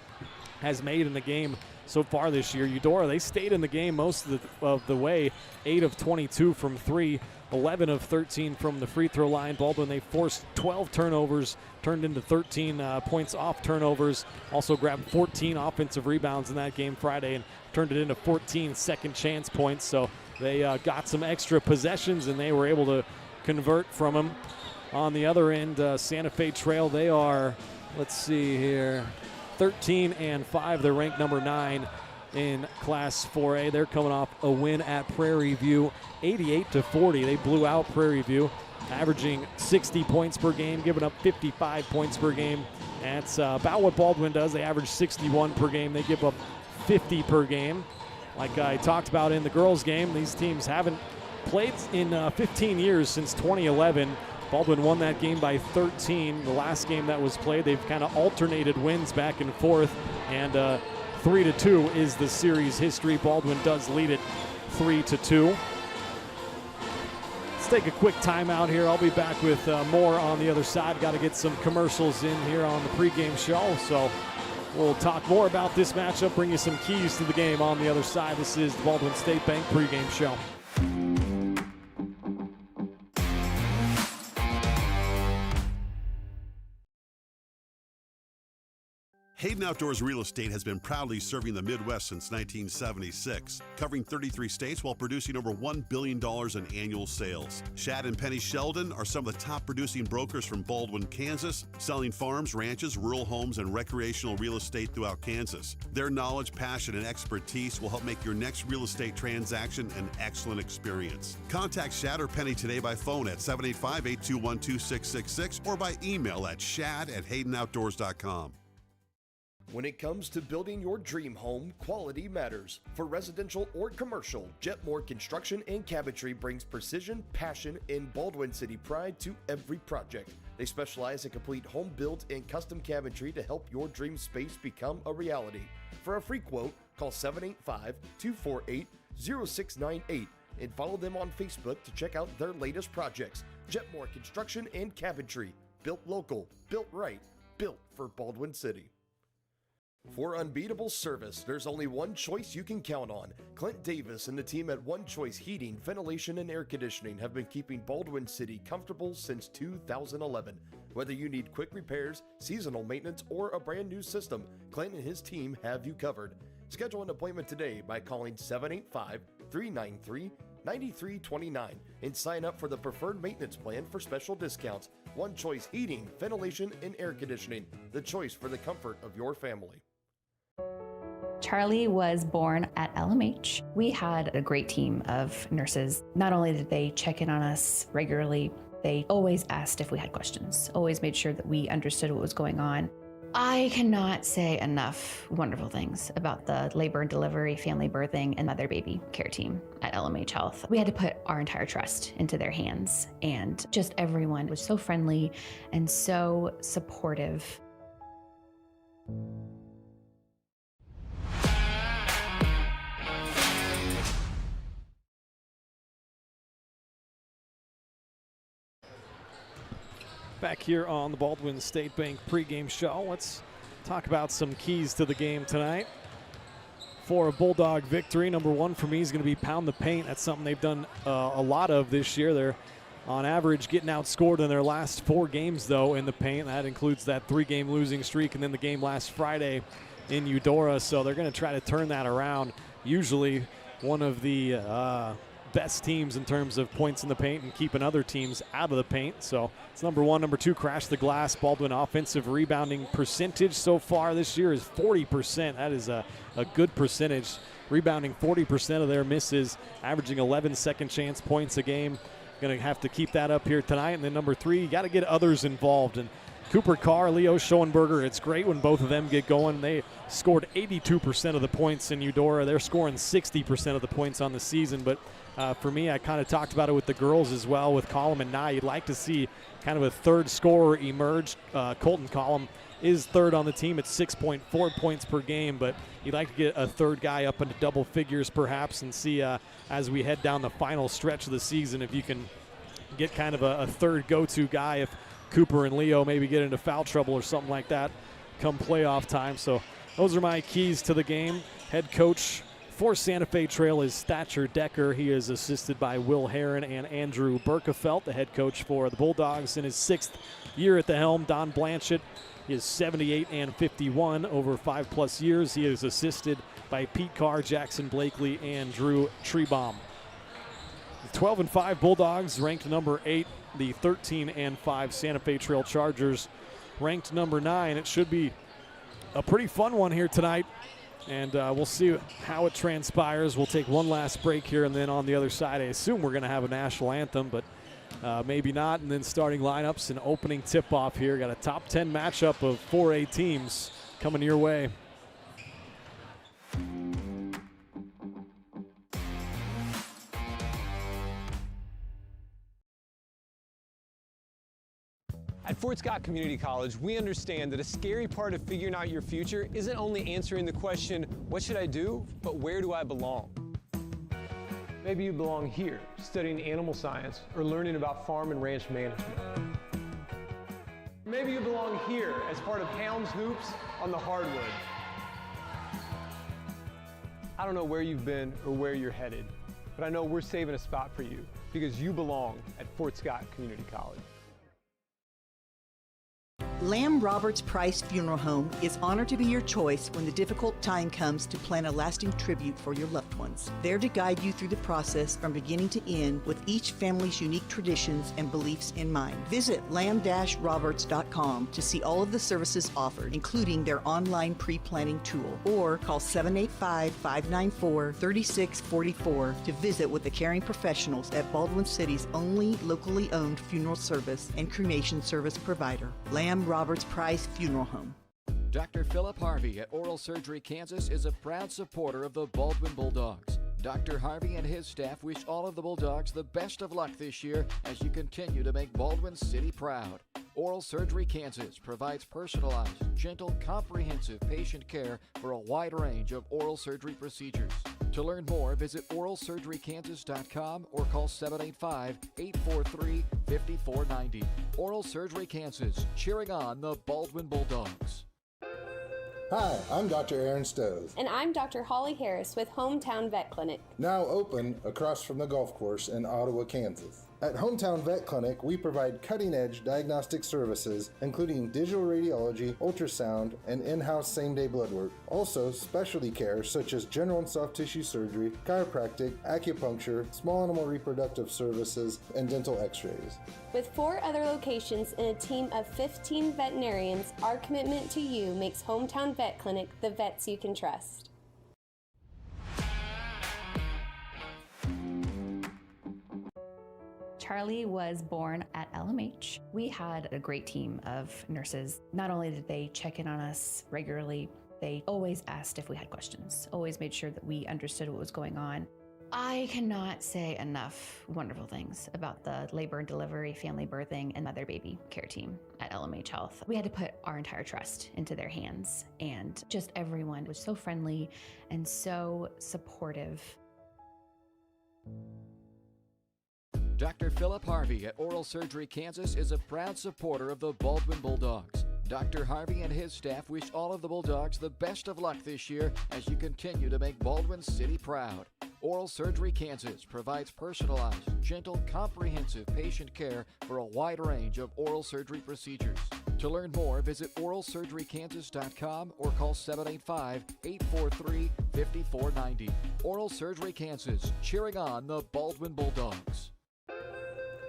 has made in the game so far this year. Eudora, they stayed in the game most of the way. 8 of 22 from 3, 11 of 13 from the free throw line. Baldwin, they forced 12 turnovers, turned into 13 points off turnovers. Also grabbed 14 offensive rebounds in that game Friday and turned it into 14 second chance points. So they got some extra possessions and they were able to convert from them. On the other end, Santa Fe Trail, they are, let's see here, 13-5. They're ranked number 9 in Class 4A. They're coming off a win at Prairie View, 88-40. They blew out Prairie View, averaging 60 points per game, giving up 55 points per game. That's about what Baldwin does. They average 61 per game. They give up 50 per game. Like I talked about in the girls' game, these teams haven't played in 15 years since 2011. Baldwin won that game by 13. The last game that was played, they've kind of alternated wins back and forth, and 3-2 is the series history. Baldwin does lead it 3-2. Let's take a quick timeout here. I'll be back with more on the other side. Got to get some commercials in here on the pregame show, so we'll talk more about this matchup, bring you some keys to the game on the other side. This is the Baldwin State Bank pregame show.
Hayden Outdoors Real Estate has been proudly serving the Midwest since 1976, covering 33 states while producing over $1 billion in annual sales. Shad and Penny Sheldon are some of the top producing brokers from Baldwin, Kansas, selling farms, ranches, rural homes, and recreational real estate throughout Kansas. Their knowledge, passion, and expertise will help make your next real estate transaction an excellent experience. Contact Shad or Penny today by phone at 785-821-2666 or by email at shad@haydenoutdoors.com.
When it comes to building your dream home, quality matters. For residential or commercial, Jetmore Construction and Cabinetry brings precision, passion, and Baldwin City pride to every project. They specialize in complete home builds and custom cabinetry to help your dream space become a reality. For a free quote, call 785-248-0698 and follow them on Facebook to check out their latest projects. Jetmore Construction and Cabinetry. Built local, built right, built for Baldwin City. For unbeatable service, there's only one choice you can count on. Clint Davis and the team at One Choice Heating, Ventilation, and Air Conditioning have been keeping Baldwin City comfortable since 2011. Whether you need quick repairs, seasonal maintenance, or a brand new system, Clint and his team have you covered. Schedule an appointment today by calling 785-393-9329 and sign up for the preferred maintenance plan for special discounts. One Choice Heating, Ventilation, and Air Conditioning, the choice for the comfort of your family.
Charlie was born at LMH. We had a great team of nurses. Not only did they check in on us regularly, they always asked if we had questions, always made sure that we understood what was going on. I cannot say enough wonderful things about the labor and delivery, family birthing, and mother baby care team at LMH Health. We had to put our entire trust into their hands, and just everyone was so friendly and so supportive.
Back here on the Baldwin State Bank pregame show, let's talk about some keys to the game tonight. For a Bulldog victory, number one for me is going to be pound the paint. That's something they've done a lot of this year. They're on average getting outscored in their last 4 games, though, in the paint. That includes that 3-game losing streak and then the game last Friday in Eudora. So they're going to try to turn that around. Usually one of the best teams in terms of points in the paint and keeping other teams out of the paint. So it's number one. Number two, crash the glass. Baldwin offensive rebounding percentage so far this year is 40%. That is a good percentage. Rebounding 40% of their misses, averaging 11 second chance points a game. Going to have to keep that up here tonight. And then number three, you got to get others involved. And Cooper Carr, Leo Schoenberger, it's great when both of them get going. They scored 82% of the points in Eudora. They're scoring 60% of the points on the season. But for me, I kind of talked about it with the girls as well, with Collum and Nye. You'd like to see kind of a third scorer emerge. Colton Collum is third on the team at 6.4 points per game, but you'd like to get a third guy up into double figures perhaps and see as we head down the final stretch of the season if you can get kind of a third go-to guy if Cooper and Leo maybe get into foul trouble or something like that come playoff time. So those are my keys to the game. Head coach for Santa Fe Trail is Thatcher Decker. He is assisted by Will Heron and Andrew Berkefelt, the head coach for the Bulldogs in his 6th year at the helm. Don Blanchett is 78-51 over 5+ years. He is assisted by Pete Carr, Jackson Blakely, and Drew Trebaum. The 12-5 Bulldogs ranked number 8. The 13-5 Santa Fe Trail Chargers ranked number 9. It should be a pretty fun one here tonight, and we'll see how it transpires. We'll take one last break here, and then on the other side, I assume we're going to have a national anthem, but maybe not. And then starting lineups and opening tip-off here. Got a top 10 matchup of 4A teams coming your way.
At Fort Scott Community College, we understand that a scary part of figuring out your future isn't only answering the question, what should I do, but where do I belong? Maybe you belong here, studying animal science or learning about farm and ranch management. Maybe you belong here as part of Helms Hoops on the hardwood. I don't know where you've been or where you're headed, but I know we're saving a spot for you because you belong at Fort Scott Community College.
Lamb Roberts Price Funeral Home is honored to be your choice when the difficult time comes to plan a lasting tribute for your loved ones. There to guide you through the process from beginning to end with each family's unique traditions and beliefs in mind. Visit lamb-roberts.com to see all of the services offered, including their online pre-planning tool, or call 785-594-3644 to visit with the caring professionals at Baldwin City's only locally owned funeral service and cremation service provider, Lamb Roberts Price Funeral Home.
Dr. Philip Harvey at Oral Surgery Kansas is a proud supporter of the Baldwin Bulldogs. Dr. Harvey and his staff wish all of the Bulldogs the best of luck this year as you continue to make Baldwin City proud. Oral Surgery Kansas provides personalized, gentle, comprehensive patient care for a wide range of oral surgery procedures. To learn more, visit oralsurgerykansas.com or call 785-843-5490. Oral Surgery Kansas, cheering on the Baldwin Bulldogs.
Hi, I'm Dr. Aaron Stowe.
And I'm Dr. Holly Harris with Hometown Vet Clinic.
Now open across from the golf course in Ottawa, Kansas. At Hometown Vet Clinic, we provide cutting-edge diagnostic services, including digital radiology, ultrasound, and in-house same-day blood work. Also, specialty care such as general and soft tissue surgery, chiropractic, acupuncture, small animal reproductive services, and dental x-rays.
With 4 other locations and a team of 15 veterinarians, our commitment to you makes Hometown Vet Clinic the vets you can trust.
Charlie was born at LMH. We had a great team of nurses. Not only did they check in on us regularly, they always asked if we had questions, always made sure that we understood what was going on. I cannot say enough wonderful things about the labor and delivery, family birthing, and mother baby care team at LMH Health. We had to put our entire trust into their hands, and just everyone was so friendly and so supportive.
Dr. Philip Harvey at Oral Surgery Kansas is a proud supporter of the Baldwin Bulldogs. Dr. Harvey and his staff wish all of the Bulldogs the best of luck this year as you continue to make Baldwin City proud. Oral Surgery Kansas provides personalized, gentle, comprehensive patient care for a wide range of oral surgery procedures. To learn more, visit oralsurgerykansas.com or call 785-843-5490. Oral Surgery Kansas, cheering on the Baldwin Bulldogs.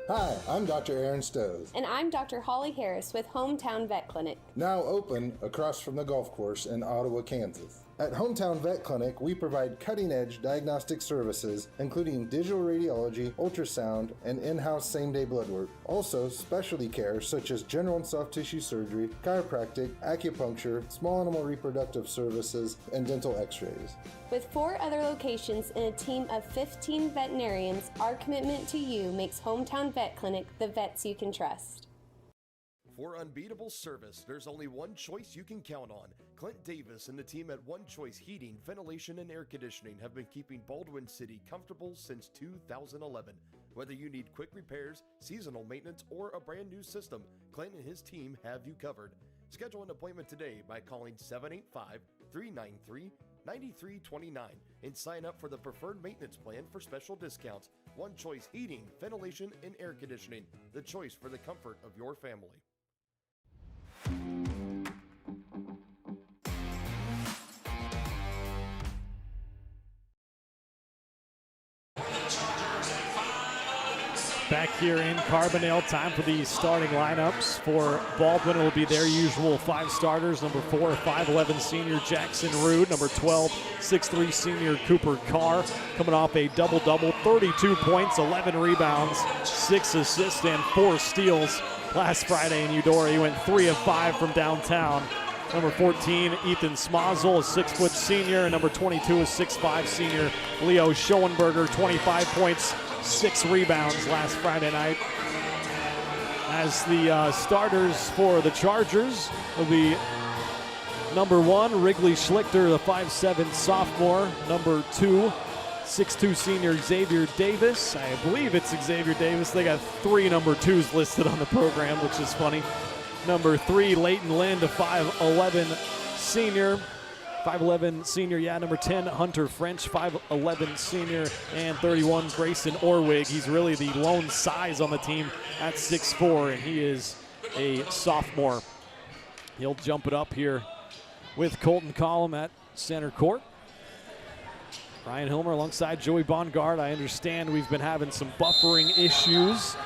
Hi, I'm Dr. Aaron Stowe.
And I'm Dr. Holly Harris with Hometown Vet Clinic.
Now open across from the golf course in Ottawa, Kansas. At Hometown Vet Clinic, we provide cutting-edge diagnostic services, including digital radiology, ultrasound, and in-house same-day blood work. Also, specialty care such as general and soft tissue surgery, chiropractic, acupuncture, small animal reproductive services, and dental x-rays.
With 4 other locations and a team of 15 veterinarians, our commitment to you makes Hometown Vet Clinic the vets you can trust.
For unbeatable service, there's only one choice you can count on. Clint Davis and the team at One Choice Heating, Ventilation, and Air Conditioning have been keeping Baldwin City comfortable since 2011. Whether you need quick repairs, seasonal maintenance, or a brand new system, Clint and his team have you covered. Schedule an appointment today by calling 785-393-9329 and sign up for the preferred maintenance plan for special discounts. One Choice Heating, Ventilation, and Air Conditioning, the choice for the comfort of your family.
Back here in Carbondale, time for the starting lineups. For Baldwin, it will be their usual 5 starters. Number 4, 5'11" senior Jackson Rude. Number 12, 6'3" senior Cooper Carr. Coming off a double-double, 32 points, 11 rebounds, 6 assists, and 4 steals last Friday in Eudora. He went 3 of 5 from downtown. Number 14, Ethan Smazel, a 6-foot senior. And number 22 is 6'5" senior Leo Schoenberger, 25 points, 6 rebounds last Friday night. As the starters for the Chargers will be number 1, Wrigley Schlichter, the 5'7" sophomore. Number 2, 6'2" senior Xavier Davis. I believe it's Xavier Davis. They got 3 number 2s listed on the program, which is funny. Number 3, Leighton Lind, a 5'11" senior. 5'11" senior, number 10, Hunter French, 5'11" senior, and 31, Grayson Orwig. He's really the lone size on the team at 6'4", and he is a sophomore. He'll jump it up here with Colton Collum at center court. Ryan Hilmer alongside Joey Bongard. I understand we've been having some buffering issues.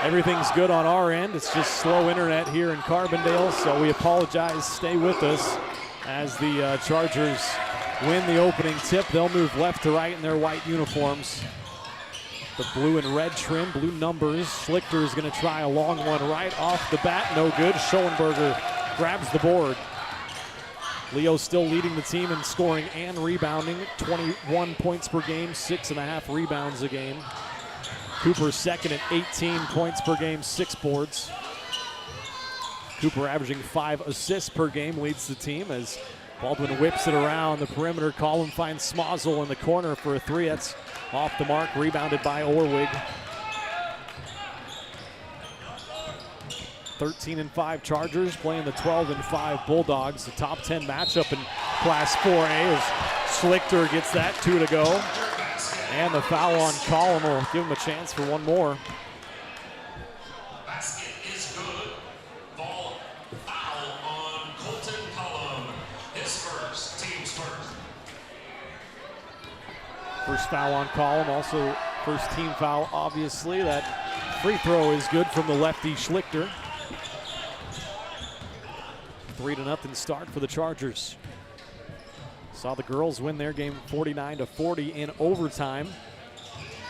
Everything's good on our end. It's just slow internet here in Carbondale, so we apologize. Stay with us as the Chargers win the opening tip. They'll move left to right in their white uniforms. The blue and red trim, blue numbers. Schlichter is going to try a long one right off the bat. No good. Schoenberger grabs the board. Leo still leading the team in scoring and rebounding. 21 points per game, 6.5 rebounds a game. Cooper second at 18 points per game, 6 boards. Cooper averaging 5 assists per game, leads the team as Baldwin whips it around the perimeter. Collum finds Smozzle in the corner for a 3. That's off the mark, rebounded by Orwig. 13-5 Chargers playing the 12-5 Bulldogs. The top 10 matchup in Class 4A as Schlichter gets that 2 to go. And the foul on Collum will give him a chance for one more.
Basket is good. Ball foul on Colton Collum. His first, team's first.
First foul on Collum, also first team foul, obviously. That free throw is good from the lefty Schlichter. 3-0 start for the Chargers. Saw the girls win their game 49-40 in overtime.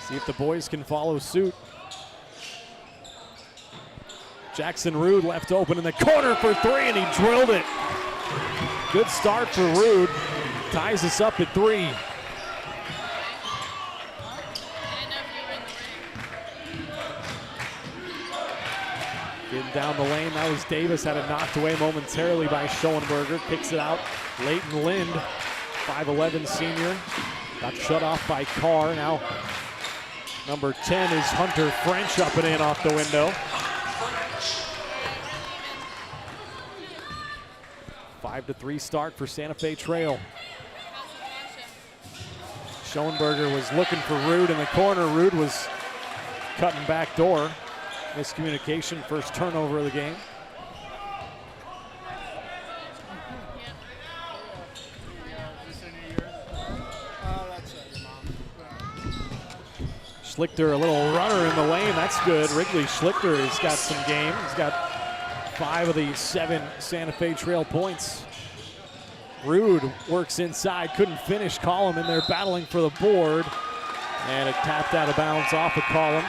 See if the boys can follow suit. Jackson Rude left open in the corner for 3, and he drilled it. Good start for Rude. Ties us up at 3. Getting down the lane, that was Davis. Had it knocked away momentarily by Schoenberger. Kicks it out. Leighton Lind, 5'11 senior. Got shut off by Carr. Now number 10 is Hunter French up and in off the window. 5-3 start for Santa Fe Trail. Schoenberger was looking for Rude in the corner. Rude was cutting back door. Miscommunication, first turnover of the game. Schlichter, a little runner in the lane. That's good. Wrigley Schlichter has got some game. He's got 5 of the 7 Santa Fe Trail points. Rude works inside, couldn't finish. Collum in there battling for the board. And it tapped out of bounds off of Collum.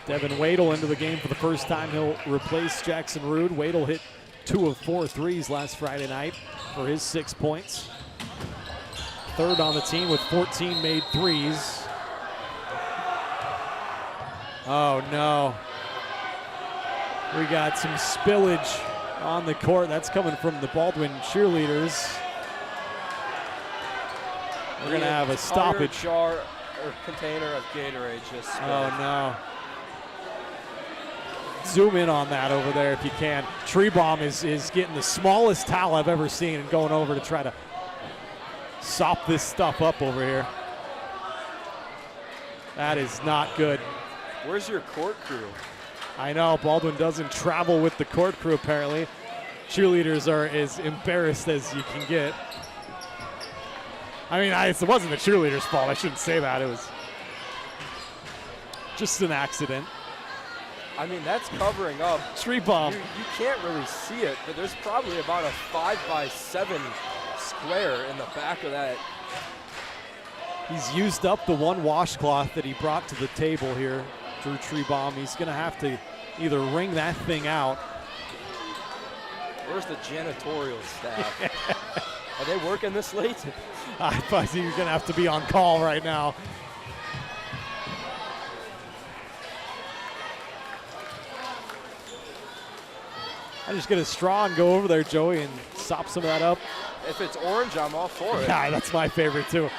Devin Wadle into the game for the first time. He'll replace Jackson Rude. Wadle hit 2 of 4 threes last Friday night for his 6 points. Third on the team with 14 made threes. Oh no. We got some spillage on the court. That's coming from the Baldwin cheerleaders. We're gonna have a stoppage.
Jar or container of Gatorade just spilled.
Oh no. Zoom in on that over there if you can. Treebomb is getting the smallest towel I've ever seen and going over to try to sop this stuff up over here. That is not good.
Where's your court crew?
I know, Baldwin doesn't travel with the court crew apparently. Cheerleaders are as embarrassed as you can get. I mean, it wasn't the cheerleaders' fault. I shouldn't say that. It was just an accident.
I mean, that's covering up.
Street bomb.
You can't really see it, but there's probably about a 5x7 square in the back of that.
He's used up the one washcloth that he brought to the table here, Drew Treebomb. He's going to have to either wring that thing out.
Where's the janitorial staff? Are they working this late?
I thought you're going to have to be on call right now. I just get a straw and go over there, Joey, and sop some of that up.
If it's orange, I'm all for it.
Yeah, that's my favorite too.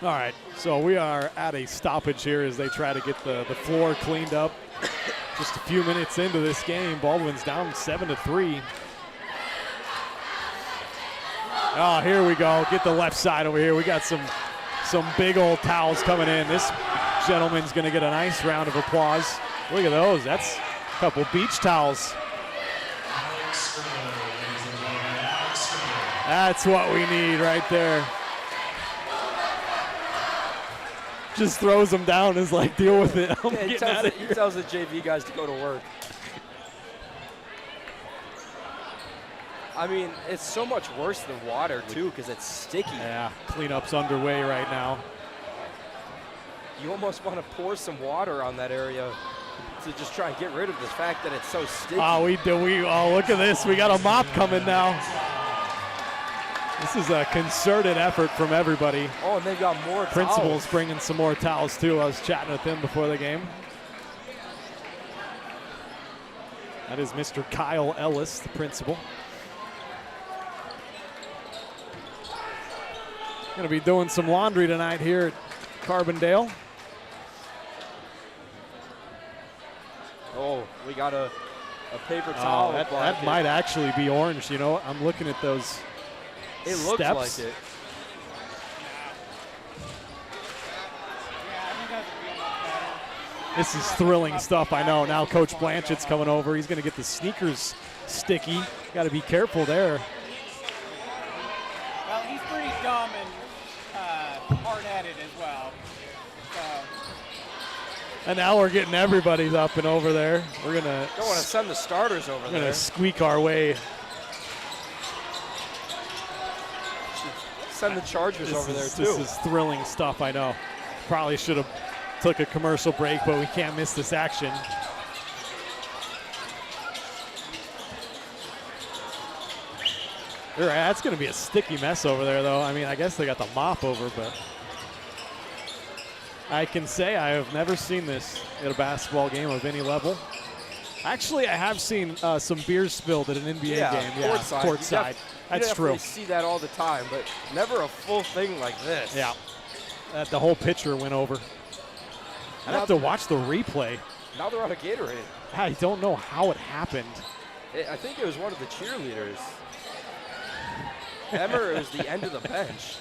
All right, so we are at a stoppage here as they try to get the floor cleaned up. Just a few minutes into this game, Baldwin's down 7-3. Oh, here we go. Get the left side over here. We got some big old towels coming in. This gentleman's going to get a nice round of applause. Look at those. That's a couple beach towels. That's what we need right there. Just throws them down, is like, deal with it.
He tells the JV guys to go to work. I mean, it's so much worse than water, too, because it's sticky.
Yeah, cleanup's underway right now.
You almost want to pour some water on that area to just try and get rid of the fact that it's so sticky.
Oh, oh, look at this. We got a mop coming now. This is a concerted effort from everybody.
Oh, and they've got more
Principal's
towels.
bringing some more towels, too. I was chatting with him before the game. That is Mr. Kyle Ellis, the principal. Going to be doing some laundry tonight here at Carbondale.
Oh, we got a paper towel.
That might actually be orange. You know, I'm looking at those
It
steps.
looks like it.
This is thrilling stuff, I know. Now Coach Blanchett's coming over. He's going to get the sneakers sticky. Got to be careful there.
Well, he's pretty dumb and hard-headed as well. So.
And now we're getting everybody's up and over there. We're going to
Don't want to send the starters over there.
We're going to squeak our way.
Send the Chargers over there, too.
This is thrilling stuff, I know. Probably should have took a commercial break, but we can't miss this action. That's going to be a sticky mess over there, though. I mean, I guess they got the mop over, but I can say I have never seen this at a basketball game of any level. Actually, I have seen some beers spilled at an NBA game. Yeah, courtside. That's true.
You see that all the time, but never a full thing like this.
Yeah, the whole pitcher went over. I'd have to watch the replay.
Now they're on a Gatorade.
I don't know how it happened.
I think it was one of the cheerleaders. Emmer is the end of the bench.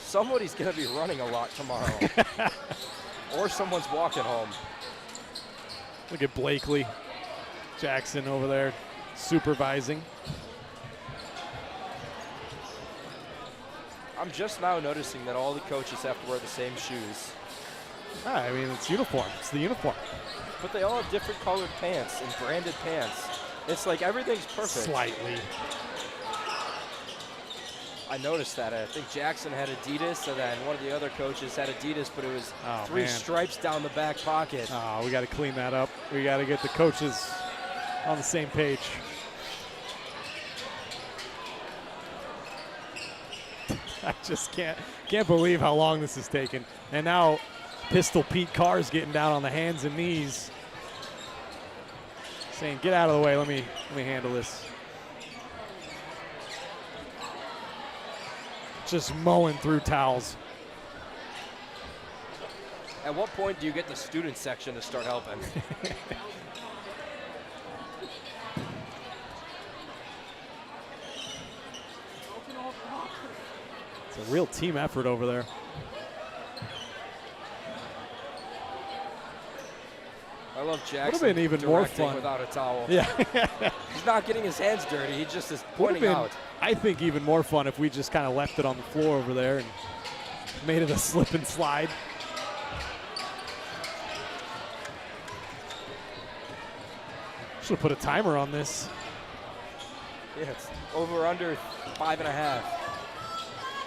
Somebody's going to be running a lot tomorrow. Or someone's walking home.
Look at Blakely Jackson over there supervising.
I'm just now noticing that all the coaches have to wear the same shoes.
I mean, it's uniform. It's the uniform.
But they all have different colored pants and branded pants. It's like everything's perfect.
Slightly.
I noticed that. I think Jackson had Adidas, and then one of the other coaches had Adidas, but it was three stripes down the back pocket.
Oh, we got to clean that up. We got to get the coaches on the same page. I just can't believe how long this has taken. And now Pistol Pete Carr's getting down on the hands and knees, saying, "Get out of the way. Let me handle this." Just mowing through towels.
At what point do you get the student section to start helping?
It's a real team effort over there.
I love Jackson.
Would have been even more fun
without a towel.
Yeah.
He's not getting his hands dirty. He just is pointing out.
I think even more fun if we just kind of left it on the floor over there and made it a slip and slide. Should have put a timer on this.
Yeah, it's over under 5.5.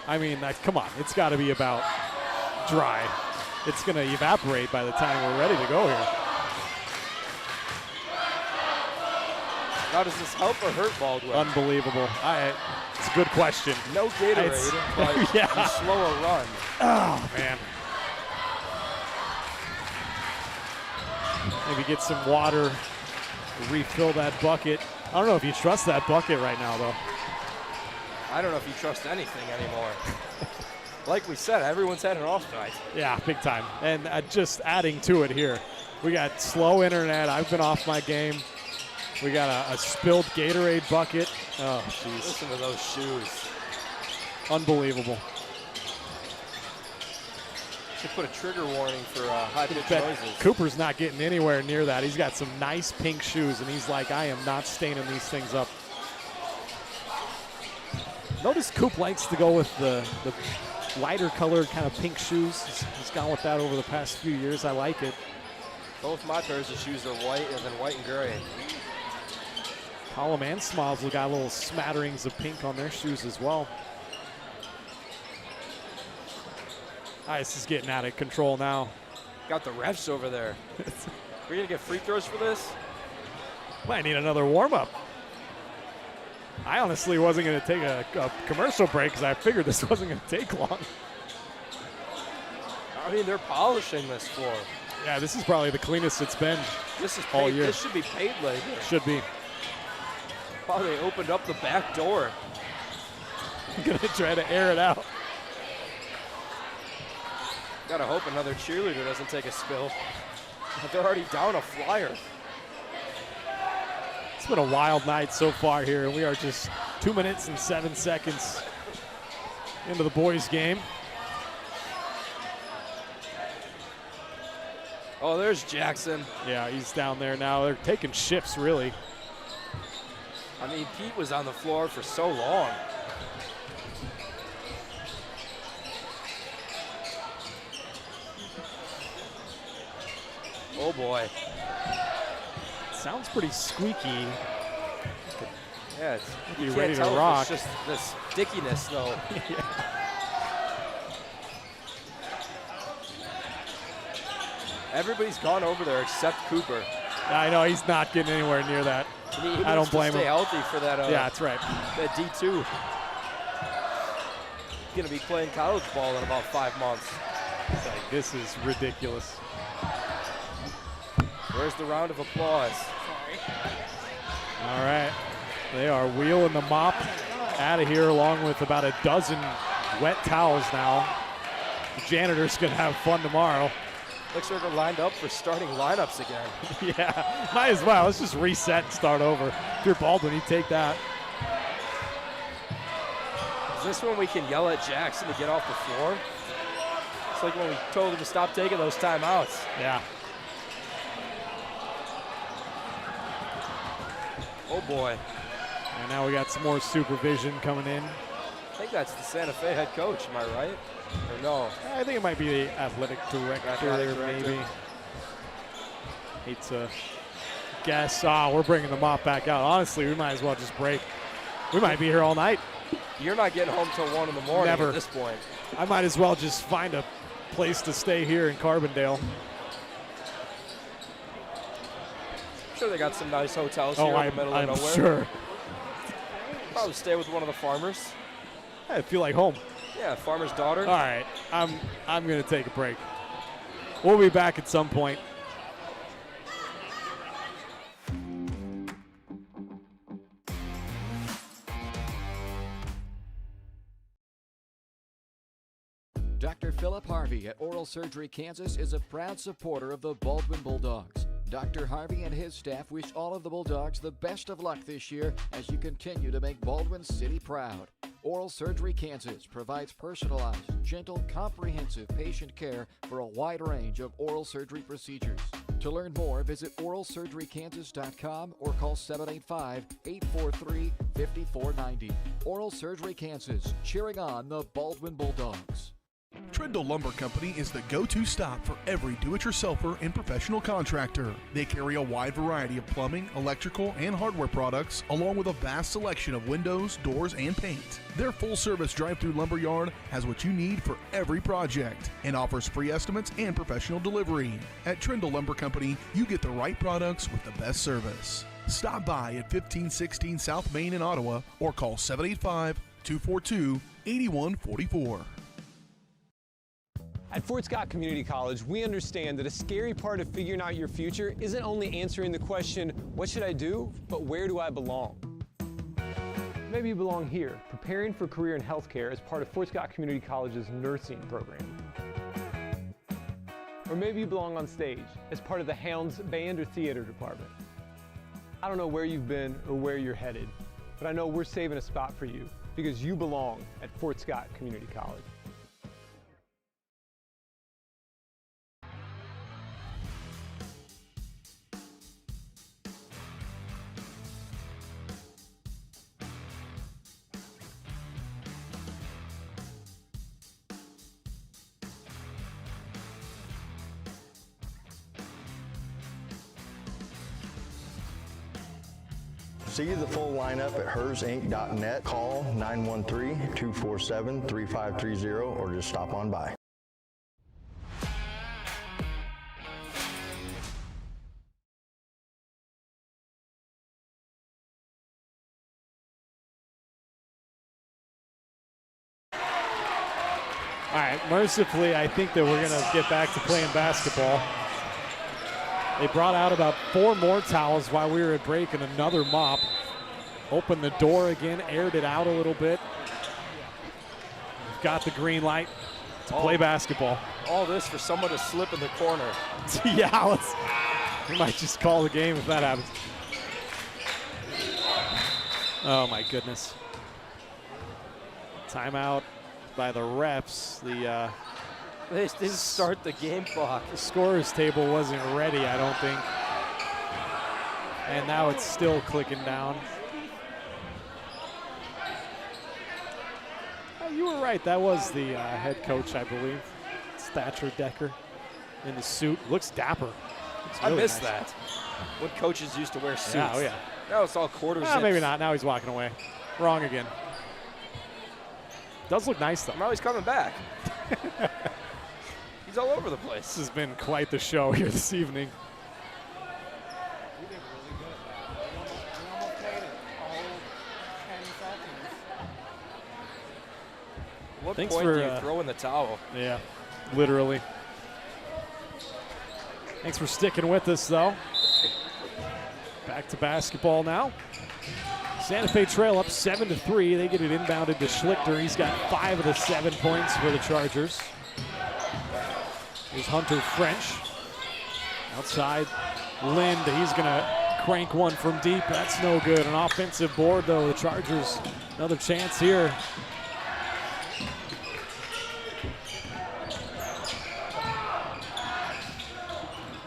I mean, come on. It's got to be about dry. It's going to evaporate by the time we're ready to go here.
Now, does this help or hurt Baldwin?
Unbelievable. It's a good question.
No Gatorade, but
yeah.
slower run.
Oh, man. Maybe get some water, refill that bucket. I don't know if you trust that bucket right now, though.
I don't know if you trust anything anymore. Like we said, everyone's had an off night.
Yeah, big time. And just adding to it here, we got slow internet. I've been off my game. We got a spilled Gatorade bucket. Oh, jeez.
Listen to those shoes.
Unbelievable.
Should put a trigger warning for high-pitched
Bet
noises.
Cooper's not getting anywhere near that. He's got some nice pink shoes, and he's like, I am not staining these things up. Notice Coop likes to go with the lighter colored kind of pink shoes. He's gone with that over the past few years. I like it.
Both my pairs of shoes are white and then white and gray.
Column and Smiles have got little smatterings of pink on their shoes as well. This is getting out of control now.
Got the refs over there. We're going to get free throws for this?
Might need another warm-up. I honestly wasn't going to take a commercial break because I figured this wasn't going to take long.
I mean, they're polishing this floor.
Yeah, this is probably the cleanest it's been
This is
all
paid,
year.
This should be paid later.
Should be.
Oh, they opened up the back door.
Going to try to air it out.
Gotta hope another cheerleader doesn't take a spill. But they're already down a flyer.
It's been a wild night so far here, and we are just 2 minutes and 7 seconds into the boys' game.
Oh, there's Jackson.
Yeah, he's down there now. They're taking shifts, really.
I mean, Pete was on the floor for so long. Oh boy.
Sounds pretty squeaky.
Yeah, it's,
Be
you
ready
can't
to
tell
rock.
if it's just this stickiness, though. Everybody's gone over there except Cooper.
I know, he's not getting anywhere near that.
He
I don't blame
to stay
him.
healthy for that.
Yeah, that's right.
That D2. He's going to be playing college ball in about 5 months.
It's like, this is ridiculous.
Where's the round of applause?
All right. They are wheeling the mop out of here along with about a dozen wet towels now. The janitor's going to have fun tomorrow.
Looks like they're lined up for starting lineups again.
Yeah, might as well. Let's just reset and start over. If you're Baldwin, you take that.
Is this when we can yell at Jackson to get off the floor? It's like when we told him to stop taking those timeouts.
Yeah.
Oh boy.
And now we got some more supervision coming in.
I think that's the Santa Fe head coach, am I right? Or no?
I think it might be the athletic director, maybe. Hate to guess. We're bringing the mop back out. Honestly, we might as well just break. We might be here all night.
You're not getting home till 1 in the morning
Never.
at this point.
I might as well just find a place to stay here in Carbondale.
I'm sure they got some nice hotels here in the middle of
I'm
nowhere.
sure.
Probably stay with one of the farmers.
I feel like home.
Yeah, farmer's daughter.
All right, I'm going to take a break. We'll be back at some point.
Dr. Philip Harvey at Oral Surgery Kansas is a proud supporter of the Baldwin Bulldogs. Dr. Harvey and his staff wish all of the Bulldogs the best of luck this year as you continue to make Baldwin City proud. Oral Surgery Kansas provides personalized, gentle, comprehensive patient care for a wide range of oral surgery procedures. To learn more, visit oralsurgerykansas.com or call 785-843-5490. Oral Surgery Kansas, cheering on the Baldwin Bulldogs.
Trindle Lumber Company is the go-to stop for every do-it-yourselfer and professional contractor. They carry a wide variety of plumbing, electrical, and hardware products, along with a vast selection of windows, doors, and paint. Their full-service drive-through lumber yard has what you need for every project and offers free estimates and professional delivery. At Trindle Lumber Company, you get the right products with the best service. Stop by at 1516 South Main in Ottawa or call 785-242-8144.
At Fort Scott Community College, we understand that a scary part of figuring out your future isn't only answering the question, what should I do, but where do I belong? Maybe you belong here, preparing for a career in healthcare as part of Fort Scott Community College's nursing program. Or maybe you belong on stage as part of the Hounds band or theater department. I don't know where you've been or where you're headed, but I know we're saving a spot for you because you belong at Fort Scott Community College.
See the full lineup at hersinc.net. Call 913-247-3530 or just stop on by.
All right, mercifully, I think that we're going to get back to playing basketball. They brought out about 4 more towels while we were at break and another mop. Opened the door again, aired it out a little bit. We've got the green light to play basketball.
All this for someone to slip in the corner.
Yeah, we might just call the game if that happens. Oh, my goodness. Timeout by the refs.
They didn't start the game clock.
The scorer's table wasn't ready, I don't think. And now it's still clicking down. Oh, you were right. That was the head coach, I believe. Thatcher Decker in the suit. Looks dapper. Looks really
I miss
nice.
that. When coaches used to wear suits.
Yeah, oh yeah.
Now it's all quarter zips.
Maybe not. Now he's walking away. Wrong again. Does look nice, though.
Now he's coming back. He's all over the place.
This has been quite the show here this evening.
We did really good at that. We almost made it all 10 seconds.
What point do you throw in the towel?
Yeah, literally. Thanks for sticking with us, though. Back to basketball now. Santa Fe trail up 7-3. They get it inbounded to Schlichter. He's got 5 of the 7 points for the Chargers. Here's Hunter French. Outside, Lind. He's going to crank one from deep. That's no good. An offensive board, though. The Chargers, another chance here.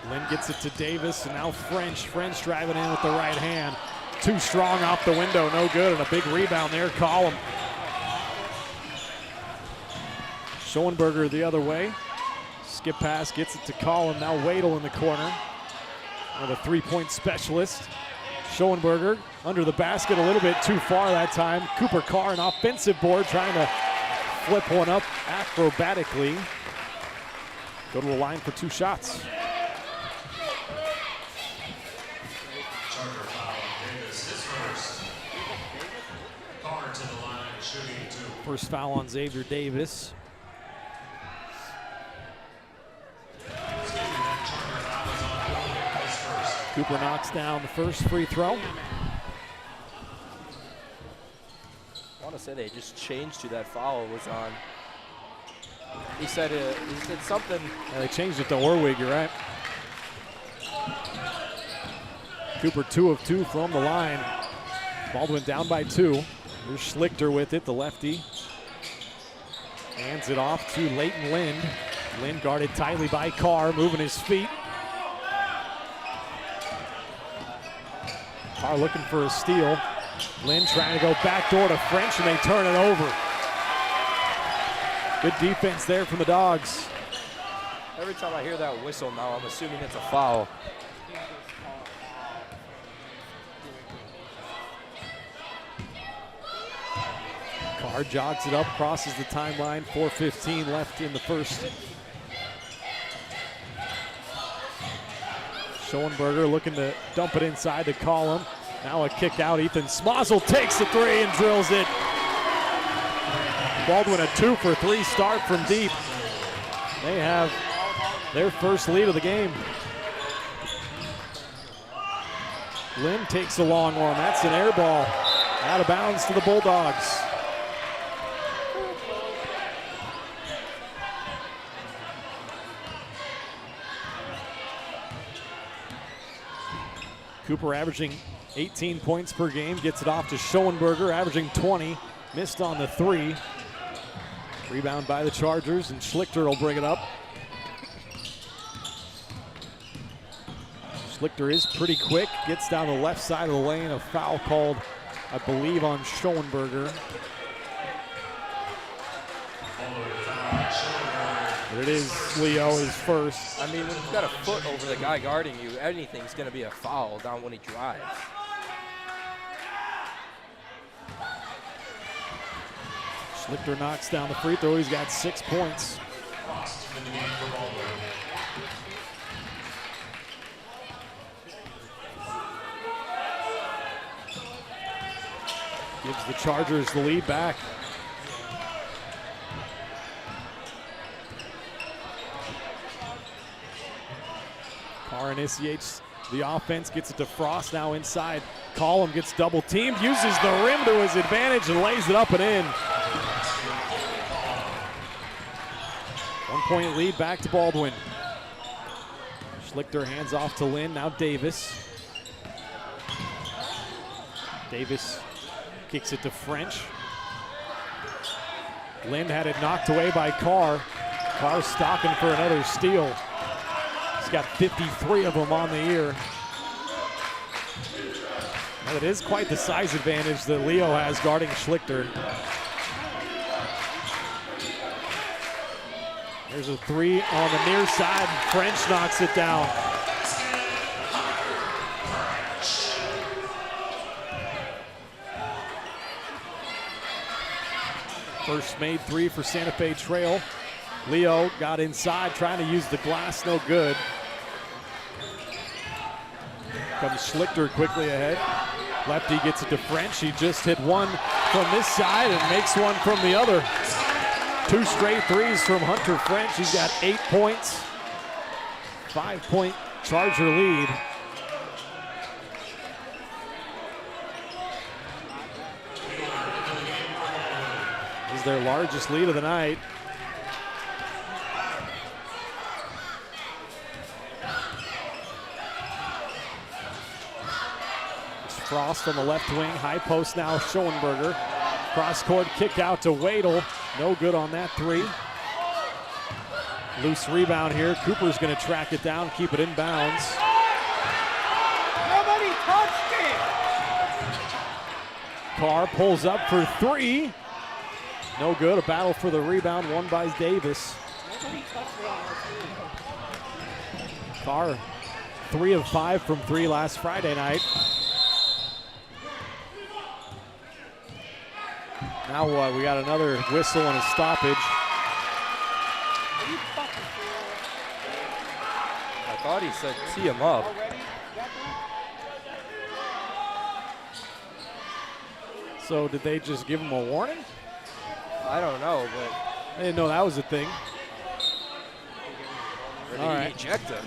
Lind gets it to Davis, and now French. French driving in with the right hand. Too strong off the window, no good, and a big rebound there. Collum. Schoenberger the other way. Skip pass, gets it to Collum. Now Wadle in the corner. The 3-point specialist. Schoenberger under the basket a little bit too far that time. Cooper Carr, an offensive board, trying to flip one up acrobatically. Go to the line for 2 shots. First foul on Xavier Davis. Cooper knocks down the first free throw.
I want to say they just changed who that foul was on. He said something.
Yeah, they changed it to Orwig, you're right. Cooper 2 of 2 from the line. Baldwin down by 2. Here's Schlichter with it, the lefty. Hands it off to Leighton Lind. Lind guarded tightly by Carr, moving his feet. Carr looking for a steal. Lind trying to go backdoor to French, and they turn it over. Good defense there from the Dogs.
Every time I hear that whistle now, I'm assuming it's a foul.
Carr jogs it up, crosses the timeline. 4:15 left in the first. Schoenberger looking to dump it inside to Collum. Now a kick out. Ethan Smozzle takes the 3 and drills it. Baldwin a 2 for 3 start from deep. They have their first lead of the game. Lind takes a long one. That's an air ball. Out of bounds to the Bulldogs. Cooper averaging 18 points per game, gets it off to Schoenberger, averaging 20, missed on the 3. Rebound by the Chargers, and Schlichter will bring it up. Schlichter is pretty quick, gets down the left side of the lane. A foul called, I believe, on Schoenberger. But it is Leo, his first.
I mean, when you've got a foot over the guy guarding you, anything's going to be a foul down when he drives.
Schlichter knocks down the free throw. He's got 6 points. Gives the Chargers the lead back. Carr initiates the offense, gets it to Frost now inside. Collum gets double teamed, uses the rim to his advantage and lays it up and in. 1 point lead back to Baldwin. Schlichter hands off to Lynn, now Davis. Davis kicks it to French. Lynn had it knocked away by Carr. Carr stalking for another steal. He's got 53 of them on the year. Well, it is quite the size advantage that Leo has guarding Schlichter. There's a three on the near side. French knocks it down. First made three for Santa Fe Trail. Leo got inside, trying to use the glass, no good. Comes Schlichter quickly ahead. Lefty gets it to French. He just hit one from this side and makes one from the other. 2 straight threes from Hunter French. He's got 8 points. 5-point Charger lead. This is their largest lead of the night. Frost on the left wing, high post now, Schoenberger. Cross court kick out to Wadle, no good on that three. Loose rebound here, Cooper's gonna track it down, keep it in bounds.
Nobody touched it!
Carr pulls up for three. No good, a battle for the rebound, won by Davis.
Nobody touched it on our team.
Carr, 3 of 5 from 3 last Friday night. Now we got another whistle and a stoppage.
I thought he said tee him up.
So did they just give him a warning?
I don't know, but
I didn't know that was a thing.
Or did
All
he
right.
eject him?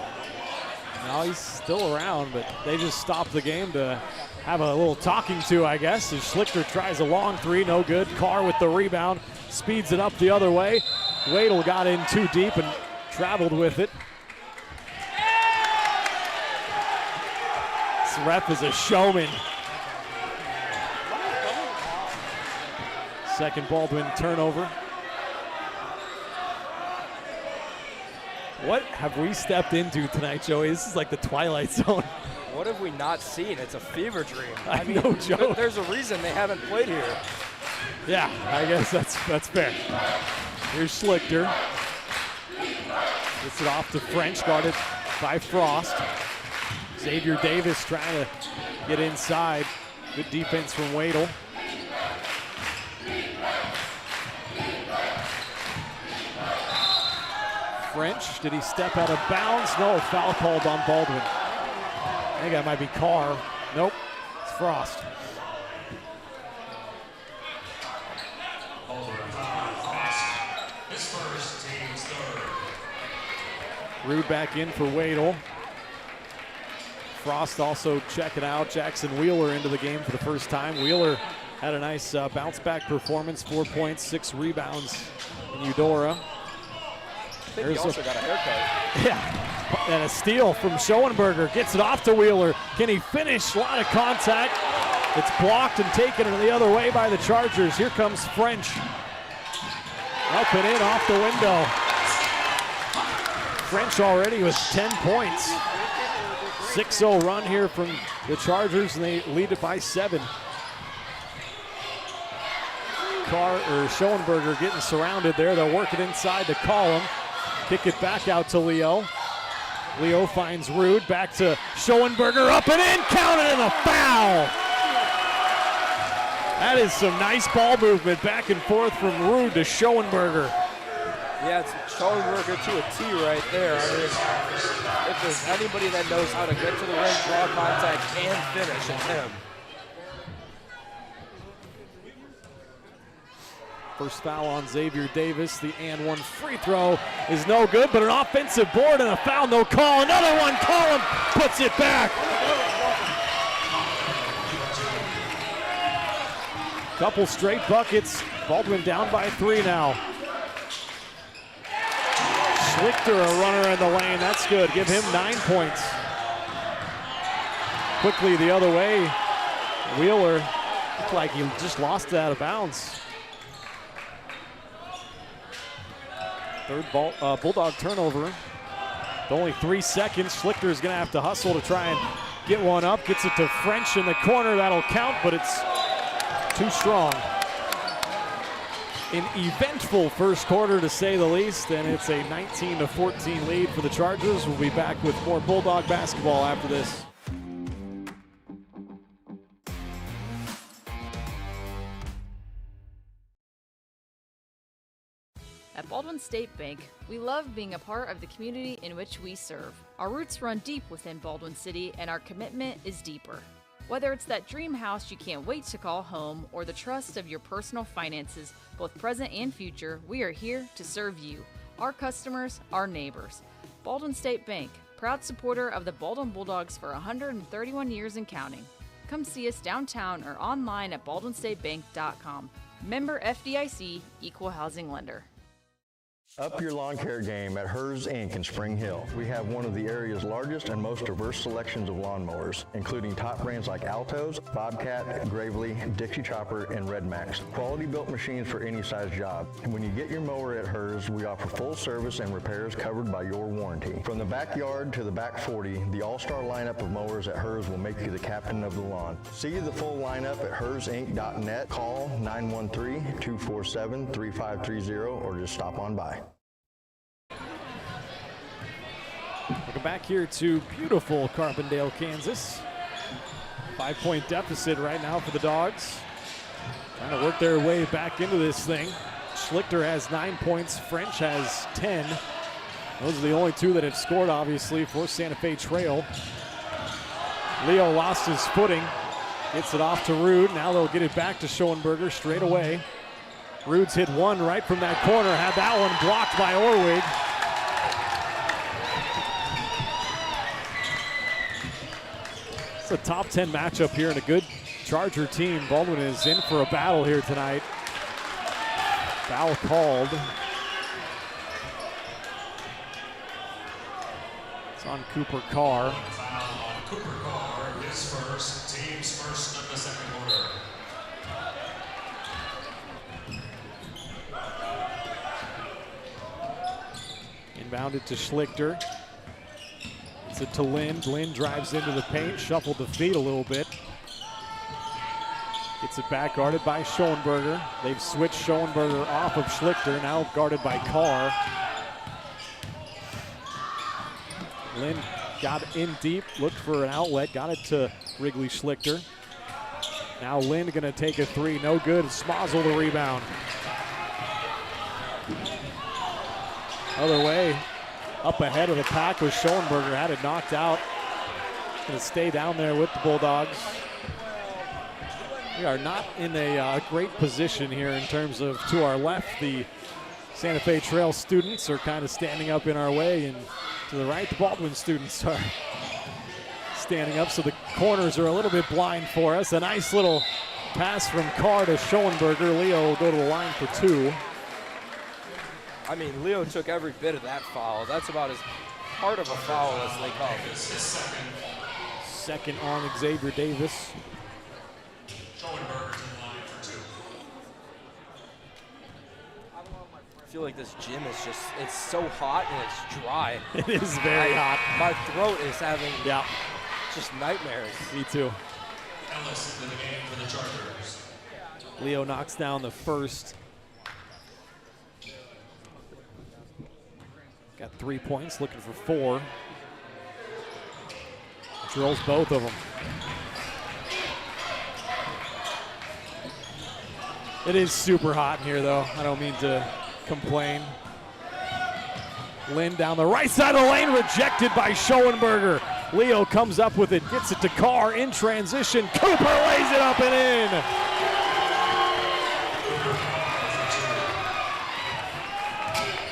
No, he's still around, but they just stopped the game to have a little talking to, I guess, as Schlichter tries a long three, no good. Carr with the rebound, speeds it up the other way. Wadle got in too deep and traveled with it. This ref is a showman. Second Baldwin turnover. What have we stepped into tonight, Joey? This is like the Twilight Zone.
What have we not seen? It's a fever dream.
I mean, no joke.
There's a reason they haven't played here.
Yeah, I guess that's fair. Here's Schlichter. Gets it off to French, guarded by Frost. Xavier Davis trying to get inside. Good defense from Wadle. French, did he step out of bounds? No, foul called on Baldwin. I think that might be Carr. Nope, it's Frost. Rude back in for Wadle. Frost also checking out. Jackson Wheeler into the game for the first time. Wheeler had a nice bounce back performance, 4 points, 6 rebounds in Eudora.
I think he also got a haircut.
Yeah, and a steal from Schoenberger. Gets it off to Wheeler. Can he finish? A lot of contact. It's blocked and taken the other way by the Chargers. Here comes French. Up and in off the window. French already with 10 points. 6-0 run here from the Chargers, and they lead it by 7. Schoenberger getting surrounded there. They'll work it inside to Collum. Kick it back out to Leo. Leo finds Rude, back to Schoenberger, up and in, counted, and a foul. That is some nice ball movement back and forth from Ruud to Schoenberger.
Yeah, it's Schoenberger to a T right there. I mean, if there's anybody that knows how to get to the rim, draw contact, and finish, it's him.
First foul on Xavier Davis. The and one free throw is no good, but an offensive board and a foul, no call. Another one, Collin puts it back. Couple straight buckets. Baldwin down by 3 now. Schlichter a runner in the lane. That's good. Give him 9 points. Quickly the other way. Wheeler looked like he just lost it out of bounds. Third Bulldog turnover. With only 3 seconds. Schlichter is going to have to hustle to try and get one up. Gets it to French in the corner. That'll count, but it's too strong. An eventful first quarter, to say the least, and it's a 19-14 lead for the Chargers. We'll be back with more Bulldog basketball after this.
At Baldwin State Bank, we love being a part of the community in which we serve. Our roots run deep within Baldwin City, and our commitment is deeper. Whether it's that dream house you can't wait to call home or the trust of your personal finances, both present and future, we are here to serve you, our customers, our neighbors. Baldwin State Bank, proud supporter of the Baldwin Bulldogs for 131 years and counting. Come see us downtown or online at baldwinstatebank.com. Member FDIC, Equal Housing Lender.
Up your lawn care game at Hers Inc. in Spring Hill. We have one of the area's largest and most diverse selections of lawnmowers, including top brands like Altos, Bobcat, Gravely, Dixie Chopper, and Red Max. Quality built machines for any size job. And when you get your mower at Hers, we offer full service and repairs covered by your warranty. From the backyard to the back 40, the all-star lineup of mowers at Hers will make you the captain of the lawn. See the full lineup at hersinc.net. Call 913-247-3530 or just stop on by.
Welcome back here to beautiful Carbondale, Kansas. 5-point deficit right now for the Dogs. Trying to work their way back into this thing. Schlichter has 9 points. French has 10. Those are the only 2 that have scored, obviously, for Santa Fe Trail. Leo lost his footing. Gets it off to Ruud. Now they'll get it back to Schoenberger straight away. Ruud's hit one right from that corner. Had that one blocked by Orwig. It's a top 10 matchup here and a good Charger team. Baldwin is in for a battle here tonight. Foul called. It's on Cooper Carr.
Foul on Cooper Carr, his first, team's first of the second quarter.
Inbounded to Schlichter. It's it to Lind. Lind drives into the paint, shuffled the feet a little bit. Gets it back, guarded by Schoenberger. They've switched Schoenberger off of Schlichter, now guarded by Carr. Lind got in deep, looked for an outlet, got it to Wrigley Schlichter. Now Lind gonna take a 3, no good. Smazel the rebound. Other way, up ahead of the pack was Schoenberger, had it knocked out. Gonna stay down there with the Bulldogs. We are not in a great position here in terms of to our left. The Santa Fe Trail students are kind of standing up in our way, and to the right, the Baldwin students are standing up, so the corners are a little bit blind for us. A nice little pass from Carr to Schoenberger. Leo will go to the line for 2.
I mean, Leo took every bit of that foul. That's about as hard of a foul as they call it.
Second on Xavier Davis.
Schoenberger to the line for 2.
I feel like this gym is just, it's so hot and it's dry.
It is very hot.
My throat is having just nightmares.
Me too.
Ellis into the game for the Chargers.
Leo knocks down the first. Got 3 points, looking for 4. Drills both of them. It is super hot in here, though. I don't mean to complain. Lynn down the right side of the lane, rejected by Schoenberger. Leo comes up with it, gets it to Carr in transition. Cooper lays it up and in.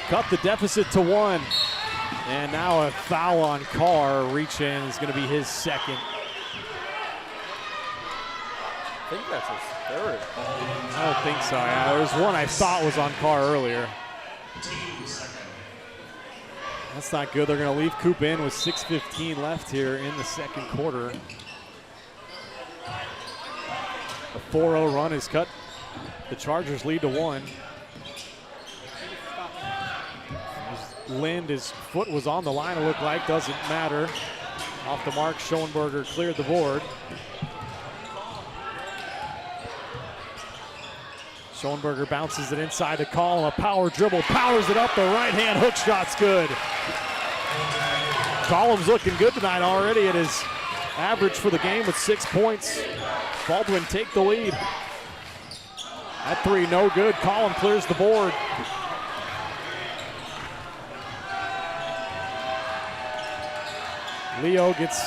Cut the deficit to 1. And now a foul on Carr. Reach in is going to be his second.
I think that's his third.
I don't think so. Yeah, there was one I thought was on Carr earlier. That's not good. They're going to leave Coop in with 6:15 left here in the second quarter. A 4-0 run is cut. The Chargers lead to 1. Lind, his foot was on the line, it looked like. Doesn't matter. Off the mark, Schoenberger cleared the board. Schoenberger bounces it inside to Collum. A power dribble, powers it up. The right-hand hook shot's good. Collum's looking good tonight already at his average for the game with 6 points. Baldwin take the lead. That three no good. Collum clears the board. Leo gets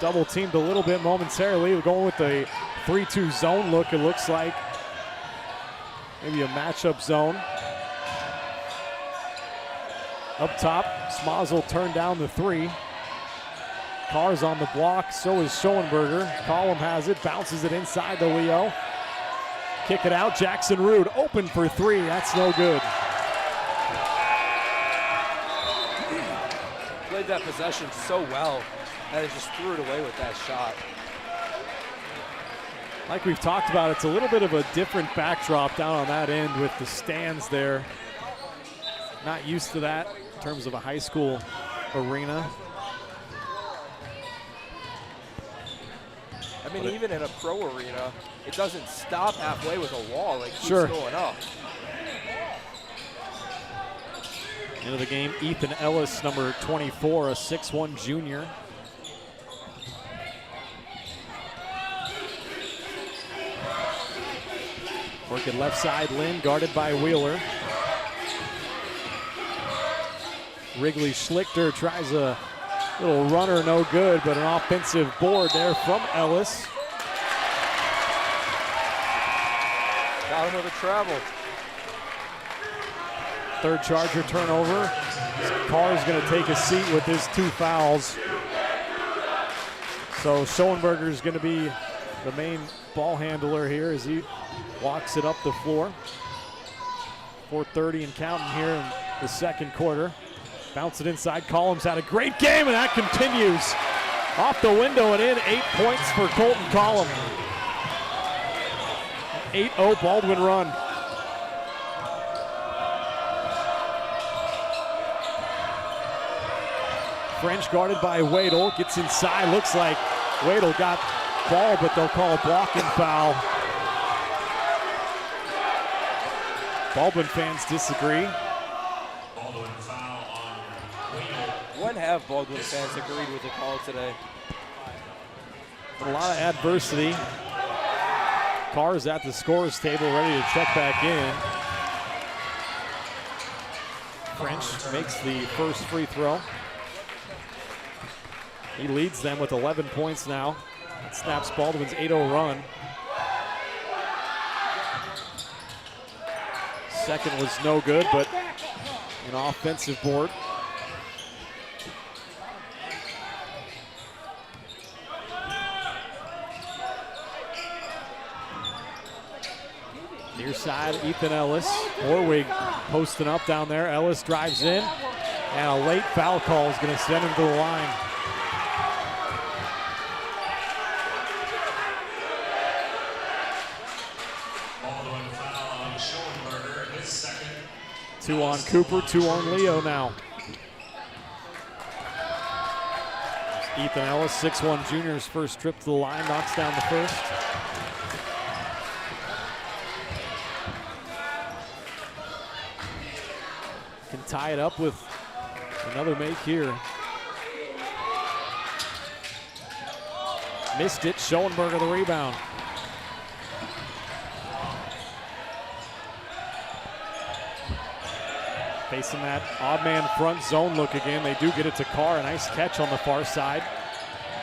double teamed a little bit momentarily. We're going with the 3-2 zone look, it looks like. Maybe a matchup zone. Up top, Smazel turned down the 3. Carr's on the block, so is Schoenberger. Collum has it, bounces it inside to Leo. Kick it out, Jackson Rude open for 3, that's no good.
Played that possession so well, and it just threw it away with that shot.
Like we've talked about, it's a little bit of a different backdrop down on that end with the stands there. Not used to that in terms of a high school arena.
I mean, even in a pro arena, it doesn't stop halfway with a wall. It keeps
Sure.
going up.
Into the game, Ethan Ellis, number 24, a 6'1 junior. Working left side, Lynn guarded by Wheeler. Wrigley Schlichter tries a little runner, no good, but an offensive board there from Ellis.
Got him with a travel.
Third Charger turnover. Carr's going to take a seat with his 2 fouls. So Schoenberger's going to be the main ball handler here as he walks it up the floor. 4:30 and counting here in the second quarter. Bounce it inside. Collins had a great game, and that continues. Off the window and in. 8 points for Colton Collum. 8-0 Baldwin run. French guarded by Wadle, gets inside, looks like Wadle got ball, but they'll call a blocking foul. Baldwin fans disagree.
Baldwin foul on Wadle.
When have Baldwin fans agreed with the call today?
A lot of adversity. Carr's at the scorer's table, ready to check back in. French makes the first free throw. He leads them with 11 points now. That snaps Baldwin's 8-0 run. Second was no good, but an offensive board. Near side, Ethan Ellis. Orwig posting up down there. Ellis drives in, and a late foul call is going to send him to the line.
Baldwin foul on Schoenberger, his second.
2 on Cooper, 2 on Leo now. Ethan Ellis, 6'1 junior's first trip to the line, knocks down the first. Can tie it up with another make here. Missed it, Schoenberger the rebound. Facing that odd man front zone look again. They do get it to Carr. A nice catch on the far side.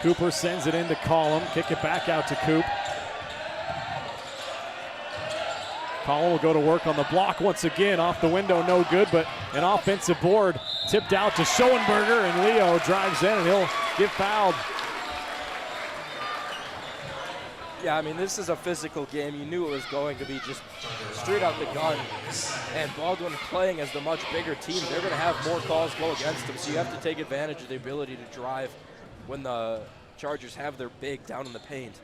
Cooper sends it into Collum. Kick it back out to Coop. Collum will go to work on the block once again. Off the window, no good, but an offensive board tipped out to Schoenberger, and Leo drives in, and he'll get fouled.
Yeah, I mean, this is a physical game. You knew it was going to be just straight out the gun. And Baldwin playing as the much bigger team, they're going to have more calls go against them, so you have to take advantage of the ability to drive when the Chargers have their big down in the paint.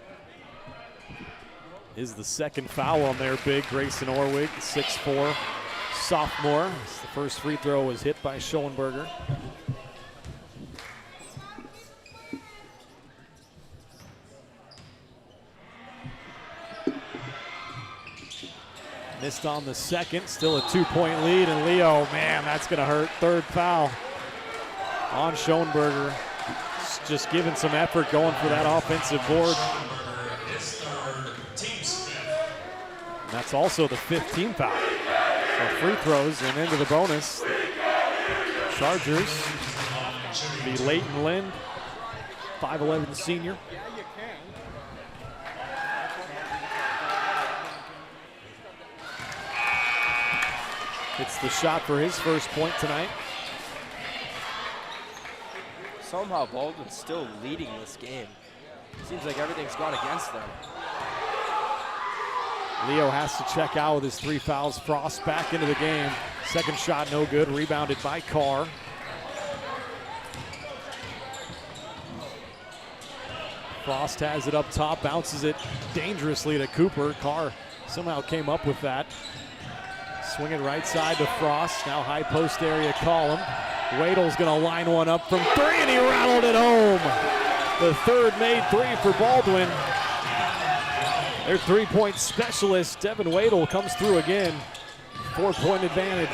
Is the second foul on their big, Grayson Orwig, 6'4", sophomore. The first free throw was hit by Schoenberger. Missed on the second, still a 2-point lead, and Leo, man, that's gonna hurt. Third foul on Schoenberger. Just giving some effort, going for that offensive board. That's also the 15th foul. So free throws and into the bonus. Chargers, the Leighton Lind, 5'11" senior. It's the shot for his first point tonight.
Somehow Baldwin's still leading this game. Seems like everything's gone against them.
Leo has to check out with his 3 fouls. Frost back into the game. Second shot no good, rebounded by Carr. Frost has it up top, bounces it dangerously to Cooper. Carr somehow came up with that. Swing it right side to Frost. Now high post area Collum. Waddle's gonna line one up from 3, and he rattled it home. The third made 3 for Baldwin. Their 3-point specialist, Devin Waddle, comes through again. 4-point advantage.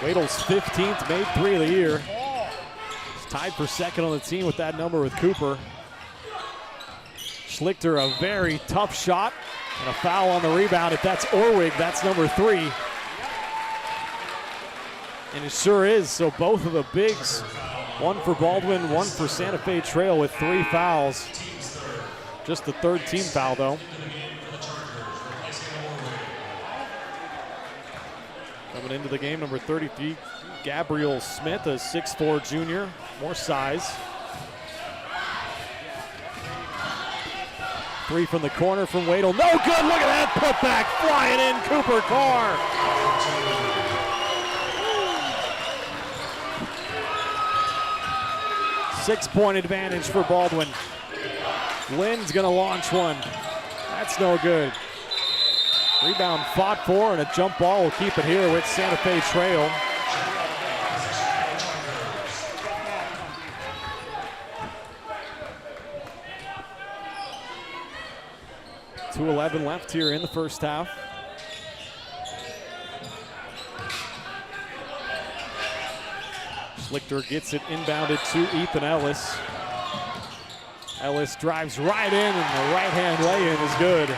Waddle's 15th, made 3 of the year. He's tied for second on the team with that number with Cooper. Schlichter, a very tough shot, and a foul on the rebound. If that's Orwig, that's number 3. And it sure is, so both of the bigs, one for Baldwin, one for Santa Fe Trail with 3 fouls. Just the third team foul, though. Coming into the game, number 33, Gabriel Smith, a 6'4" junior, more size. 3 from the corner from Waddle. No good, look at that putback, flying in, Cooper Carr. Six-point advantage for Baldwin. Lynn's gonna launch one. That's no good. Rebound fought for, and a jump ball will keep it here with Santa Fe Trail. .211 left here in the first half. Schlichter gets it inbounded to Ethan Ellis. Ellis drives right in, and the right-hand lay-in is good.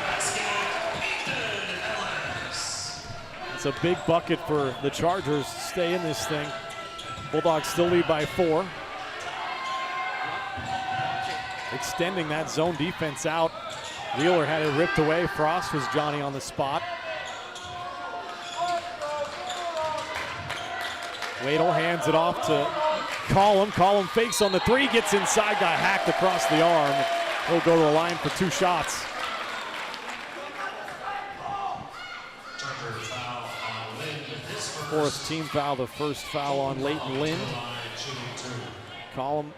It's a big bucket for the Chargers to stay in this thing. Bulldogs still lead by 4. Extending that zone defense out. Wheeler had it ripped away. Frost was Johnny on the spot. Waddle hands it off to Collum. Collum fakes on the 3, gets inside, got hacked across the arm. He'll go to the line for 2 shots. Fourth team foul, the first foul on Leighton Lind. Collum,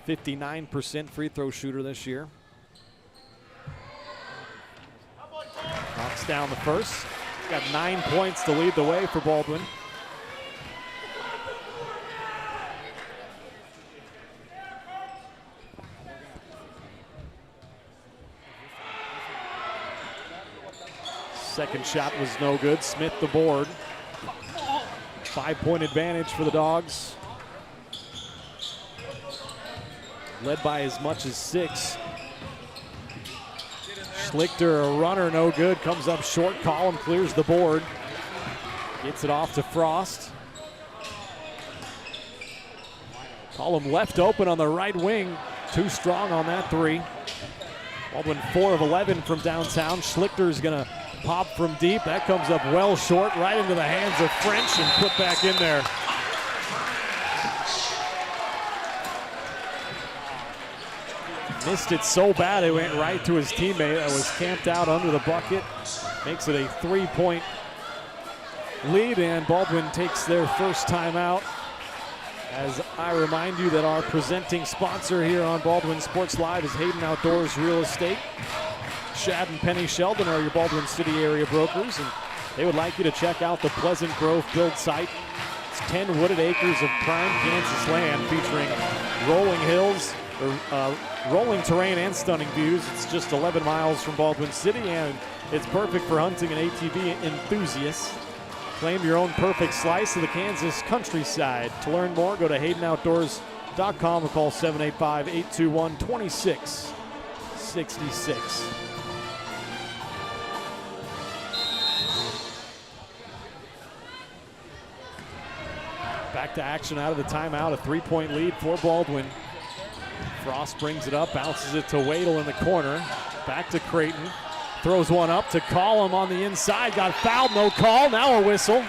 59% free throw shooter this year. Knocks down the first. Got 9 points to lead the way for Baldwin. Second shot was no good. Smith the board. 5-point advantage for the Dogs. Led by as much as 6. Schlichter, a runner, no good. Comes up short. Collum clears the board. Gets it off to Frost. Collum left open on the right wing. Too strong on that three. Baldwin 4 of 11 from downtown. Schlichter's going to pop from deep. That comes up well short, right into the hands of French and put back in there. Missed it so bad it went right to his teammate that was camped out under the bucket. Makes it a 3-point lead, and Baldwin takes their first timeout. As I remind you that our presenting sponsor here on Baldwin Sports Live is Hayden Outdoors Real Estate. Shad and Penny Sheldon are your Baldwin City area brokers, and they would like you to check out the Pleasant Grove build site. It's 10 wooded acres of prime Kansas land featuring rolling hills, rolling terrain and stunning views. It's just 11 miles from Baldwin City, and it's perfect for hunting and ATV enthusiasts. Claim your own perfect slice of the Kansas countryside. To learn more, go to HaydenOutdoors.com or call 785-821-2666. Back to action out of the timeout, a 3-point lead for Baldwin. Frost brings it up, bounces it to Wadle in the corner. Back to Creighton. Throws one up to Collum on the inside. Got fouled, no call. Now a whistle.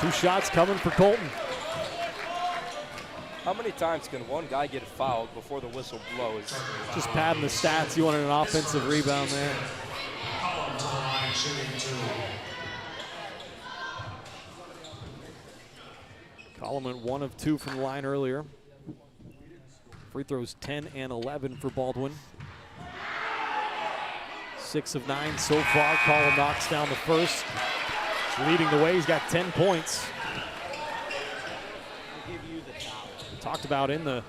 2 shots coming for Colton.
How many times can one guy get fouled before the whistle blows?
Just padding the stats. You wanted an offensive rebound there. Collum went 1 of 2 from the line earlier. Free throws 10 and 11 for Baldwin. 6 of 9 so far. Collum knocks down the first. He's leading the way. He's got 10 points. We talked about in the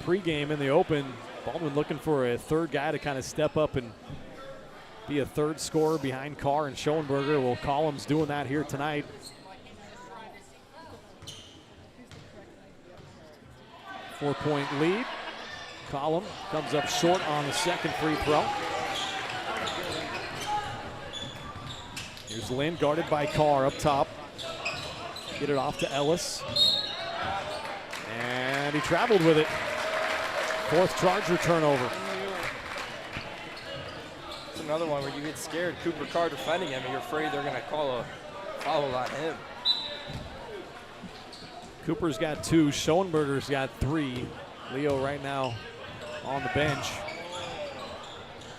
pregame in the open, Baldwin looking for a third guy to kind of step up and be a third scorer behind Carr and Schoenberger. Well, Collum's doing that here tonight. Four-point lead. Collum comes up short on the second free throw. Here's Lynn, guarded by Carr up top. Get it off to Ellis. And he traveled with it. 4th Charger turnover.
It's another one where you get scared. Cooper Carr defending him, and you're afraid they're going to call a foul on him.
Cooper's got 2. Schoenberger's got 3. Leo right now on the bench.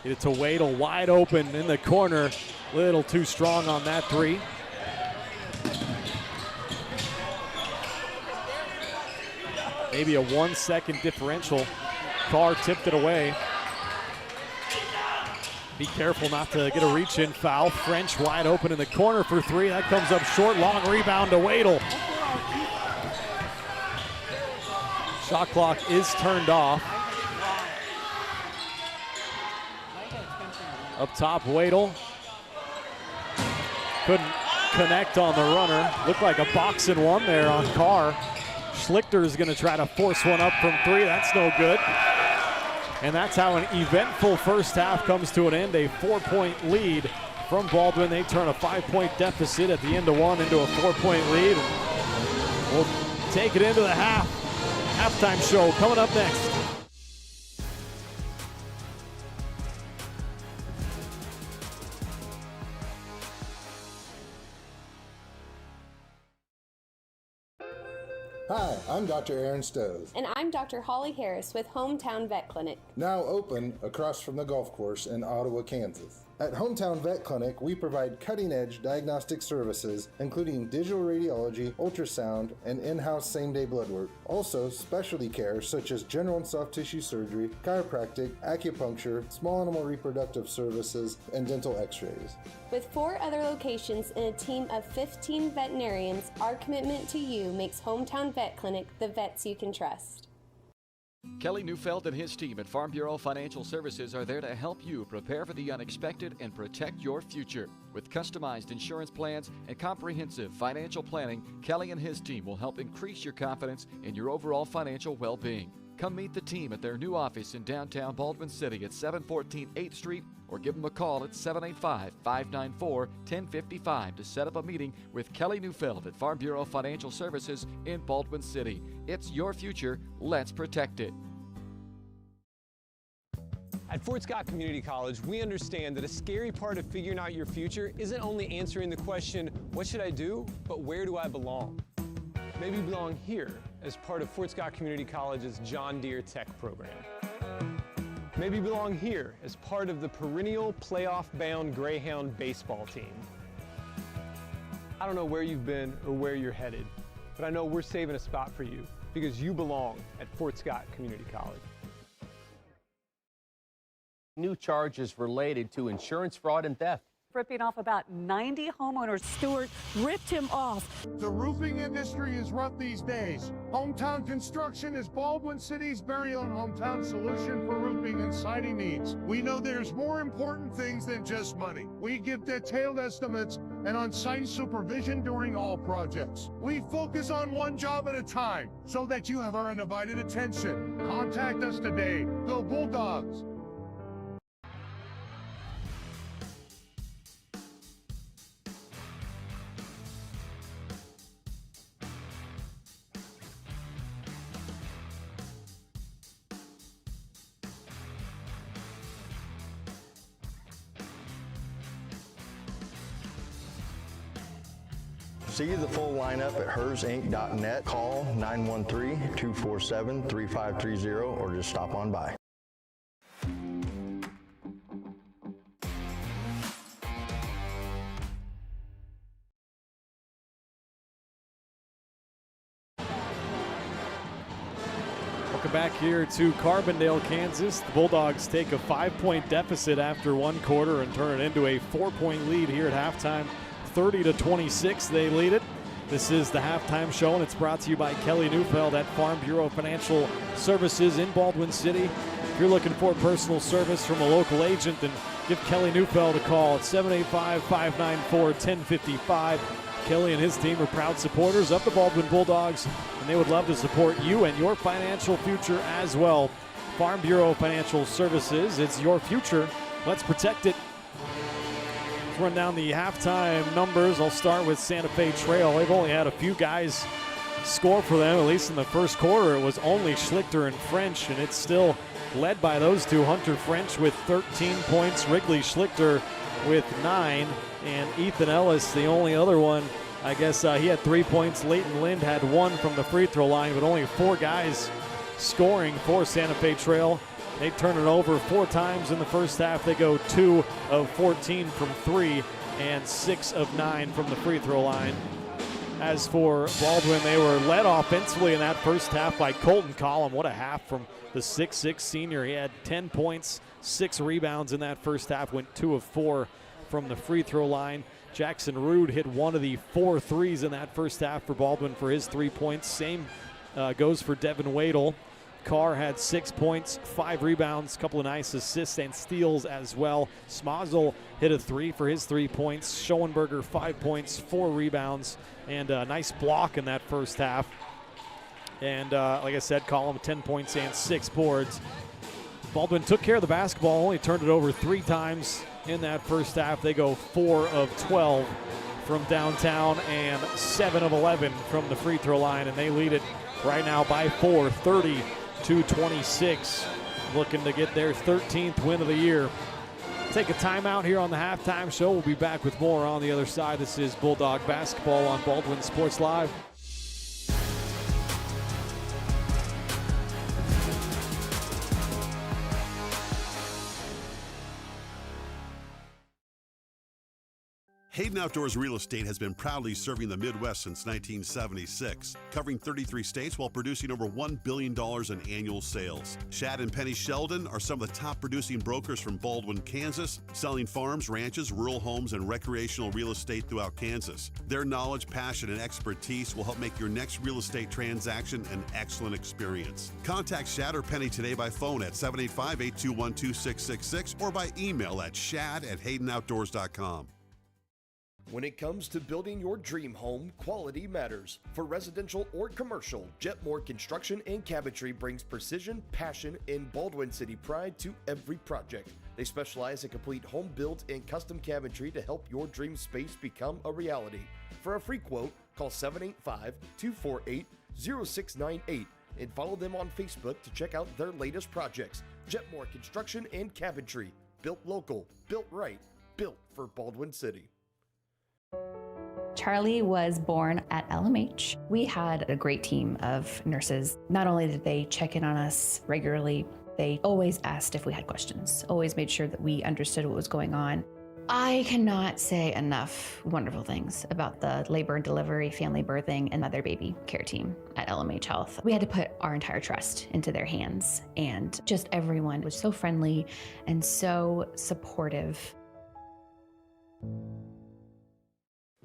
Get it to Wadle, wide open in the corner. Little too strong on that 3. Maybe a 1-second differential. Carr tipped it away. Be careful not to get a reach-in foul. French wide open in the corner for 3. That comes up short. Long rebound to Wadle. Shot clock is turned off. Up top, Wadle. Couldn't connect on the runner. Looked like a boxing one there on Carr. Schlichter is going to try to force one up from 3. That's no good. And that's how an eventful first half comes to an end. A 4-point lead from Baldwin. They turn a 5-point deficit at the end of 1 into a 4-point lead. We'll take it into the halftime show coming up next.
Hi, I'm Dr. Aaron Stowe.
And I'm Dr. Holly Harris with Hometown Vet Clinic.
Now open across from the golf course in Ottawa, Kansas. At Hometown Vet Clinic, we provide cutting-edge diagnostic services, including digital radiology, ultrasound, and in-house same-day blood work. Also, specialty care such as general and soft tissue surgery, chiropractic, acupuncture, small animal reproductive services, and dental x-rays.
With 4 other locations and a team of 15 veterinarians, our commitment to you makes Hometown Vet Clinic the vets you can trust.
Kelly Neufeld and his team at Farm Bureau Financial Services are there to help you prepare for the unexpected and protect your future. With customized insurance plans and comprehensive financial planning, Kelly and his team will help increase your confidence in your overall financial well-being. Come meet the team at their new office in downtown Baldwin City at 714 8th Street or give them a call at 785-594-1055 to set up a meeting with Kelly Neufeld at Farm Bureau Financial Services in Baldwin City. It's your future. Let's protect it.
At Fort Scott Community College, we understand that a scary part of figuring out your future isn't only answering the question, what should I do, but where do I belong? Maybe you belong here as part of Fort Scott Community College's John Deere Tech program. Maybe you belong here as part of the perennial playoff-bound Greyhound baseball team. I don't know where you've been or where you're headed, but I know we're saving a spot for you because you belong at Fort Scott Community College.
New charges related to insurance fraud and theft.
Ripping off about 90 homeowners. Stewart ripped him off.
The roofing industry is rough these days. Hometown Construction is Baldwin City's very own hometown solution for roofing and siding needs. We know there's more important things than just money. We give detailed estimates and on-site supervision during all projects. We focus on one job at a time so that you have our undivided attention. Contact us today. Go Bulldogs!
See the full lineup at hersinc.net. Call 913-247-3530 or just stop on by.
Welcome back here to Carbondale, Kansas. The Bulldogs take a 5-point deficit after one quarter and turn it into a 4-point lead here at halftime. 30-26, they lead it. This is the halftime show, and it's brought to you by Kelly Neufeld at Farm Bureau Financial Services in Baldwin City. If you're looking for personal service from a local agent, then give Kelly Neufeld a call at 785-594-1055. Kelly and his team are proud supporters of the Baldwin Bulldogs, and they would love to support you and your financial future as well. Farm Bureau Financial Services, it's your future. Let's protect it. Let's run down the halftime numbers. I'll start with Santa Fe Trail. They've only had a few guys score for them, at least in the first quarter. It was only Schlichter and French, and it's still led by those two. Hunter French with 13 points, Wrigley Schlichter with 9, and Ethan Ellis, the only other one. I guess he had 3 points. Leighton Lind had 1 from the free throw line, but only 4 guys scoring for Santa Fe Trail. They turn it over 4 times in the first half. They go 2 of 14 from 3 and 6 of 9 from the free throw line. As for Baldwin, they were led offensively in that first half by Colton Collum. What a half from the 6'6 senior. He had 10 points, 6 rebounds in that first half, went 2 of 4 from the free throw line. Jackson Rude hit 1 of the 4 threes in that first half for Baldwin for his 3 points. Same goes for Devin Wadle. Carr had 6 points, 5 rebounds, a couple of nice assists and steals as well. Smazel hit a 3 for his 3 points. Schoenberger 5 points, 4 rebounds, and a nice block in that first half. And like I said, Collum 10 points and 6 boards. Baldwin took care of the basketball, only turned it over 3 times in that first half. They go 4 of 12 from downtown and 7 of 11 from the free throw line, and they lead it right now by 4, 30-26, looking to get their 13th win of the year. Take a timeout here on the halftime show. We'll be back with more on the other side. This is Bulldog Basketball on Baldwin Sports Live.
Hayden Outdoors Real Estate has been proudly serving the Midwest since 1976, covering 33 states while producing over $1 billion in annual sales. Shad and Penny Sheldon are some of the top producing brokers from Baldwin, Kansas, selling farms, ranches, rural homes, and recreational real estate throughout Kansas. Their knowledge, passion, and expertise will help make your next real estate transaction an excellent experience. Contact Shad or Penny today by phone at 785-821-2666 or by email at shad@haydenoutdoors.com.
When it comes to building your dream home, quality matters. For residential or commercial, Jetmore Construction and Cabinetry brings precision, passion, and Baldwin City pride to every project. They specialize in complete home builds and custom cabinetry to help your dream space become a reality. For a free quote, call 785-248-0698 and follow them on Facebook to check out their latest projects. Jetmore Construction and Cabinetry. Built local, built right, built for Baldwin City.
Charlie was born at LMH. We had a great team of nurses. Not only did they check in on us regularly, they always asked if we had questions, always made sure that we understood what was going on. I cannot say enough wonderful things about the labor and delivery, family birthing, and mother baby care team at LMH Health. We had to put our entire trust into their hands, and just everyone was so friendly and so supportive.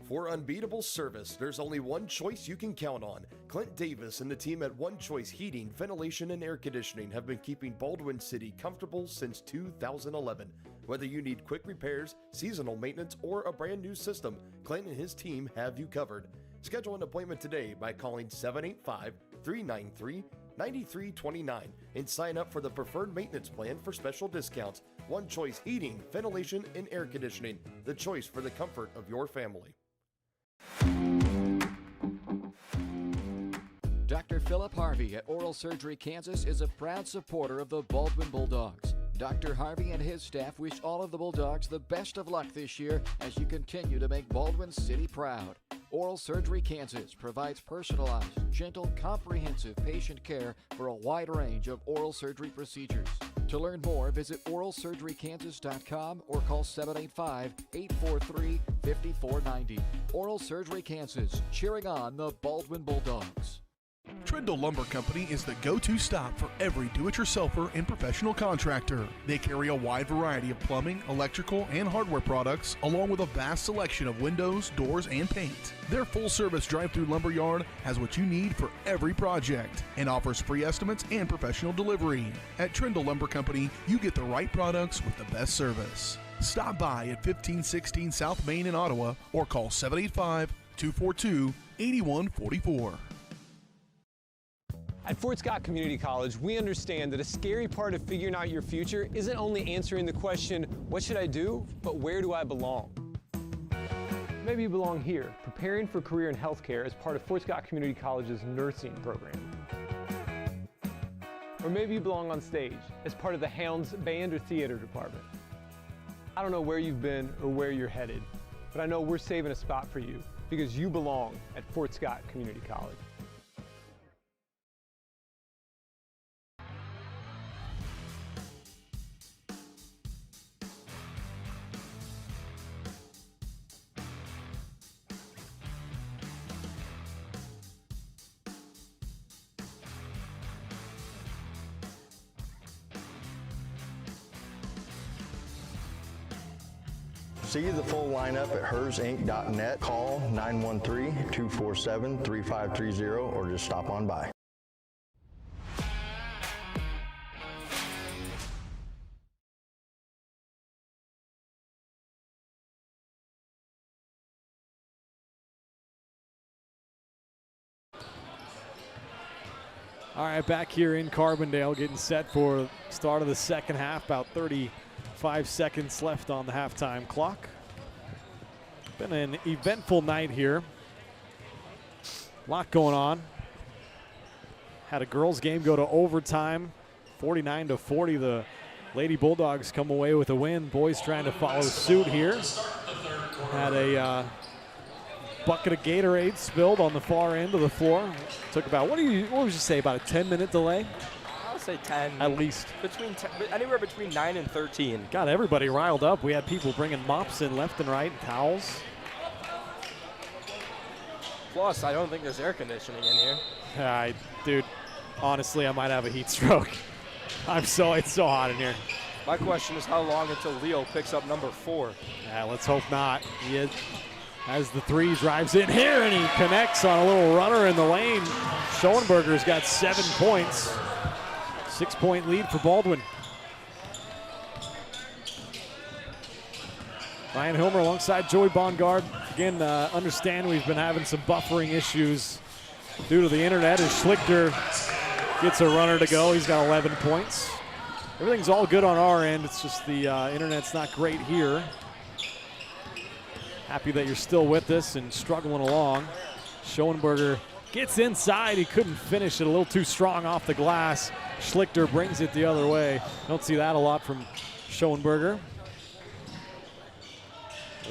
For unbeatable service, there's only one choice you can count on. Clint Davis and the team at One Choice Heating, Ventilation, and Air Conditioning have been keeping Baldwin City comfortable since 2011. Whether you need quick repairs, seasonal maintenance, or a brand new system, Clint and his team have you covered. Schedule an appointment today by calling 785-393-9329 and sign up for the preferred maintenance plan for special discounts. One Choice Heating, Ventilation, and Air Conditioning, the choice for the comfort of your family.
Dr. Philip Harvey at Oral Surgery Kansas is a proud supporter of the Baldwin Bulldogs. Dr. Harvey and his staff wish all of the Bulldogs the best of luck this year as you continue to make Baldwin City proud. Oral Surgery Kansas provides personalized, gentle, comprehensive patient care for a wide range of oral surgery procedures. To learn more, visit oralsurgerykansas.com or call 785-843-5490. Oral Surgery Kansas, cheering on the Baldwin Bulldogs.
Trindle Lumber Company is the go-to stop for every do-it-yourselfer and professional contractor. They carry a wide variety of plumbing, electrical, and hardware products, along with a vast selection of windows, doors, and paint. Their full-service drive-through lumber yard has what you need for every project and offers free estimates and professional delivery. At Trindle Lumber Company, you get the right products with the best service. Stop by at 1516 South Main in Ottawa or call 785-242-8144.
At Fort Scott Community College, we understand that a scary part of figuring out your future isn't only answering the question, what should I do, but where do I belong? Maybe you belong here, preparing for a career in healthcare as part of Fort Scott Community College's nursing program. Or maybe you belong on stage as part of the Hounds band or theater department. I don't know where you've been or where you're headed, but I know we're saving a spot for you because you belong at Fort Scott Community College.
See the full lineup at hersinc.net. Call 913-247-3530 or just stop on by.
All right, back here in Carbondale, getting set for the start of the second half. About 35 seconds left on the halftime clock. Been an eventful night here. A lot going on. Had a girls game go to overtime, 49-40. The Lady Bulldogs come away with a win. Boys trying to follow suit here. Had a bucket of Gatorade spilled on the far end of the floor. Took about, what would you say, about a 10-minute delay?
I would say 10.
At least.
Anywhere between 9 and 13.
Got everybody riled up. We had people bringing mops in left and right, towels.
Plus, I don't think there's air conditioning in here.
Dude, honestly, I might have a heat stroke. It's so hot in here.
My question is how long until Leo picks up number 4?
Yeah, let's hope not. As the three drives in here, and he connects on a little runner in the lane. Schoenberger's got 7 points. 6-point lead for Baldwin. Ryan Hilmer alongside Joey Bongard again, understand we've been having some buffering issues due to the internet as Schlichter gets a runner to go. He's got 11 points. Everything's all good on our end. It's just the internet's not great here. Happy that you're still with us and struggling along. Schoenberger gets inside. He couldn't finish it, a little too strong off the glass. Schlichter brings it the other way. Don't see that a lot from Schoenberger.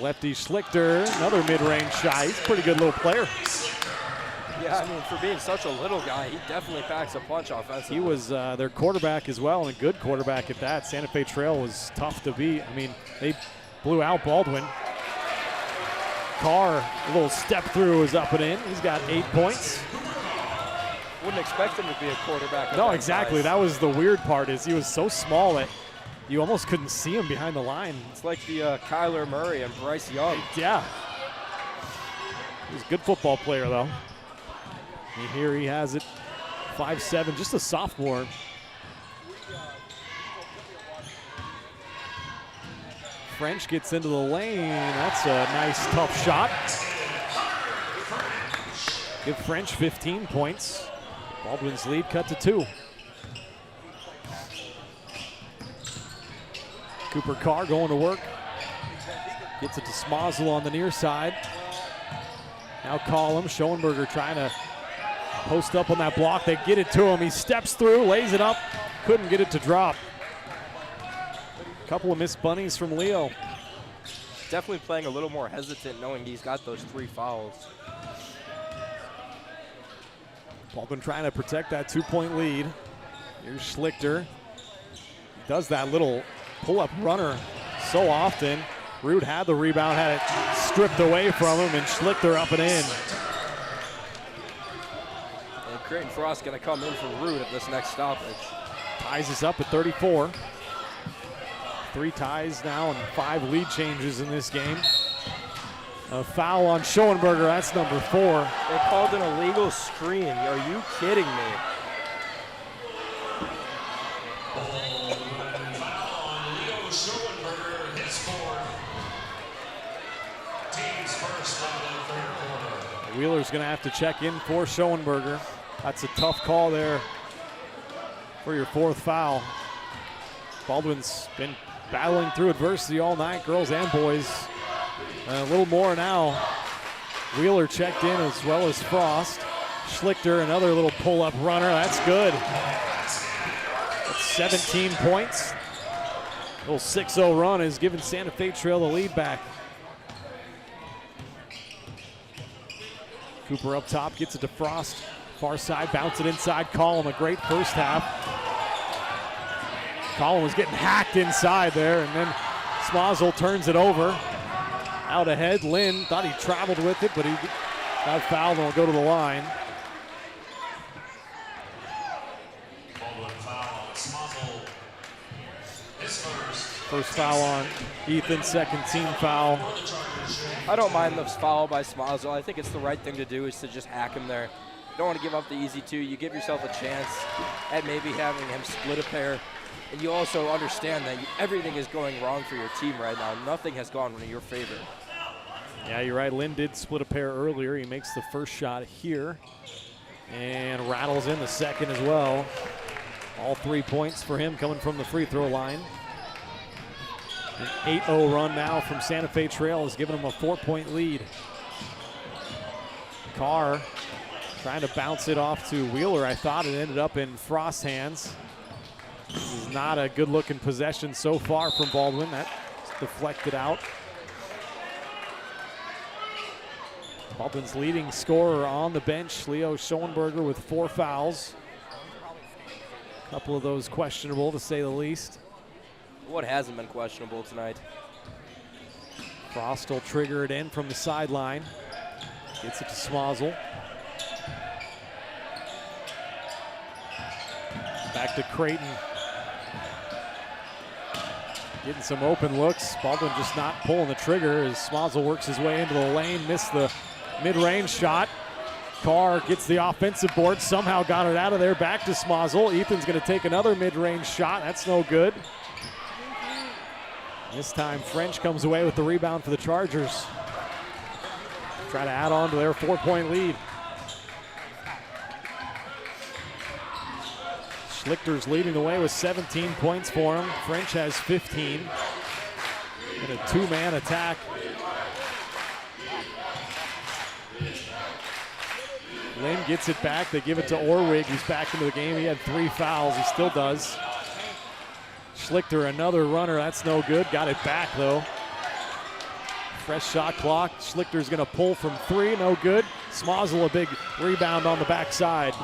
Lefty Schlichter, another mid-range shot. He's a pretty good little player.
Yeah, I mean, for being such a little guy, he definitely packs a punch offensively.
He was their quarterback as well, and a good quarterback at that. Santa Fe Trail was tough to beat. I mean, they blew out Baldwin. Carr, a little step through, is up and in. He's got 8 points.
Wouldn't expect him to be a quarterback.
No, exactly. That was the weird part, is he was so small that you almost couldn't see him behind the line.
It's like the Kyler Murray and Bryce Young.
Yeah. He's a good football player, though. And here he has it, 5'7", just a sophomore. French gets into the lane. That's a nice, tough shot. Give French 15 points. Baldwin's lead cut to 2. Cooper Carr going to work. Gets it to Smozzle on the near side. Now Collum, Schoenberger trying to post up on that block. They get it to him. He steps through, lays it up. Couldn't get it to drop. Couple of missed bunnies from Leo.
Definitely playing a little more hesitant knowing he's got those 3 fouls.
Baldwin trying to protect that 2-point lead. Here's Schlichter. He does that little pull-up runner so often. Rude had the rebound, had it stripped away from him, and Schlichter up and in.
And Creighton Frost going to come in for Rude at this next stoppage.
Ties us up at 34. 3 ties now and 5 lead changes in this game. A foul on Schoenberger, that's number 4.
They called an illegal screen. Are you kidding me?
Wheeler's going to have to check in for Schoenberger. That's a tough call there for your 4th foul. Baldwin's been battling through adversity all night, girls and boys. A little more now. Wheeler checked in as well as Frost. Schlichter, another little pull-up runner. That's good. That's 17 points. Little 6-0 run has given Santa Fe Trail the lead back. Cooper up top, gets it to Frost. Far side, bounce it inside. Collum, a great first half. Collum was getting hacked inside there, and then Smozzle turns it over. Out ahead, Lynn thought he traveled with it, but he got fouled and will go to the line. First foul on Ethan, second team foul.
I don't mind the foul by Smozzle. I think it's the right thing to do is to just hack him there. You don't want to give up the easy 2. You give yourself a chance at maybe having him split a pair. And you also understand that everything is going wrong for your team right now. Nothing has gone in your favor.
Yeah, you're right. Lynn did split a pair earlier. He makes the first shot here and rattles in the second as well. All 3 points for him coming from the free throw line. An 8-0 run now from Santa Fe Trail has given him a 4-point lead. Carr trying to bounce it off to Wheeler. I thought it ended up in Frost's hands. This is not a good-looking possession so far from Baldwin. That's deflected out. Baldwin's leading scorer on the bench, Leo Schoenberger, with 4 fouls. A couple of those questionable, to say the least.
What hasn't been questionable tonight?
Frost will trigger it in from the sideline. Gets it to Smozzle. Back to Creighton. Getting some open looks. Baldwin just not pulling the trigger as Smozzle works his way into the lane. Missed the mid-range shot. Carr gets the offensive board. Somehow got it out of there. Back to Smozzle. Ethan's going to take another mid-range shot. That's no good. This time French comes away with the rebound for the Chargers. try to add on to their 4-point lead. Schlichter's leading the way with 17 points for him. French has 15. And a 2-man attack. Lynn gets it back. They give it to Orwig, who's back into the game. He had 3 fouls. He still does. Schlichter, another runner. That's no good. Got it back, though. Fresh shot clock. Schlichter's going to pull from 3. No good. Smozzle, a big rebound on the backside.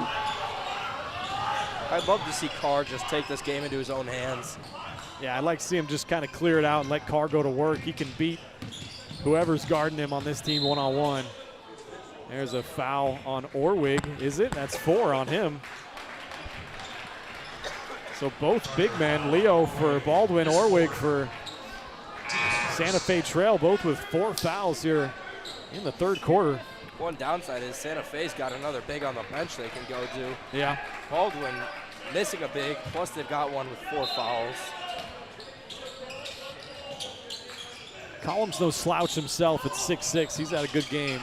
I'd love to see Carr just take this game into his own hands.
Yeah, I'd like to see him just kind of clear it out and let Carr go to work. He can beat whoever's guarding him on this team one-on-one. There's a foul on Orwig, is it? That's 4 on him. So both big men, Leo for Baldwin, Orwig for Santa Fe Trail, both with 4 fouls here in the third quarter.
One downside is Santa Fe's got another big on the bench they can go to.
Yeah.
Baldwin missing a big, plus they've got one with 4 fouls.
Collins no slouch himself at 6'6". He's had a good game.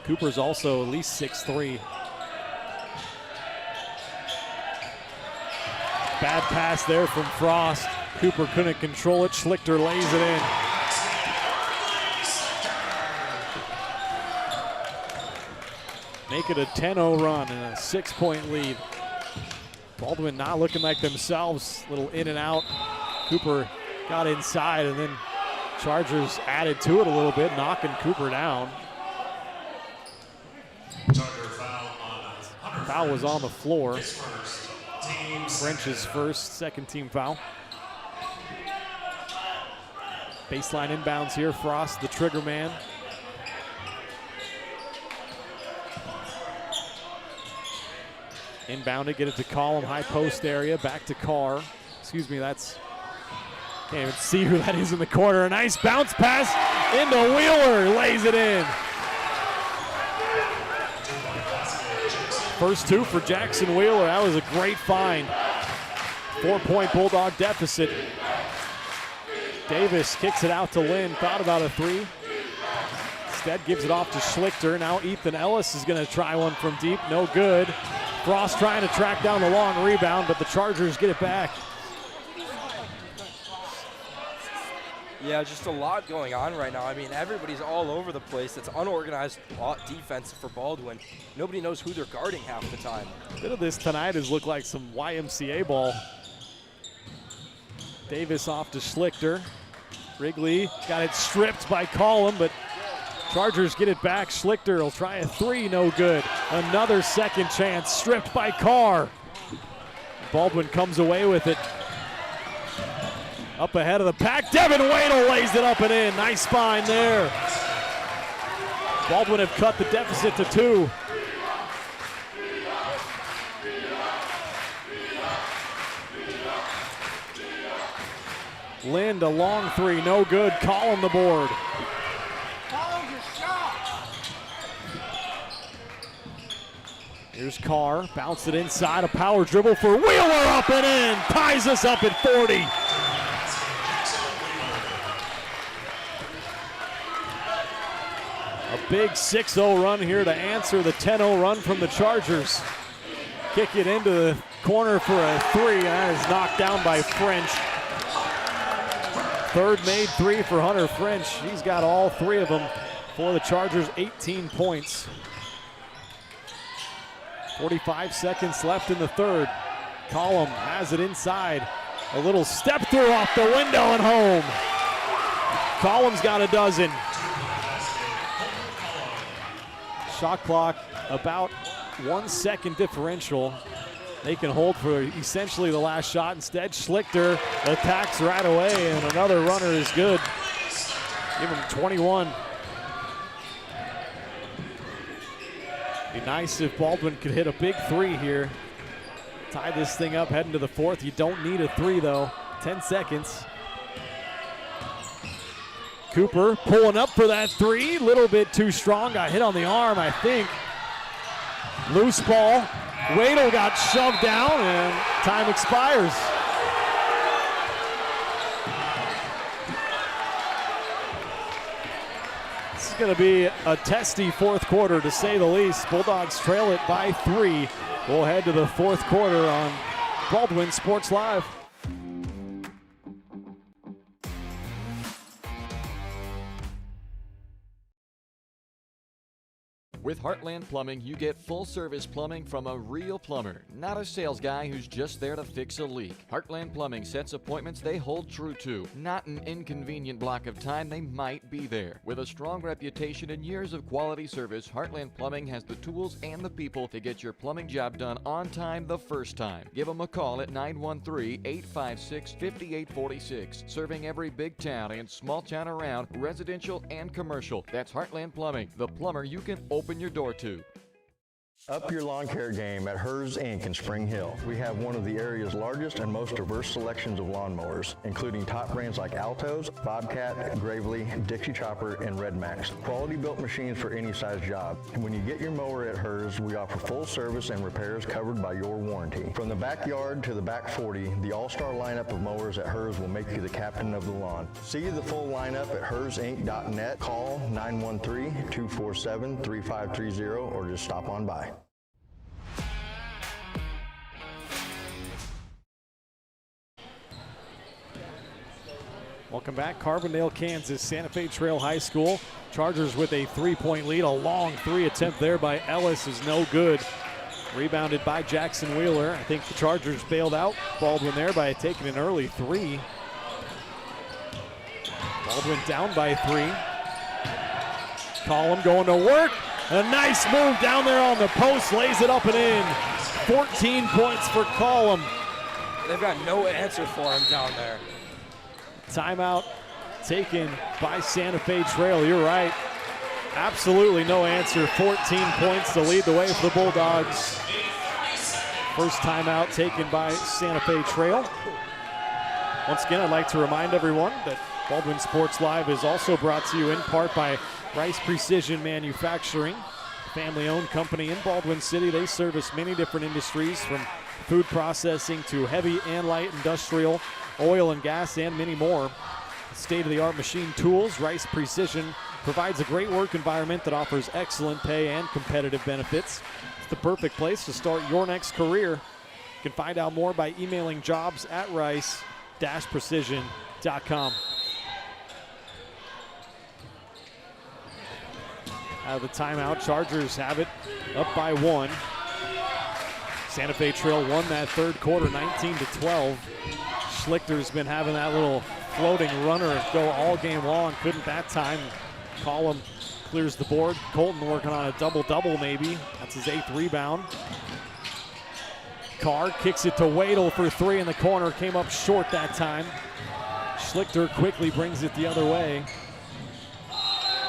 Cooper's also at least 6'3". Bad pass there from Frost. Cooper couldn't control it. Schlichter lays it in. Make it a 10-0 run and a 6-point lead. Baldwin not looking like themselves. Little in and out. Cooper got inside, and then Chargers added to it a little bit, knocking Cooper down. Foul was on the floor. French's first, second team foul. Baseline inbounds here. Frost, the trigger man. Inbounded, get it to Collum, high post area, back to Carr. Excuse me, that's, can't even see who that is in the corner. A nice bounce pass into Wheeler, lays it in. First 2 for Jackson Wheeler. That was a great find. 4-point Bulldog deficit. Davis kicks it out to Lynn. Thought about a 3. Instead gives it off to Schlichter. Now Ethan Ellis is going to try one from deep. No good. Frost trying to track down the long rebound, but the Chargers get it back.
Yeah, just a lot going on right now. I mean, everybody's all over the place. It's unorganized defense for Baldwin. Nobody knows who they're guarding half the time.
A bit of this tonight has looked like some YMCA ball. Davis off to Schlichter. Wrigley got it stripped by Collum, but Chargers get it back. Schlichter will try a 3, no good. Another second chance, stripped by Carr. Baldwin comes away with it. Up ahead of the pack, Devin Wadle lays it up and in. Nice find there. Baldwin have cut the deficit to 2. Lind, a long 3, no good. Collum the board. Here's Carr, bounce it inside, a power dribble for Wheeler, up and in. Ties us up at 40. A big 6-0 run here to answer the 10-0 run from the Chargers. Kick it into the corner for a 3. That is knocked down by French. Third made 3 for Hunter French. He's got all 3 of them for the Chargers, 18 points. 45 seconds left in the third. Collum has it inside. A little step through off the window and home. Collum's got a dozen. Shot clock about 1 second differential. They can hold for essentially the last shot. Instead, Schlichter attacks right away, and another runner is good. Give him 21. Be nice if Baldwin could hit a big 3 here. Tie this thing up heading to the 4th. You don't need a 3 though. 10 seconds. Cooper pulling up for that 3. Little bit too strong. Got hit on the arm, I think. Loose ball. Wadle got shoved down and time expires. going to be a testy fourth quarter, to say the least. Bulldogs trail it by 3. We'll head to the fourth quarter on Baldwin Sports Live.
With Heartland Plumbing, you get full-service plumbing from a real plumber, not a sales guy who's just there to fix a leak. Heartland Plumbing sets appointments they hold true to, not an inconvenient block of time they might be there. With a strong reputation and years of quality service, Heartland Plumbing has the tools and the people to get your plumbing job done on time the first time. Give them a call at 913-856-5846, serving every big town and small town around, residential and commercial. That's Heartland Plumbing, the plumber you can open your door to.
Up your lawn care game at Hers Inc. in Spring Hill. We have one of the area's largest and most diverse selections of lawnmowers, including top brands like Altos, Bobcat, Gravely, Dixie Chopper, and Red Max. Quality built machines for any size job. And when you get your mower at Hers, we offer full service and repairs covered by your warranty. From the backyard to the back 40, the all-star lineup of mowers at Hers will make you the captain of the lawn. See the full lineup at hersinc.net. Call 913-247-3530 or just stop on by.
Welcome back. Carbondale, Kansas, Santa Fe Trail High School. Chargers with a 3-point lead. A long 3 attempt there by Ellis is no good. Rebounded by Jackson Wheeler. I think the Chargers bailed out Baldwin there by taking an early 3. Baldwin down by 3. Collum going to work. A nice move down there on the post. Lays it up and in. 14 points for Collum.
They've got no answer for him down there.
Timeout taken by Santa Fe Trail. You're right. Absolutely no answer. 14 points to lead the way for the Bulldogs. First timeout taken by Santa Fe Trail. Once again, I'd like to remind everyone that Baldwin Sports Live is also brought to you in part by Rice Precision Manufacturing, family-owned company in Baldwin City. They service many different industries, from food processing to heavy and light industrial, oil and gas, and many more. State-of-the-art machine tools. Rice Precision provides a great work environment that offers excellent pay and competitive benefits. It's the perfect place to start your next career. You can find out more by emailing jobs@rice-precision.com. Out of the timeout, Chargers have it up by 1. Santa Fe Trail won that third quarter 19-12. Schlichter's been having that little floating runner go all game long. Couldn't that time. Collum clears the board. Colton working on a double-double maybe. That's his 8th rebound. Carr kicks it to Wadle for 3 in the corner. Came up short that time. Schlichter quickly brings it the other way.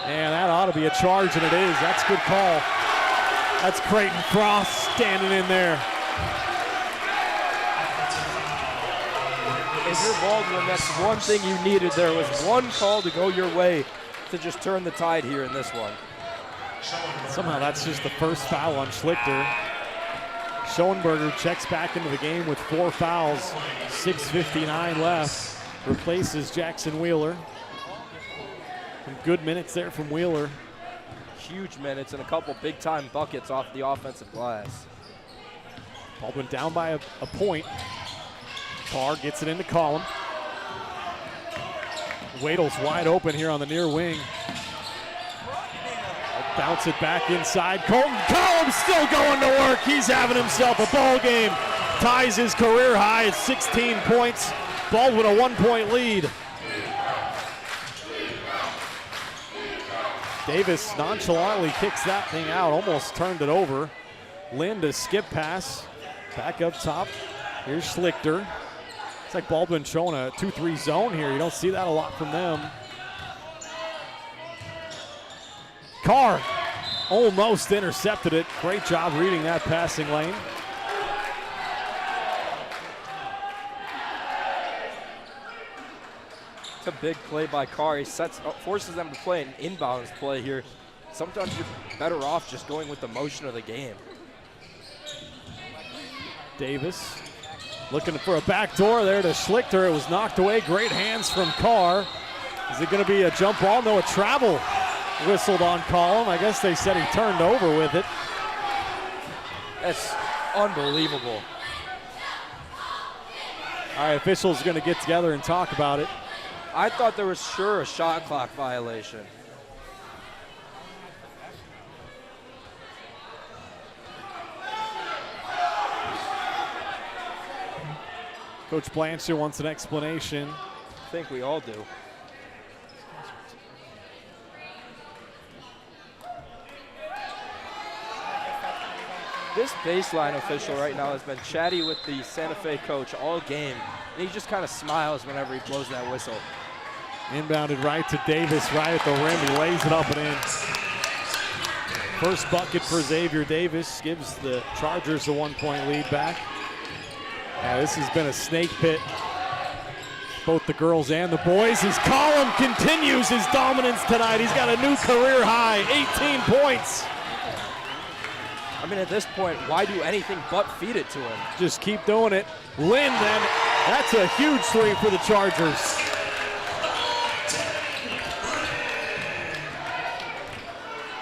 And that ought to be a charge, and it is. That's a good call. That's Creighton Frost standing in there.
If you're Baldwin, that's one thing you needed. There was one call to go your way to just turn the tide here in this one.
Somehow that's just the first foul on Schlichter. Schoenberger checks back into the game with 4 fouls. 6:59 left. Replaces Jackson Wheeler. Some good minutes there from Wheeler.
Huge minutes and a couple big-time buckets off the offensive glass.
Baldwin down by a point. Carr gets it into Collum. Wadle's wide open here on the near wing. Bounce it back inside. Colton Collum's still going to work. He's having himself a ball game. Ties his career high at 16 points. Baldwin a 1-point lead. Davis nonchalantly kicks that thing out, almost turned it over. Lind, a skip pass. Back up top. Here's Schlichter. It's like Baldwin showing a 2-3 zone here. You don't see that a lot from them. Carr almost intercepted it. Great job reading that passing lane.
It's a big play by Carr. He forces them to play an inbounds play here. Sometimes you're better off just going with the motion of the game.
Davis looking for a backdoor there to Schlichter. It was knocked away. Great hands from Carr. Is it going to be a jump ball? No, a travel. whistled on Collum. I guess they said he turned over with it.
That's unbelievable.
All right, officials going to get together and talk about it.
I thought there was sure a shot clock violation.
Coach Blanchard wants an explanation.
I think we all do. This baseline official right now has been chatty with the Santa Fe coach all game, and he just kind of smiles whenever he blows that whistle.
Inbounded right to Davis, right at the rim. He lays it up and in. First bucket for Xavier Davis gives the Chargers a 1-point lead back. Yeah, this has been a snake pit, both the girls and the boys. His Collum continues his dominance tonight. He's got a new career high, 18 points.
I mean, at this point, why do anything but feed it to him?
Just keep doing it. Lynn, then, that's a huge three for the Chargers.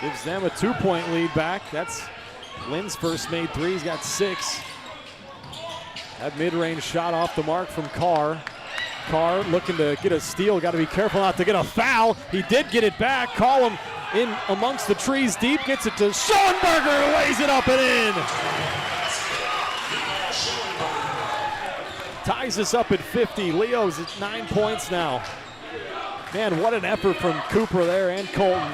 Gives them a 2-point lead back. That's Lynn's first made three. He's got 6. That mid-range shot off the mark from Carr. Carr looking to get a steal. Got to be careful not to get a foul. He did get it back. Collum in amongst the trees deep. Gets it to Schoenberger, who lays it up and in. Ties us up at 50. Leo's at 9 points now. Man, what an effort from Cooper there and Colton.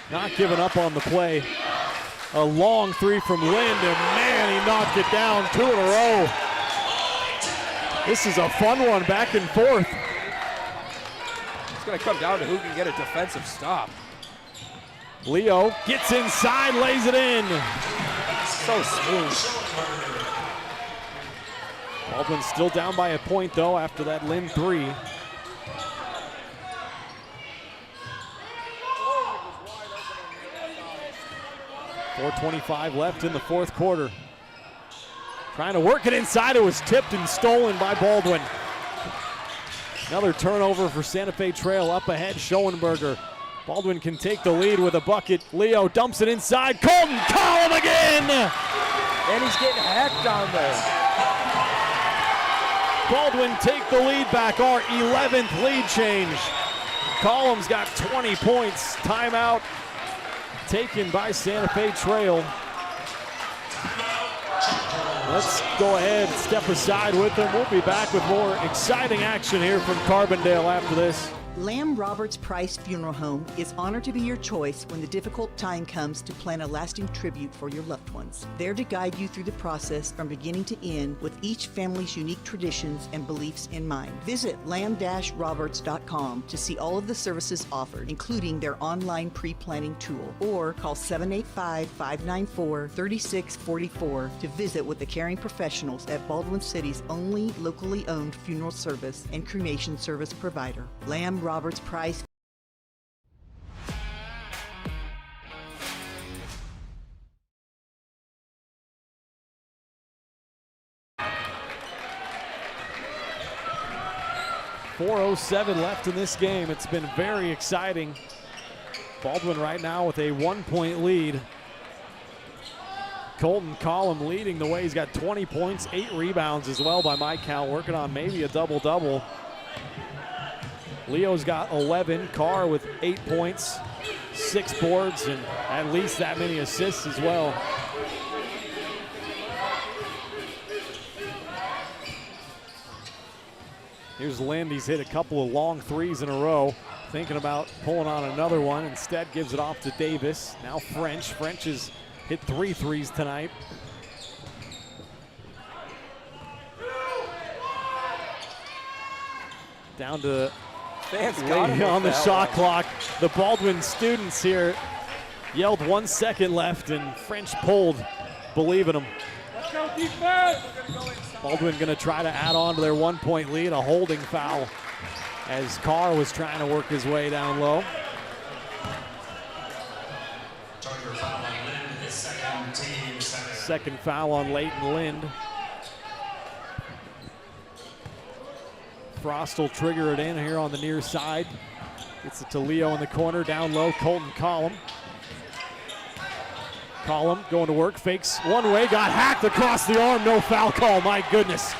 Not giving up on the play. A long three from Lind, and man, he knocked it down 2 in a row. This is a fun one, back and forth.
It's going to come down to who can get a defensive stop.
Leo gets inside, lays it in.
So smooth.
Baldwin still down by a point, though, after that Lind three. .425 left in the fourth quarter. Trying to work it inside. It was tipped and stolen by Baldwin. Another turnover for Santa Fe Trail. Up ahead, Schoenberger. Baldwin can take the lead with a bucket. Leo dumps it inside. Colton Collum again!
And he's getting hacked down there.
Baldwin take the lead back. Our 11th lead change. Collum's got 20 points. Timeout taken by Santa Fe Trail. Let's go ahead, step aside with them. We'll be back with more exciting action here from Carbondale after this.
Lamb Roberts Price Funeral Home is honored to be your choice when the difficult time comes to plan a lasting tribute for your loved ones. There to guide you through the process from beginning to end with each family's unique traditions and beliefs in mind. Visit lamb-roberts.com to see all of the services offered, including their online pre-planning tool, or call 785-594-3644 to visit with the caring professionals at Baldwin City's only locally owned funeral service and cremation service provider. Lamb Roberts Price.
.407 left in this game. It's been very exciting. Baldwin right now with a 1-point lead. Colton Collum leading the way. He's got 20 points, 8 rebounds as well by my count, working on maybe a double-double. Leo's got 11. Carr with 8 points, 6 boards, and at least that many assists as well. Here's Lind. He's hit a couple of long threes in a row. Thinking about pulling on another one. Instead gives it off to Davis. Now French. French has hit 3 threes tonight. Down to on the shot clock. The Baldwin students here yelled 1 second left, and French pulled. Believe in him.
Let's go defense!
Baldwin going to try to add on to their 1-point lead. A holding foul as Carr was trying to work his way down low. Second foul on Leighton Lind. Frost will trigger it in here on the near side. Gets it to Leo in the corner, down low, Colton Collum. Collum going to work, fakes one way, got hacked across the arm, no foul call, my goodness.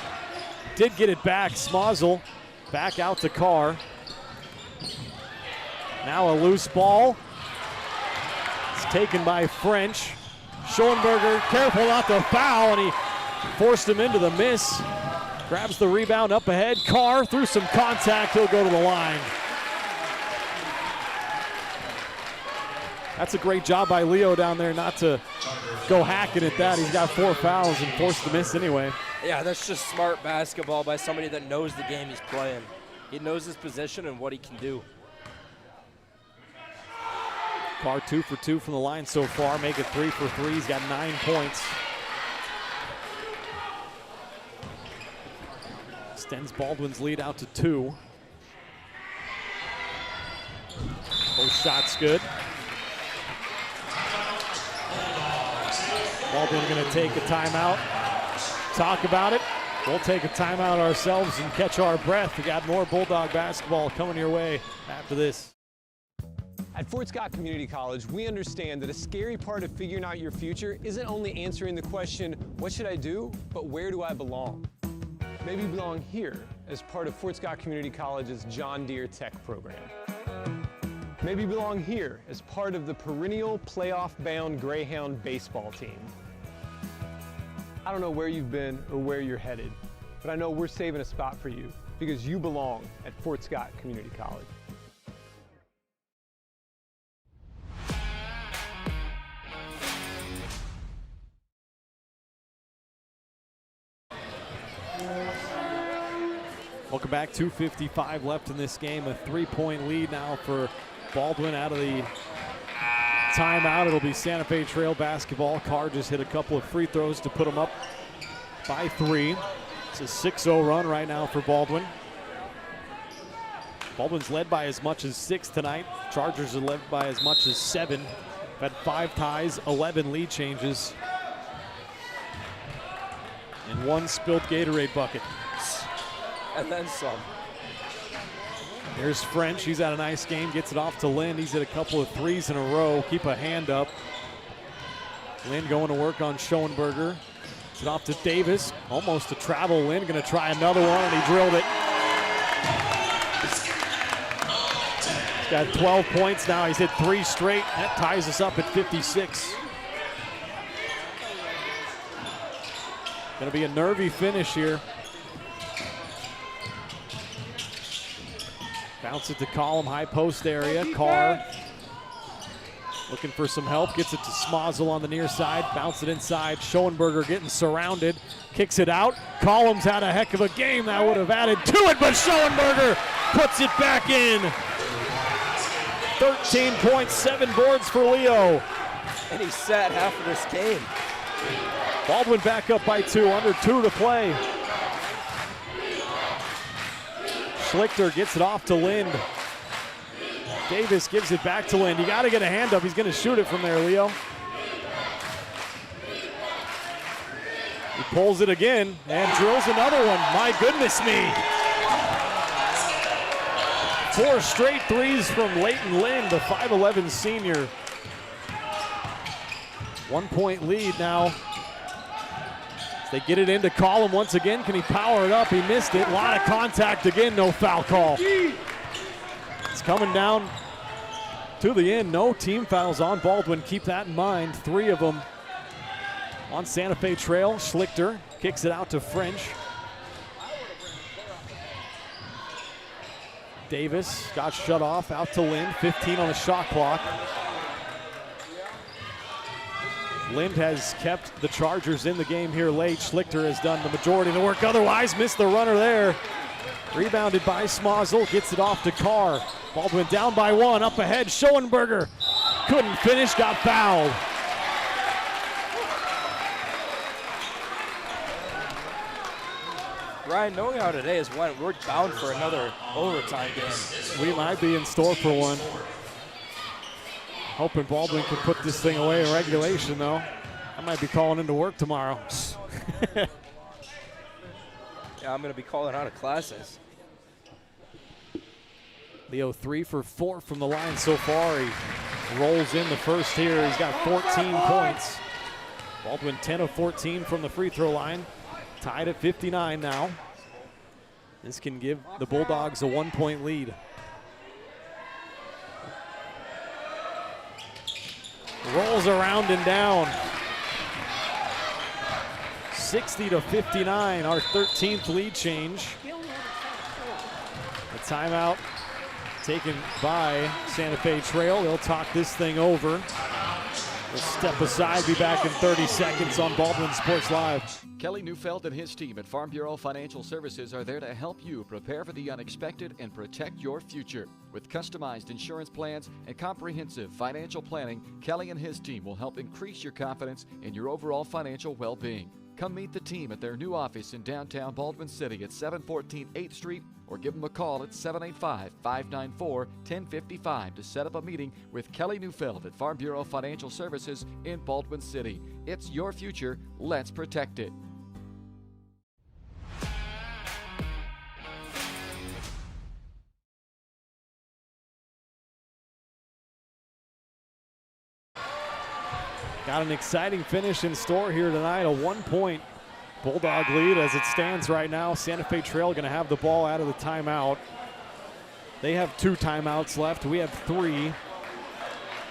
Did get it back, Smozzle back out to Carr. Now a loose ball. It's taken by French. Schoenberger careful not to foul, and he forced him into the miss. Grabs the rebound up ahead. Carr through some contact, he'll go to the line. That's a great job by Leo down there not to go hacking at that. He's got 4 fouls and forced the miss anyway.
Yeah, that's just smart basketball by somebody that knows the game he's playing. He knows his position and what he can do.
Carr 2 for 2 from the line so far. Make it 3 for 3. He's got 9 points. Extends Baldwin's lead out to 2. Both shots good. Baldwin going to take a timeout. Talk about it. We'll take a timeout ourselves and catch our breath. We got more Bulldog basketball coming your way after this.
At Fort Scott Community College, we understand that a scary part of figuring out your future isn't only answering the question, what should I do, but where do I belong? Maybe you belong here as part of Fort Scott Community College's John Deere Tech program. Maybe you belong here as part of the perennial playoff-bound Greyhound baseball team. I don't know where you've been or where you're headed, but I know we're saving a spot for you because you belong at Fort Scott Community College.
Welcome back. 2:55 left in this game. A 3-point lead now for Baldwin out of the timeout. It'll be Santa Fe Trail basketball. Carr just hit a couple of free throws to put them up by 3. It's a 6-0 run right now for Baldwin. Baldwin's led by as much as 6 tonight. Chargers are led by as much as 7. Had 5 ties, 11 lead changes, and 1 spilled Gatorade bucket.
And then some.
There's French. He's had a nice game. Gets it off to Lynn. He's hit a couple of threes in a row. Keep a hand up. Lynn going to work on Schoenberger. Gets it off to Davis. Almost a travel. Lynn going to try another one, and he drilled it. He's got 12 points now. He's hit 3 straight. That ties us up at 56. Going to be a nervy finish here. Bounce it to Collum, high post area. Carr looking for some help. Gets it to Smozzle on the near side. Bounce it inside. Schoenberger getting surrounded. Kicks it out. Collum's had a heck of a game. That would have added to it, but Schoenberger puts it back in. 13 points, 7 boards for Leo.
And he sat half of this game.
Baldwin back up by 2, under 2 to play. Schlichter gets it off to Lind. Davis gives it back to Lind. You got to get a hand up. He's going to shoot it from there, Leo. He pulls it again and drills another one. My goodness me. 4 straight threes from Leighton Lind, the 5'11 senior. 1-point lead now. They get it into Collum once again. Can he power it up? He missed it. A lot of contact again. No foul call. It's coming down to the end. No team fouls on Baldwin. Keep that in mind. 3 of them on Santa Fe Trail. Schlichter kicks it out to French. Davis got shut off. Out to Lind. 15 on the shot clock. Lind has kept the Chargers in the game here late. Schlichter has done the majority of the work otherwise. Missed the runner there. Rebounded by Smozzle. Gets it off to Carr. Baldwin down by 1. Up ahead. Schoenberger couldn't finish. Got fouled.
Ryan, knowing how today has went, we're bound for another overtime game.
We might be in store for one. Hoping Baldwin can put this thing away in regulation, though. I might be calling into work tomorrow.
Yeah, I'm going to be calling out of classes.
Leo 3 for 4 from the line so far. He rolls in the first here. He's got 14 points. Baldwin 10 of 14 from the free throw line. Tied at 59 now. This can give the Bulldogs a 1-point lead. Rolls around and down. 60 to 59, our 13th lead change. A timeout taken by Santa Fe Trail. They'll talk this thing over. We'll step aside, be back in 30 seconds on Baldwin Sports Live.
Kelly Neufeld and his team at Farm Bureau Financial Services are there to help you prepare for the unexpected and protect your future. With customized insurance plans and comprehensive financial planning, Kelly and his team will help increase your confidence in your overall financial well-being. Come meet the team at their new office in downtown Baldwin City at 714 8th Street, or give them a call at 785-594-1055 to set up a meeting with Kelly Neufeld at Farm Bureau Financial Services in Baldwin City. It's your future. Let's protect it.
Got an exciting finish in store here tonight, a 1-point Bulldog lead as it stands right now. Santa Fe Trail going to have the ball out of the timeout. They have 2 timeouts left. We have 3.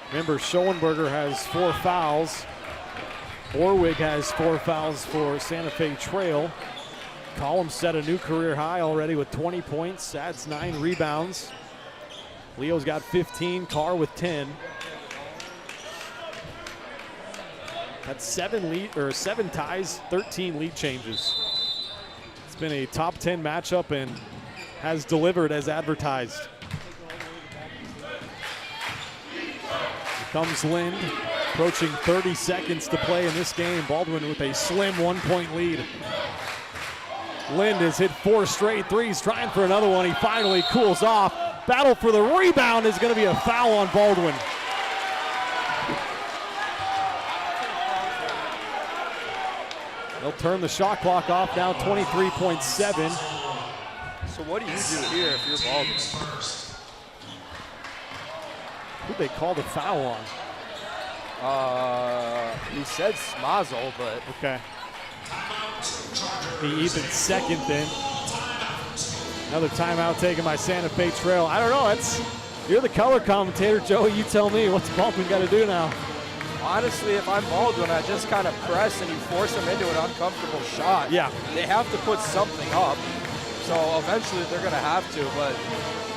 Remember, Schoenberger has 4 fouls. Orwig has 4 fouls for Santa Fe Trail. Collins set a new career high already with 20 points, adds 9 rebounds. Leo's got 15, Carr with 10. That's 7 ties, 13 lead changes. It's been a top 10 matchup and has delivered as advertised. Here comes Lind, approaching 30 seconds to play in this game. Baldwin with a slim 1-point lead. Lind has hit 4 straight threes, trying for another one. He finally cools off. Battle for the rebound is going to be a foul on Baldwin. They'll turn the shot clock off now, 23.7.
So what do you do here if you're Baldwin?
Who'd they call the foul on?
He said Smazel, but...
Okay. He even second then. Another timeout taken by Santa Fe Trail. I don't know, you're the color commentator, Joey. You tell me, what's Baldwin got to do now?
Honestly, if I'm Baldwin, I just kind of press and you force them into an uncomfortable shot.
Yeah.
They have to put something up. So eventually they're going to have to, but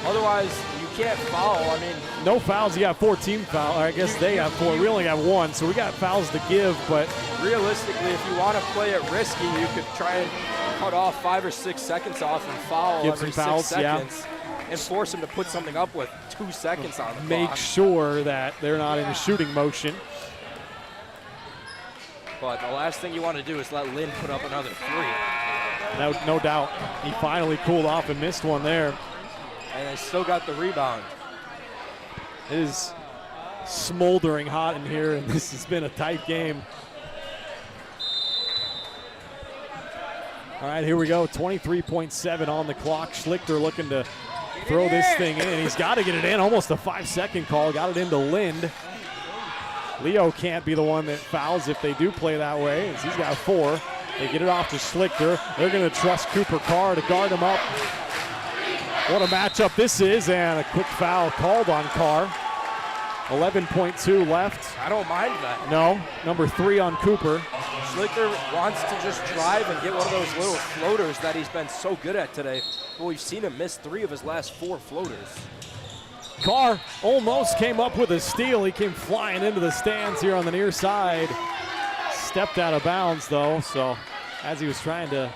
otherwise you can't foul. I mean,
no fouls. You got 14 fouls. I guess they have 4. We only got 1, so we got fouls to give. But
realistically, if you want to play it risky, you could try and cut off 5 or 6 seconds off and foul
give
every
some fouls,
6 seconds. And force them to put something up with 2 seconds on the
Make
clock.
sure that they're not in a shooting motion.
But the last thing you want to do is let Lynn put up another 3.
No doubt. He finally cooled off and missed one there.
And they still got the rebound.
It is smoldering hot in here, and this has been a tight game. All right, here we go. 23.7 on the clock. Schlichter looking to throw this thing in. He's got to get it in. Almost a 5-second call. Got it into Lind. Leo can't be the one that fouls if they do play that way, as he's got 4. They get it off to Schlichter. They're going to trust Cooper Carr to guard him up. What a matchup this is, and a quick foul called on Carr. 11.2 left.
I don't mind that.
No, number 3 on Cooper.
Schlichter wants to just drive and get one of those little floaters that he's been so good at today. But we've seen him miss 3 of his last 4 floaters.
Carr almost came up with a steal. He came flying into the stands here on the near side. Stepped out of bounds, though, so as he was trying to...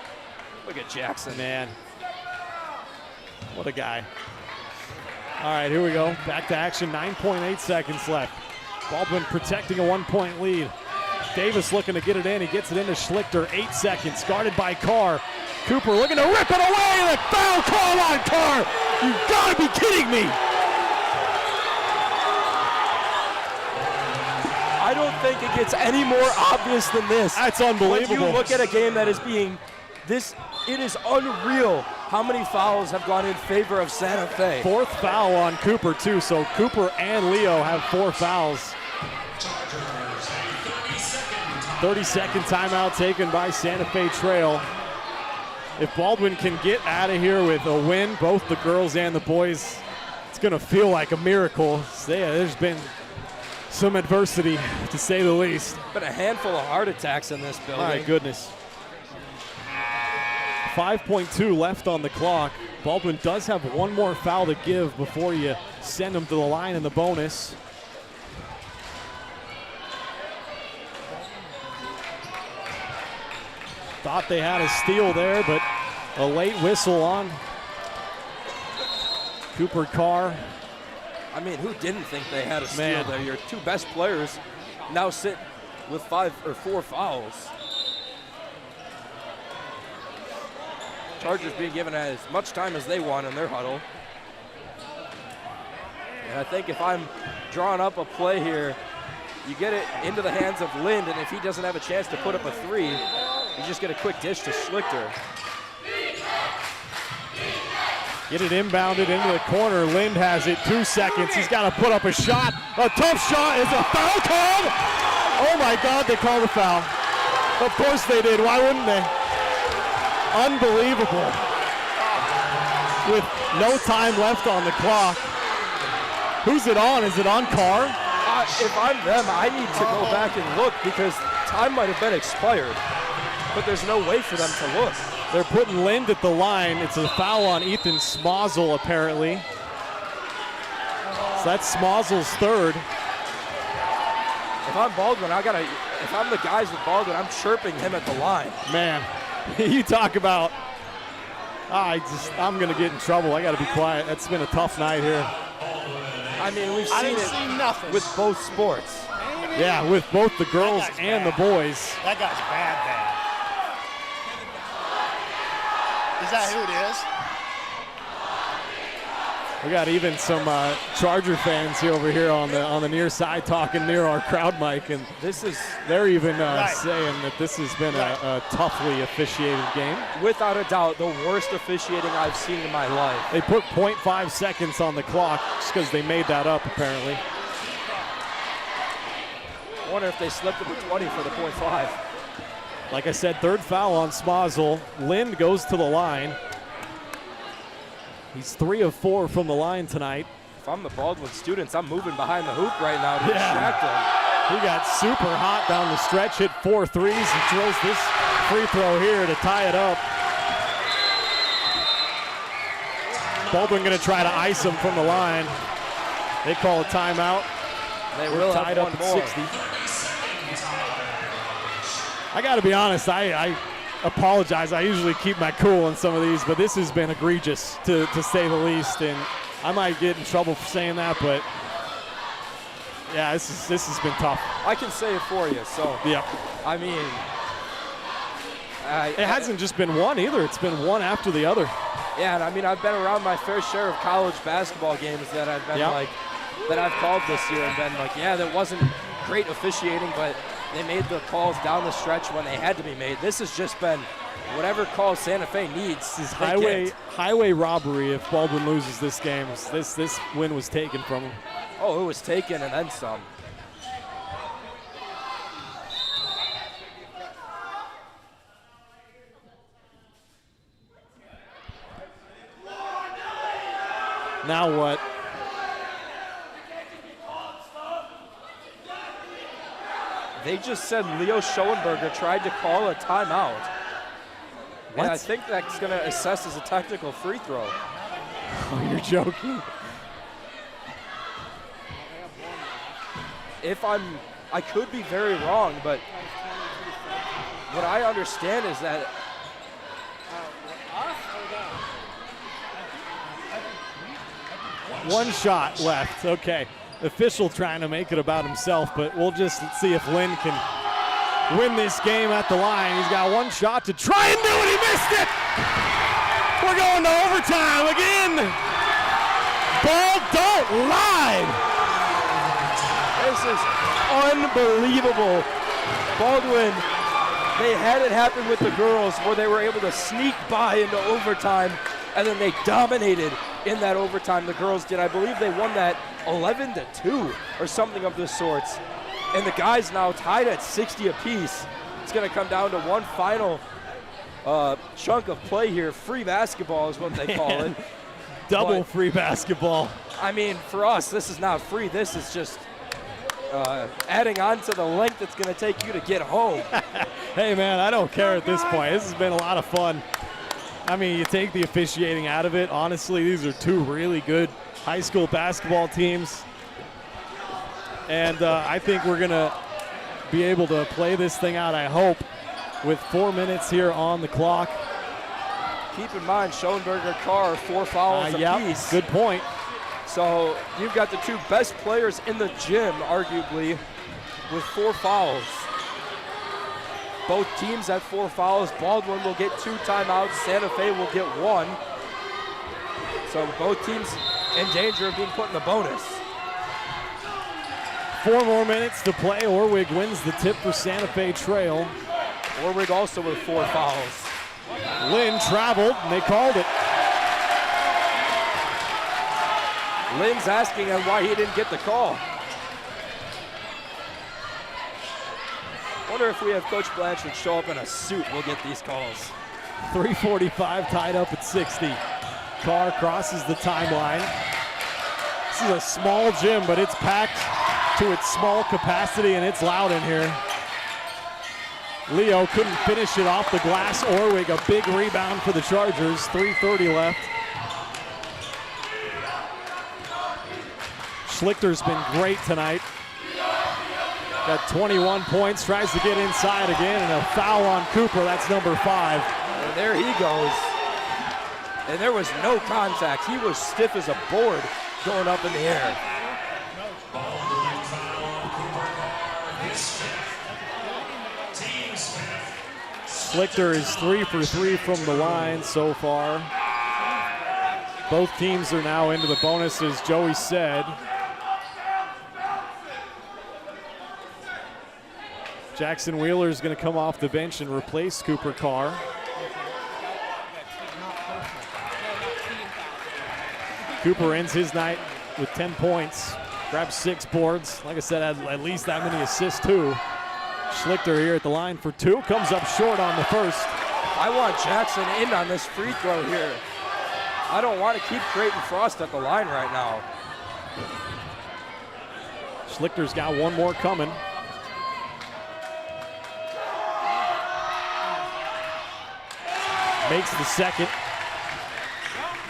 Look at Jackson.
Man, what a guy. All right, here we go. Back to action, 9.8 seconds left. Baldwin protecting a 1-point lead. Davis looking to get it in. He gets it into Schlichter, 8 seconds, guarded by Carr. Cooper looking to rip it away, and a foul call on Carr. You've got to be kidding me.
I don't think it gets any more obvious than this.
That's unbelievable.
When you look at a game that is being It is unreal how many fouls have gone in favor of Santa Fe.
4th foul on Cooper, too. So Cooper and Leo have 4 fouls. 30-second timeout taken by Santa Fe Trail. If Baldwin can get out of here with a win, both the girls and the boys, it's going to feel like a miracle. There's been some adversity, to say the least.
Been a handful of heart attacks in this building.
My goodness. 5.2 left on the clock. Baldwin does have one more foul to give before you send him to the line in the bonus. Thought they had a steal there, but a late whistle on Cooper Carr.
I mean, who didn't think they had a steal there? Your 2 best players now sit with 5 or 4 fouls. Chargers being given as much time as they want in their huddle. And I think if I'm drawing up a play here, you get it into the hands of Lind, and if he doesn't have a chance to put up a 3, you just get a quick dish to Schlichter.
Get it inbounded into the corner. Lind has it, 2 seconds. He's got to put up a shot. A tough shot. Is a foul called? Oh my God, they called a foul. Of course they did. Why wouldn't they? Unbelievable. With no time left on the clock. Who's it on? Is it on Carr?
If I'm them, I need to go back and look because time might have been expired, but there's no way for them to look.
They're putting Lind at the line. It's a foul on Ethan Smozzle, apparently. So that's Smozzle's 3rd.
If I'm Baldwin, if I'm the guys with Baldwin, I'm chirping him at the line.
Man, you talk about, I'm going to get in trouble. I got to be quiet. That's been a tough night here.
I mean, we've seen it with both sports.
Yeah, with both the girls and the boys.
That guy's bad. Is that who it is?
We got even some Charger fans here over here on the near side talking near our crowd mic, and they're even saying that this has been a toughly officiated game.
Without a doubt, the worst officiating I've seen in my life.
They put 0.5 seconds on the clock just because they made that up, apparently.
I wonder if they slipped it to 20 for the 0.5.
Like I said, 3rd foul on Smozzle. Lind goes to the line. He's 3 of 4 from the line tonight.
If I'm the Baldwin students, I'm moving behind the hoop right now to distract them.
He got super hot down the stretch, hit 4 threes, and throws this free throw here to tie it up. Baldwin going to try to ice him from the line. They call a timeout.
We're tied up at 60.
I got to be honest, I apologize. I usually keep my cool on some of these, but this has been egregious to say the least, and I might get in trouble for saying that, but yeah, this has been tough.
I can say it for you, so.
Yeah.
I mean.
It hasn't just been one either. It's been one after the other.
Yeah, and I mean, I've been around my fair share of college basketball games that I've been that I've called this year and been like, yeah, that wasn't great officiating, but they made the calls down the stretch when they had to be made. This has just been whatever calls Santa Fe needs.
This is highway robbery if Baldwin loses this game. This win was taken from him.
Oh, it was taken and then some.
Now what?
They just said Leo Schoenberger tried to call a timeout.
What?
And I think that's going to assess as a technical free throw.
Oh, you're joking.
I could be very wrong, but what I understand is that
one shot left. Okay. Official trying to make it about himself, but we'll just see if Lynn can win this game at the line. He's got one shot to try and do it. He missed it. We're going to overtime again. Ball don't lie.
This is unbelievable. Baldwin They had it happen with the girls where they were able to sneak by into overtime, and then they dominated in that overtime. The girls did. I believe they won that 11-2 or something of the sorts. And the guys now tied at 60 apiece. It's going to come down to one final chunk of play here. Free basketball is what they call it.
Double free basketball.
I mean, for us, this is not free. This is just adding on to the length it's going to take you to get home.
Hey, man, I don't care at this point. This has been a lot of fun. I mean, you take the officiating out of it. Honestly, these are two really good high school basketball teams. And I think we're going to be able to play this thing out, I hope, with 4 minutes here on the clock.
Keep in mind, Schoenberger, Carr, 4 fouls apiece.
Good point.
So you've got the two best players in the gym, arguably, with 4 fouls. Both teams have 4 fouls. Baldwin will get 2 timeouts. Santa Fe will get 1. So both teams in danger of being put in the bonus.
4 more minutes to play. Orwig wins the tip for Santa Fe Trail.
Orwig also with 4 fouls.
Lynn traveled, and they called it.
Lynn's asking him why he didn't get the call. Wonder if we have Coach Blanchard show up in a suit, we'll get these calls.
3:45 tied up at 60. Carr crosses the timeline. This is a small gym, but it's packed to its small capacity, and it's loud in here. Leo couldn't finish it off the glass. Orwig, a big rebound for the Chargers. 3:30 left. Schlichter's been great tonight. Got 21 points, tries to get inside again, and a foul on Cooper. That's number 5.
And there he goes. And there was no contact. He was stiff as a board going up in the air.
Schlichter is 3 for 3 from the line so far. Both teams are now into the bonus, as Joey said. Jackson Wheeler is going to come off the bench and replace Cooper Carr. Cooper ends his night with 10 points, grabs 6 boards. Like I said, had at least that many assists too. Schlichter here at the line for 2, comes up short on the first.
I want Jackson in on this free throw here. I don't want to keep Creighton Frost at the line right now.
Schlichter's got one more coming. Makes the second.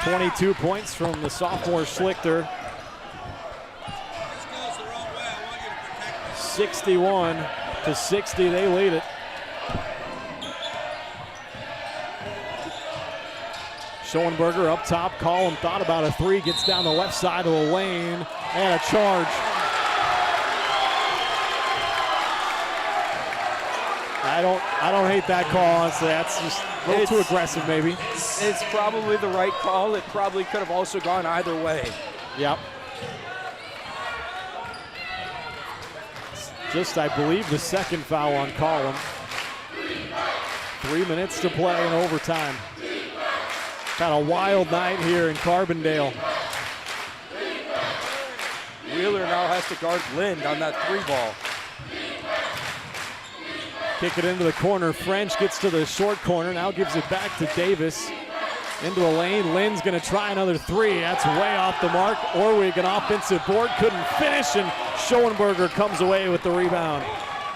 22 points from the sophomore Schlichter. 61-60, they lead it. Schoenberger up top, Collin thought about a 3, gets down the left side of the lane, and a charge. I don't hate that call, honestly. That's just a little too aggressive, maybe.
It's probably the right call. It probably could have also gone either way.
Yep. Just, I believe, the second foul on Collin. 3 minutes to play in overtime. Got a wild night here in Carbondale.
Wheeler now has to guard Lind on that 3 ball.
Kick it into the corner. French gets to the short corner, now gives it back to Davis. Into the lane, Lynn's gonna try another 3. That's way off the mark. Orwig, an offensive board, couldn't finish, and Schoenberger comes away with the rebound.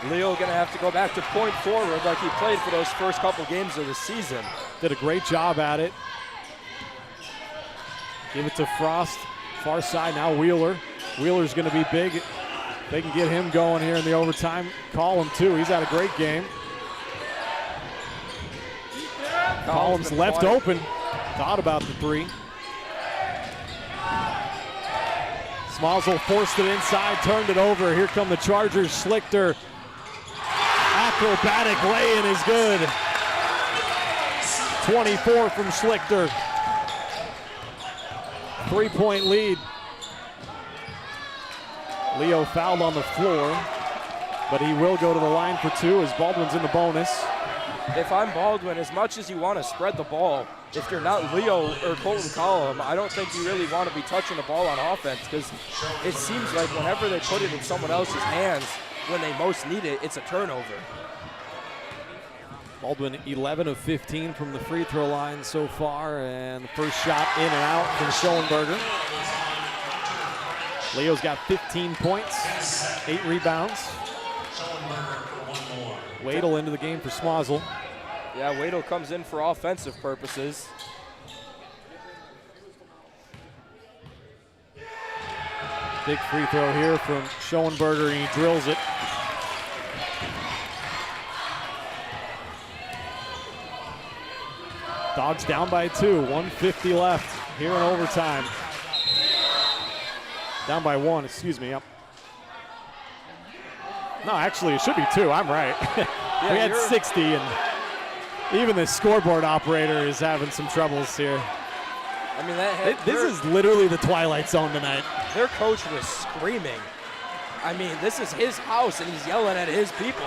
Leo gonna have to go back to point forward like he played for those first couple games of the season.
Did a great job at it. Give it to Frost, far side, now Wheeler. Wheeler's gonna be big. They can get him going here in the overtime. Call him too, he's had a great game. Collins left open, thought about the 3. Smalzel forced it inside, turned it over. Here come the Chargers. Schlichter, acrobatic lay-in is good. 24 from Schlichter. 3-point lead. Leo fouled on the floor, but he will go to the line for 2 as Baldwin's in the bonus.
if I'm Baldwin, as much as you want to spread the ball, if you're not Leo or Colton Collum, I don't think you really want to be touching the ball on offense, because it seems like whenever they put it in someone else's hands, when they most need it, it's a turnover.
Baldwin 11 of 15 from the free throw line so far, and the first shot in and out from Schoenberger. Leo's got 15 points, 8 rebounds. Wadle into the game for Smozzle.
Yeah, Wadle comes in for offensive purposes.
Big free throw here from Schoenberger, and he drills it. Dogs down by 2, 1:50 left here in overtime. Down by 1, excuse me. Yep. No, actually, it should be 2. I'm right. We had 60, and even the scoreboard operator is having some troubles here.
I mean,
this is literally the Twilight Zone tonight.
Their coach was screaming. I mean, this is his house, and he's yelling at his people.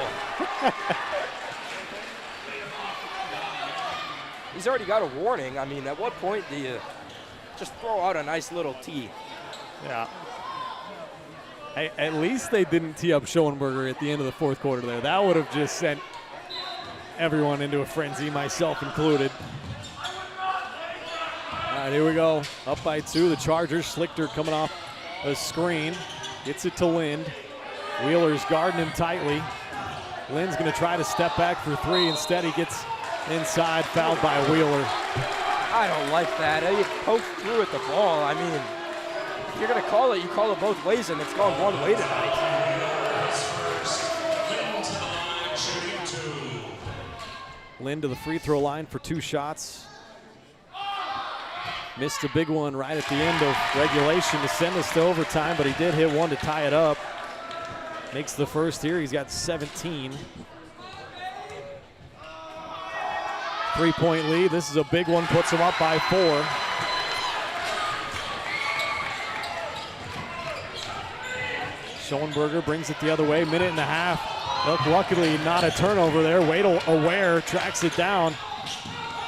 He's already got a warning. I mean, at what point do you just throw out a nice little tee?
Yeah. Hey, at least they didn't tee up Schoenberger at the end of the fourth quarter there. That would have just sent everyone into a frenzy, myself included. All right, here we go. Up by 2, the Chargers. Schlichter coming off a screen. Gets it to Lind. Wheeler's guarding him tightly. Lind's going to try to step back for 3. Instead, he gets inside, fouled by Wheeler.
I don't like that. He poked through at the ball. I mean, if you're going to call it, you call it both ways, and it's gone one way tonight.
Lind to the free throw line for 2 shots. Missed a big one right at the end of regulation to send us to overtime, but he did hit one to tie it up. Makes the first here. He's got 17. 3-point lead. This is a big one. Puts him up by 4. Schoenberger brings it the other way. Minute and a half. Look, luckily not a turnover there. Wadle aware, tracks it down.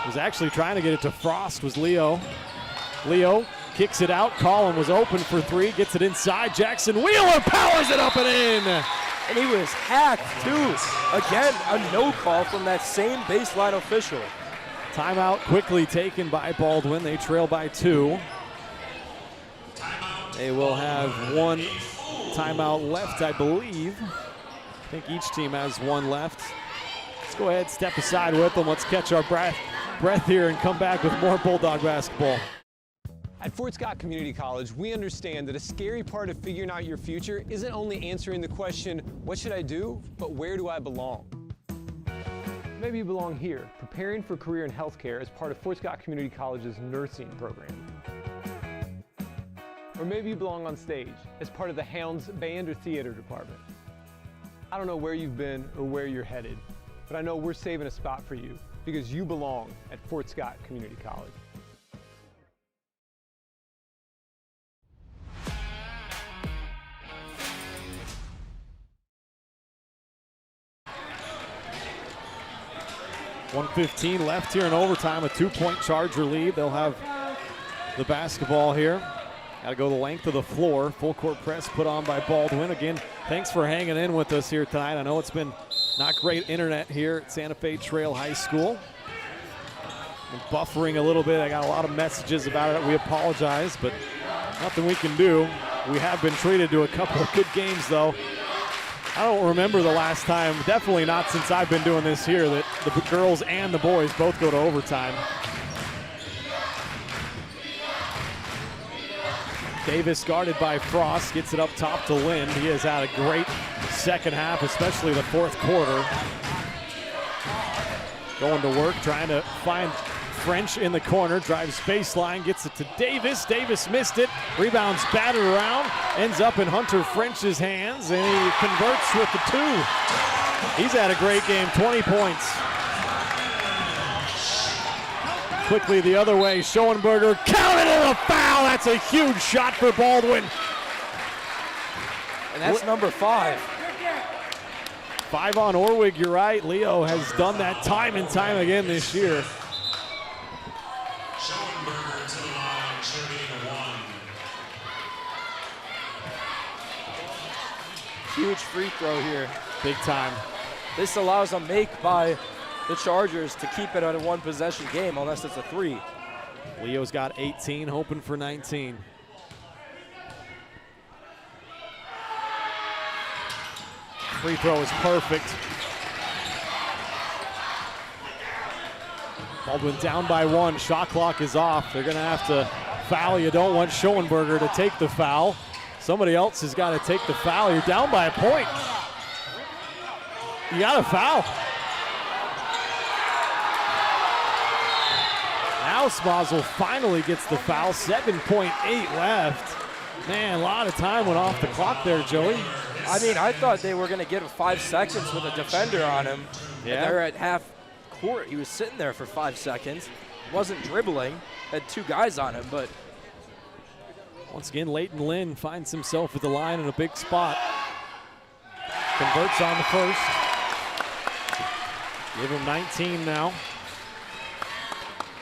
Was actually trying to get it to Frost, was Leo. Leo kicks it out. Collin was open for 3, gets it inside. Jackson Wheeler powers it up and in.
And he was hacked too. Again, a no call from that same baseline official.
Timeout quickly taken by Baldwin. They trail by 2. They will have 1 timeout left, I believe. I think each team has 1 left. Let's go ahead, step aside with them. Let's catch our breath here and come back with more Bulldog basketball.
At Fort Scott Community College, we understand that a scary part of figuring out your future isn't only answering the question, what should I do, but where do I belong? Maybe you belong here, preparing for a career in healthcare as part of Fort Scott Community College's nursing program. Or maybe you belong on stage as part of the Hounds band or theater department. I don't know where you've been or where you're headed, but I know we're saving a spot for you because you belong at Fort Scott Community College.
.115 left here in overtime, a 2-point Charger lead. They'll have the basketball here. Got to go the length of the floor. Full court press put on by Baldwin. Again, thanks for hanging in with us here tonight. I know it's been not great internet here at Santa Fe Trail High School. I'm buffering a little bit. I got a lot of messages about it. We apologize, but nothing we can do. We have been treated to a couple of good games, though. I don't remember the last time, definitely not since I've been doing this here, that the girls and the boys both go to overtime. Davis guarded by Frost, gets it up top to Lind. He has had a great second half, especially the fourth quarter. Going to work, trying to find French in the corner, drives baseline, gets it to Davis. Davis missed it, rebounds batted around, ends up in Hunter French's hands, and he converts with the 2. He's had a great game, 20 points. Quickly the other way, Schoenberger counted in a foul. That's a huge shot for Baldwin.
And that's number 5.
5 on Orwig, you're right. Leo has done that time and time again this year.
Schoenberger to the line, shooting 1.
Huge free throw here.
Big time.
This allows a make by the Chargers to keep it at a one-possession game unless it's a 3.
Leo's got 18, hoping for 19. Free throw is perfect. Baldwin down by 1. Shot clock is off. They're going to have to foul. You don't want Schoenberger to take the foul. Somebody else has got to take the foul. You're down by a point. You got to foul. Now Smazel finally gets the foul. 7.8 left. Man, a lot of time went off the clock there, Joey.
I mean, I thought they were going to give 5 seconds with a defender on him.
Yeah.
And they're at half court. He was sitting there for 5 seconds. Wasn't dribbling. Had 2 guys on him, but
once again, Leighton Lynn finds himself at the line in a big spot. Converts on the first. Give him 19 now.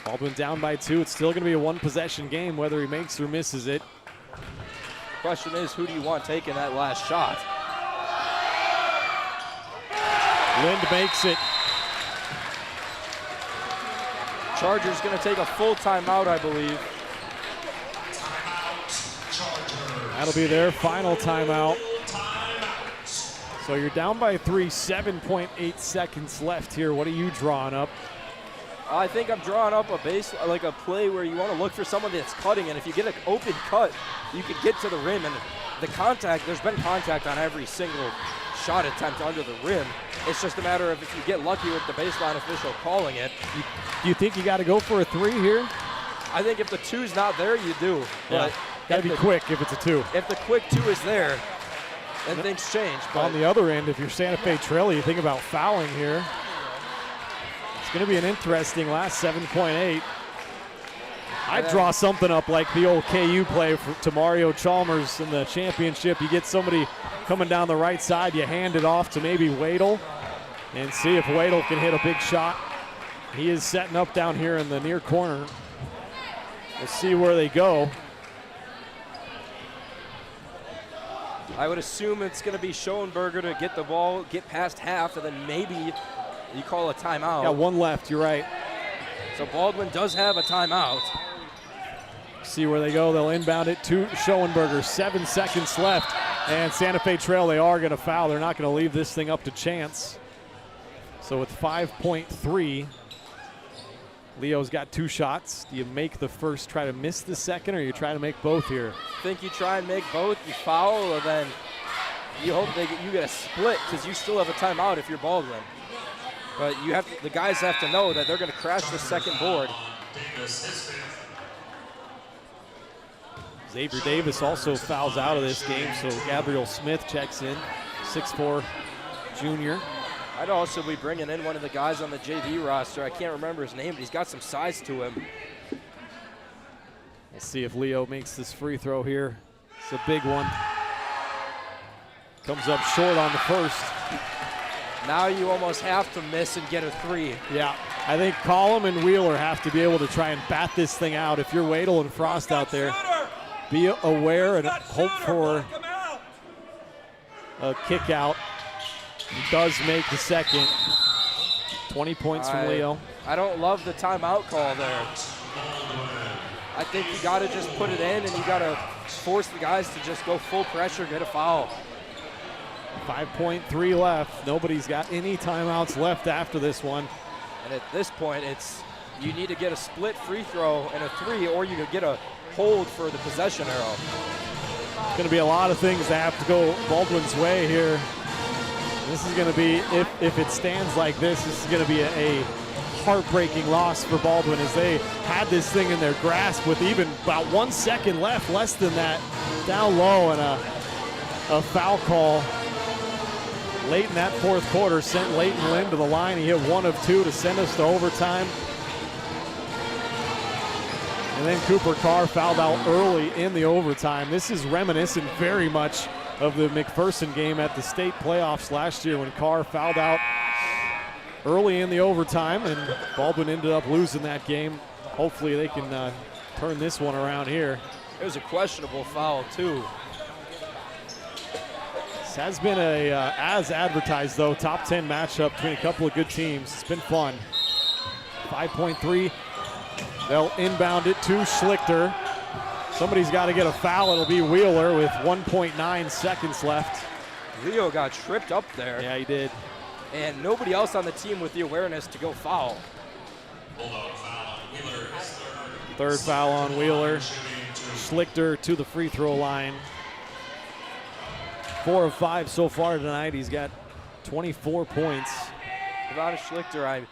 Baldwin down by 2. It's still going to be a one-possession game, whether he makes or misses it.
the question is, who do you want taking that last shot?
Lind makes it.
Chargers going to take a full timeout, I believe.
That'll be their final timeout. So you're down by 3, 7.8 seconds left here. What are you drawing up?
I think I'm drawing up a base, like a play where you want to look for someone that's cutting, and if you get an open cut, you can get to the rim, and the contact, there's been contact on every single shot attempt under the rim. It's just a matter of if you get lucky with the baseline official calling it.
Do you think you got to go for a 3 here?
I think if the 2's not there, you do.
Yeah. Got to be quick if it's a 2.
If the quick 2 is there, then things change. But
on the other end, if you're Santa Fe Trail, you think about fouling here. It's going to be an interesting last 7.8. I'd draw something up like the old KU play to Mario Chalmers in the championship. You get somebody coming down the right side, you hand it off to maybe Wadle and see if Wadle can hit a big shot. He is setting up down here in the near corner. We'll see where they go.
I would assume it's going to be Schoenberger to get the ball, get past half, and then maybe you call a timeout.
Yeah, 1 left, you're right.
So Baldwin does have a timeout.
See where they go. They'll inbound it to Schoenberger. 7 seconds left. And Santa Fe Trail, they are going to foul. They're not going to leave this thing up to chance. So with 5.3, Leo's got 2 shots. Do you make the first, try to miss the second, or you try to make both here?
I think you try and make both. You foul, or then you hope you get a split because you still have a timeout if you're Baldwin. But you have the guys have to know that they're going to crash the second board.
Xavier Davis also fouls out of this game, so Gabriel Smith checks in, 6'4" junior.
I'd also be bringing in one of the guys on the JV roster. I can't remember his name, but he's got some size to him.
We'll see if Leo makes this free throw here. It's a big one. Comes up short on the first.
Now you almost have to miss and get a 3.
Yeah, I think Collum and Wheeler have to be able to try and bat this thing out. If you're Wadle and Frost out there, be aware and hope for a kick out. He does make the second. 20 points from Leo.
I don't love the timeout call there. I think you got to just put it in, and you got to force the guys to just go full pressure, get a foul.
5.3 left. Nobody's got any timeouts left after this one.
And at this point, you need to get a split free throw and a 3, or you could get a hold for the possession arrow.
It's going to be a lot of things that have to go Baldwin's way here. This is going to be, if it stands like this is going to be a heartbreaking loss for Baldwin, as they had this thing in their grasp with even about 1 second left, less than that, down low, and a foul call late in that fourth quarter sent Leighton Lynn to the line. He hit 1 of 2 to send us to overtime. And then Cooper Carr fouled out early in the overtime. This is reminiscent very much of the McPherson game at the state playoffs last year when Carr fouled out early in the overtime, and Baldwin ended up losing that game. Hopefully they can turn this one around here.
It was a questionable foul, too.
This has been a, as advertised, though, top 10 matchup between a couple of good teams. It's been fun. 5.3. They'll inbound it to Schlichter. Somebody's got to get a foul. It'll be Wheeler with 1.9 seconds left.
Leo got tripped up there.
Yeah, he did.
And nobody else on the team with the awareness to go foul.
Third foul on Wheeler. Schlichter to the free throw line. 4 of 5 so far tonight. He's got 24 points.
Devon Schlichter,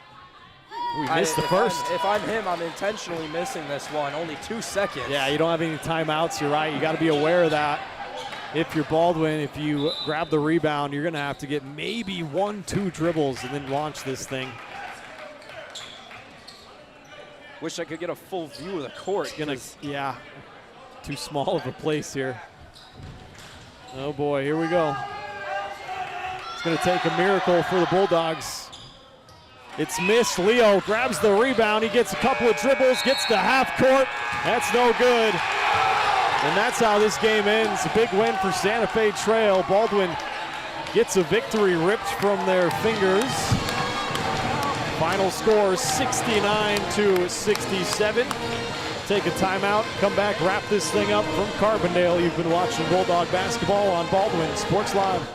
we missed the first.
If I'm him, I'm intentionally missing this one. Only 2 seconds.
Yeah, you don't have any timeouts. You're right. You got to be aware of that. If you're Baldwin, if you grab the rebound, you're going to have to get maybe 1-2 dribbles and then launch this thing.
Wish I could get a full view of the court.
Yeah, too small of a place here. Oh boy, here we go. It's going to take a miracle for the Bulldogs. It's missed. Leo grabs the rebound. He gets a couple of dribbles, gets to half court. That's no good. And that's how this game ends. A big win for Santa Fe Trail. Baldwin gets a victory ripped from their fingers. Final score 69-67. Take a timeout, come back, wrap this thing up from Carbondale. You've been watching Bulldog basketball on Baldwin Sports Live.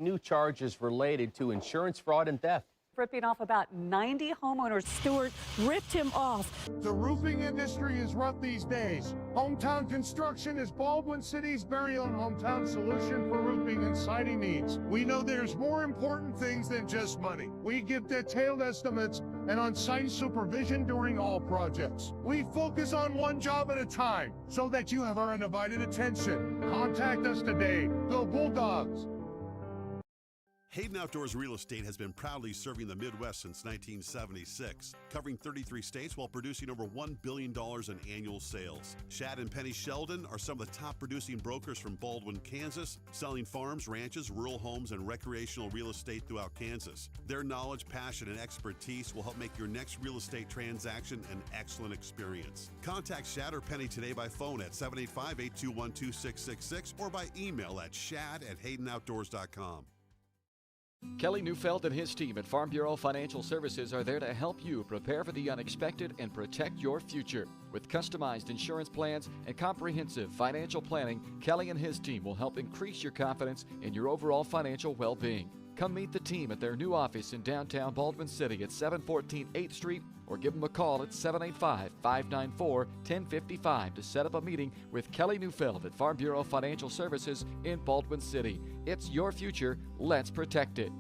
New charges related to insurance fraud and theft.
Ripping off about 90 homeowners. Stewart ripped him off.
The roofing industry is rough these days. Hometown Construction is Baldwin City's very own hometown solution for roofing and siding needs. We know there's more important things than just money. We give detailed estimates and on-site supervision during all projects. We focus on one job at a time so that you have our undivided attention. Contact us today. Go Bulldogs!
Hayden Outdoors Real Estate has been proudly serving the Midwest since 1976, covering 33 states while producing over $1 billion in annual sales. Shad and Penny Sheldon are some of the top producing brokers from Baldwin, Kansas, selling farms, ranches, rural homes, and recreational real estate throughout Kansas. Their knowledge, passion, and expertise will help make your next real estate transaction an excellent experience. Contact Shad or Penny today by phone at 785-821-2666 or by email at shad@haydenoutdoors.com.
Kelly Neufeld and his team at Farm Bureau Financial Services are there to help you prepare for the unexpected and protect your future. With customized insurance plans and comprehensive financial planning, Kelly and his team will help increase your confidence in your overall financial well-being. Come meet the team at their new office in downtown Baldwin City at 714 8th Street or give them a call at 785-594-1055 to set up a meeting with Kelly Neufeld at Farm Bureau Financial Services in Baldwin City. It's your future. Let's protect it.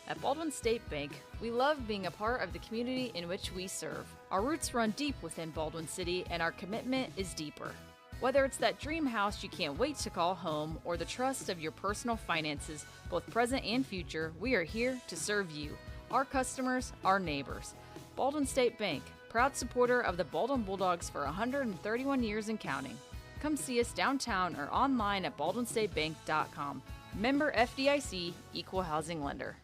At Baldwin State Bank, we love being a part of the community in which we serve. Our roots run deep within Baldwin City, and our commitment is deeper. Whether it's that dream house you can't wait to call home or the trust of your personal finances, both present and future, we are here to serve you, our customers, our neighbors. Baldwin State Bank, proud supporter of the Baldwin Bulldogs for 131 years and counting. Come see us downtown or online at baldwinstatebank.com. Member FDIC, Equal Housing Lender.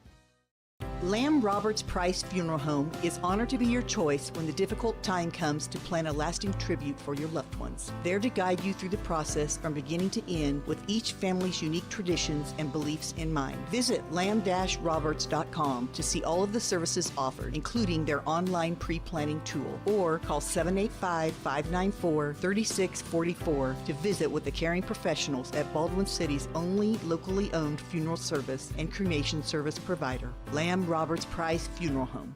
Lamb Roberts Price Funeral Home is honored to be your choice when the difficult time comes to plan a lasting tribute for your loved ones. There to guide you through the process from beginning to end with each family's unique traditions and beliefs in mind. Visit lamb-roberts.com to see all of the services offered, including their online pre-planning tool, or call 785-594-3644 to visit with the caring professionals at Baldwin City's only locally owned funeral service and cremation service provider, Lamb Roberts Price Funeral Home.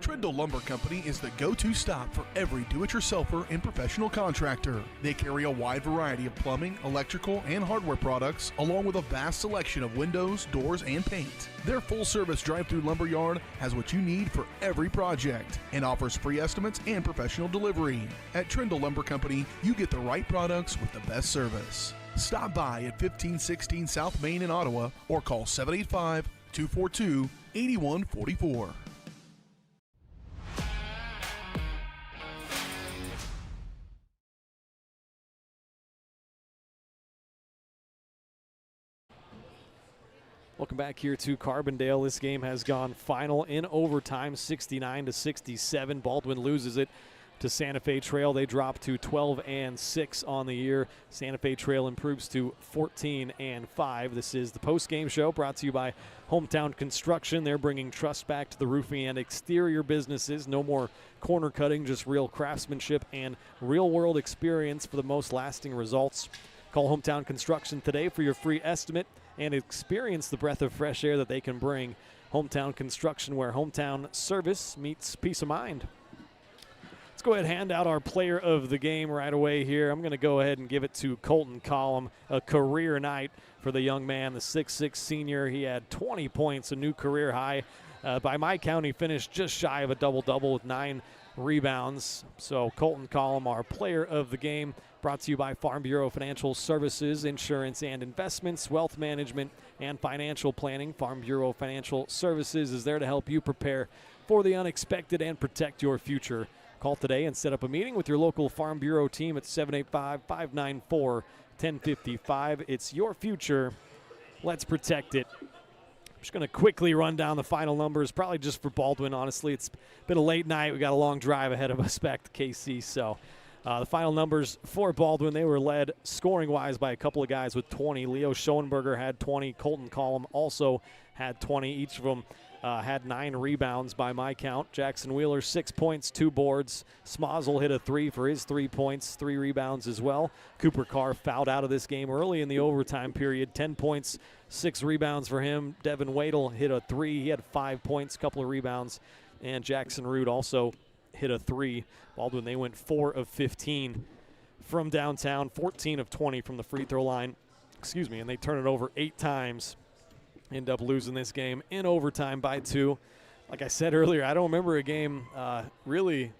Trindle Lumber Company is the go-to stop for every do-it-yourselfer and professional contractor. They carry a wide variety of plumbing, electrical, and hardware products, along with a vast selection of windows, doors, and paint. Their full-service drive-through lumber yard has what you need for every project and offers free estimates and professional delivery. At Trindle Lumber Company, you get the right products with the best service. Stop by at 1516 South Main in Ottawa or call 785 242-8144.
Welcome back here to Carbondale. This game has gone final in overtime, 69-67. Baldwin loses it to Santa Fe Trail. They drop to 12-6 on the year. Santa Fe Trail improves to 14-5. This is the post-game show brought to you by Hometown Construction. They're bringing trust back to the roofing and exterior businesses. No more corner cutting, just real craftsmanship and real-world experience for the most lasting results. Call Hometown Construction today for your free estimate and experience the breath of fresh air that they can bring. Hometown Construction, where hometown service meets peace of mind. Let's go ahead and hand out our player of the game right away here. I'm going to go ahead and give it to Colton Collum. A career night for the young man, the 6'6 senior. He had 20 points, a new career high. By my count, he finished just shy of a double-double with 9 rebounds. So Colton Collum, our player of the game, brought to you by Farm Bureau Financial Services, insurance and investments, wealth management, and financial planning. Farm Bureau Financial Services is there to help you prepare for the unexpected and protect your future. Call today and set up a meeting with your local Farm Bureau team at 785-594-1055. It's your future. Let's protect it. I'm just going to quickly run down the final numbers, probably just for Baldwin, honestly. It's been a late night. We got a long drive ahead of us back to KC. So the final numbers for Baldwin, they were led scoring-wise by a couple of guys with 20. Leo Schoenberger had 20. Colton Collum also had 20. Each of them had 9 rebounds by my count. Jackson Wheeler, 6 points, 2 boards. Smozzle hit a 3 for his 3 points, 3 rebounds as well. Cooper Carr fouled out of this game early in the overtime period. 10 points, 6 rebounds for him. Devin Wadle hit a 3. He had 5 points, a couple of rebounds. And Jackson Root also hit a 3. Baldwin, they went 4 of 15 from downtown, 14 of 20 from the free throw line. And they turn it over 8 times. End up losing this game in overtime by 2. Like I said earlier, I don't remember a game really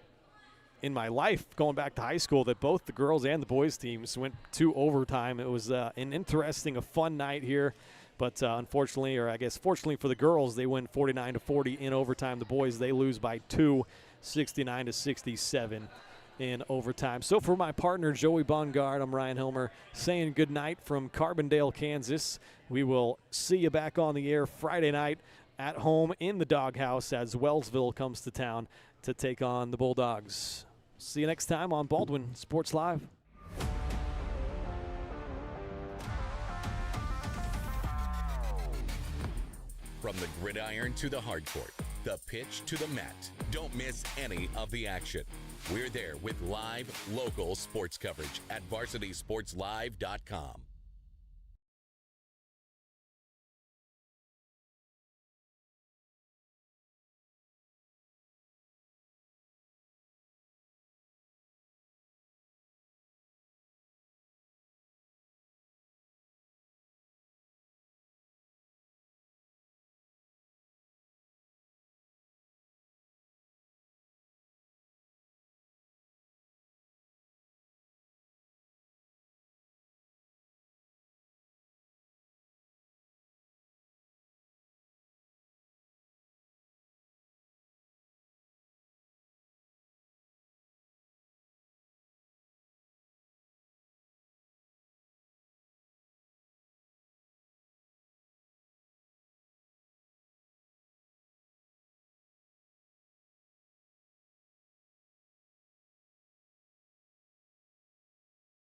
in my life going back to high school that both the girls and the boys teams went to overtime. It was an interesting, a fun night here. But unfortunately, or I guess fortunately for the girls, they win 49-40 in overtime. The boys, they lose by 2, 69-67 in overtime. So for my partner, Joey Bongard, I'm Ryan Hilmer saying good night from Carbondale, Kansas. We will see you back on the air Friday night at home in the Doghouse as Wellsville comes to town to take on the Bulldogs. See you next time on Baldwin Sports Live.
From the gridiron to the hardcourt, the pitch to the mat, don't miss any of the action. We're there with live, local sports coverage at VarsitySportsLive.com.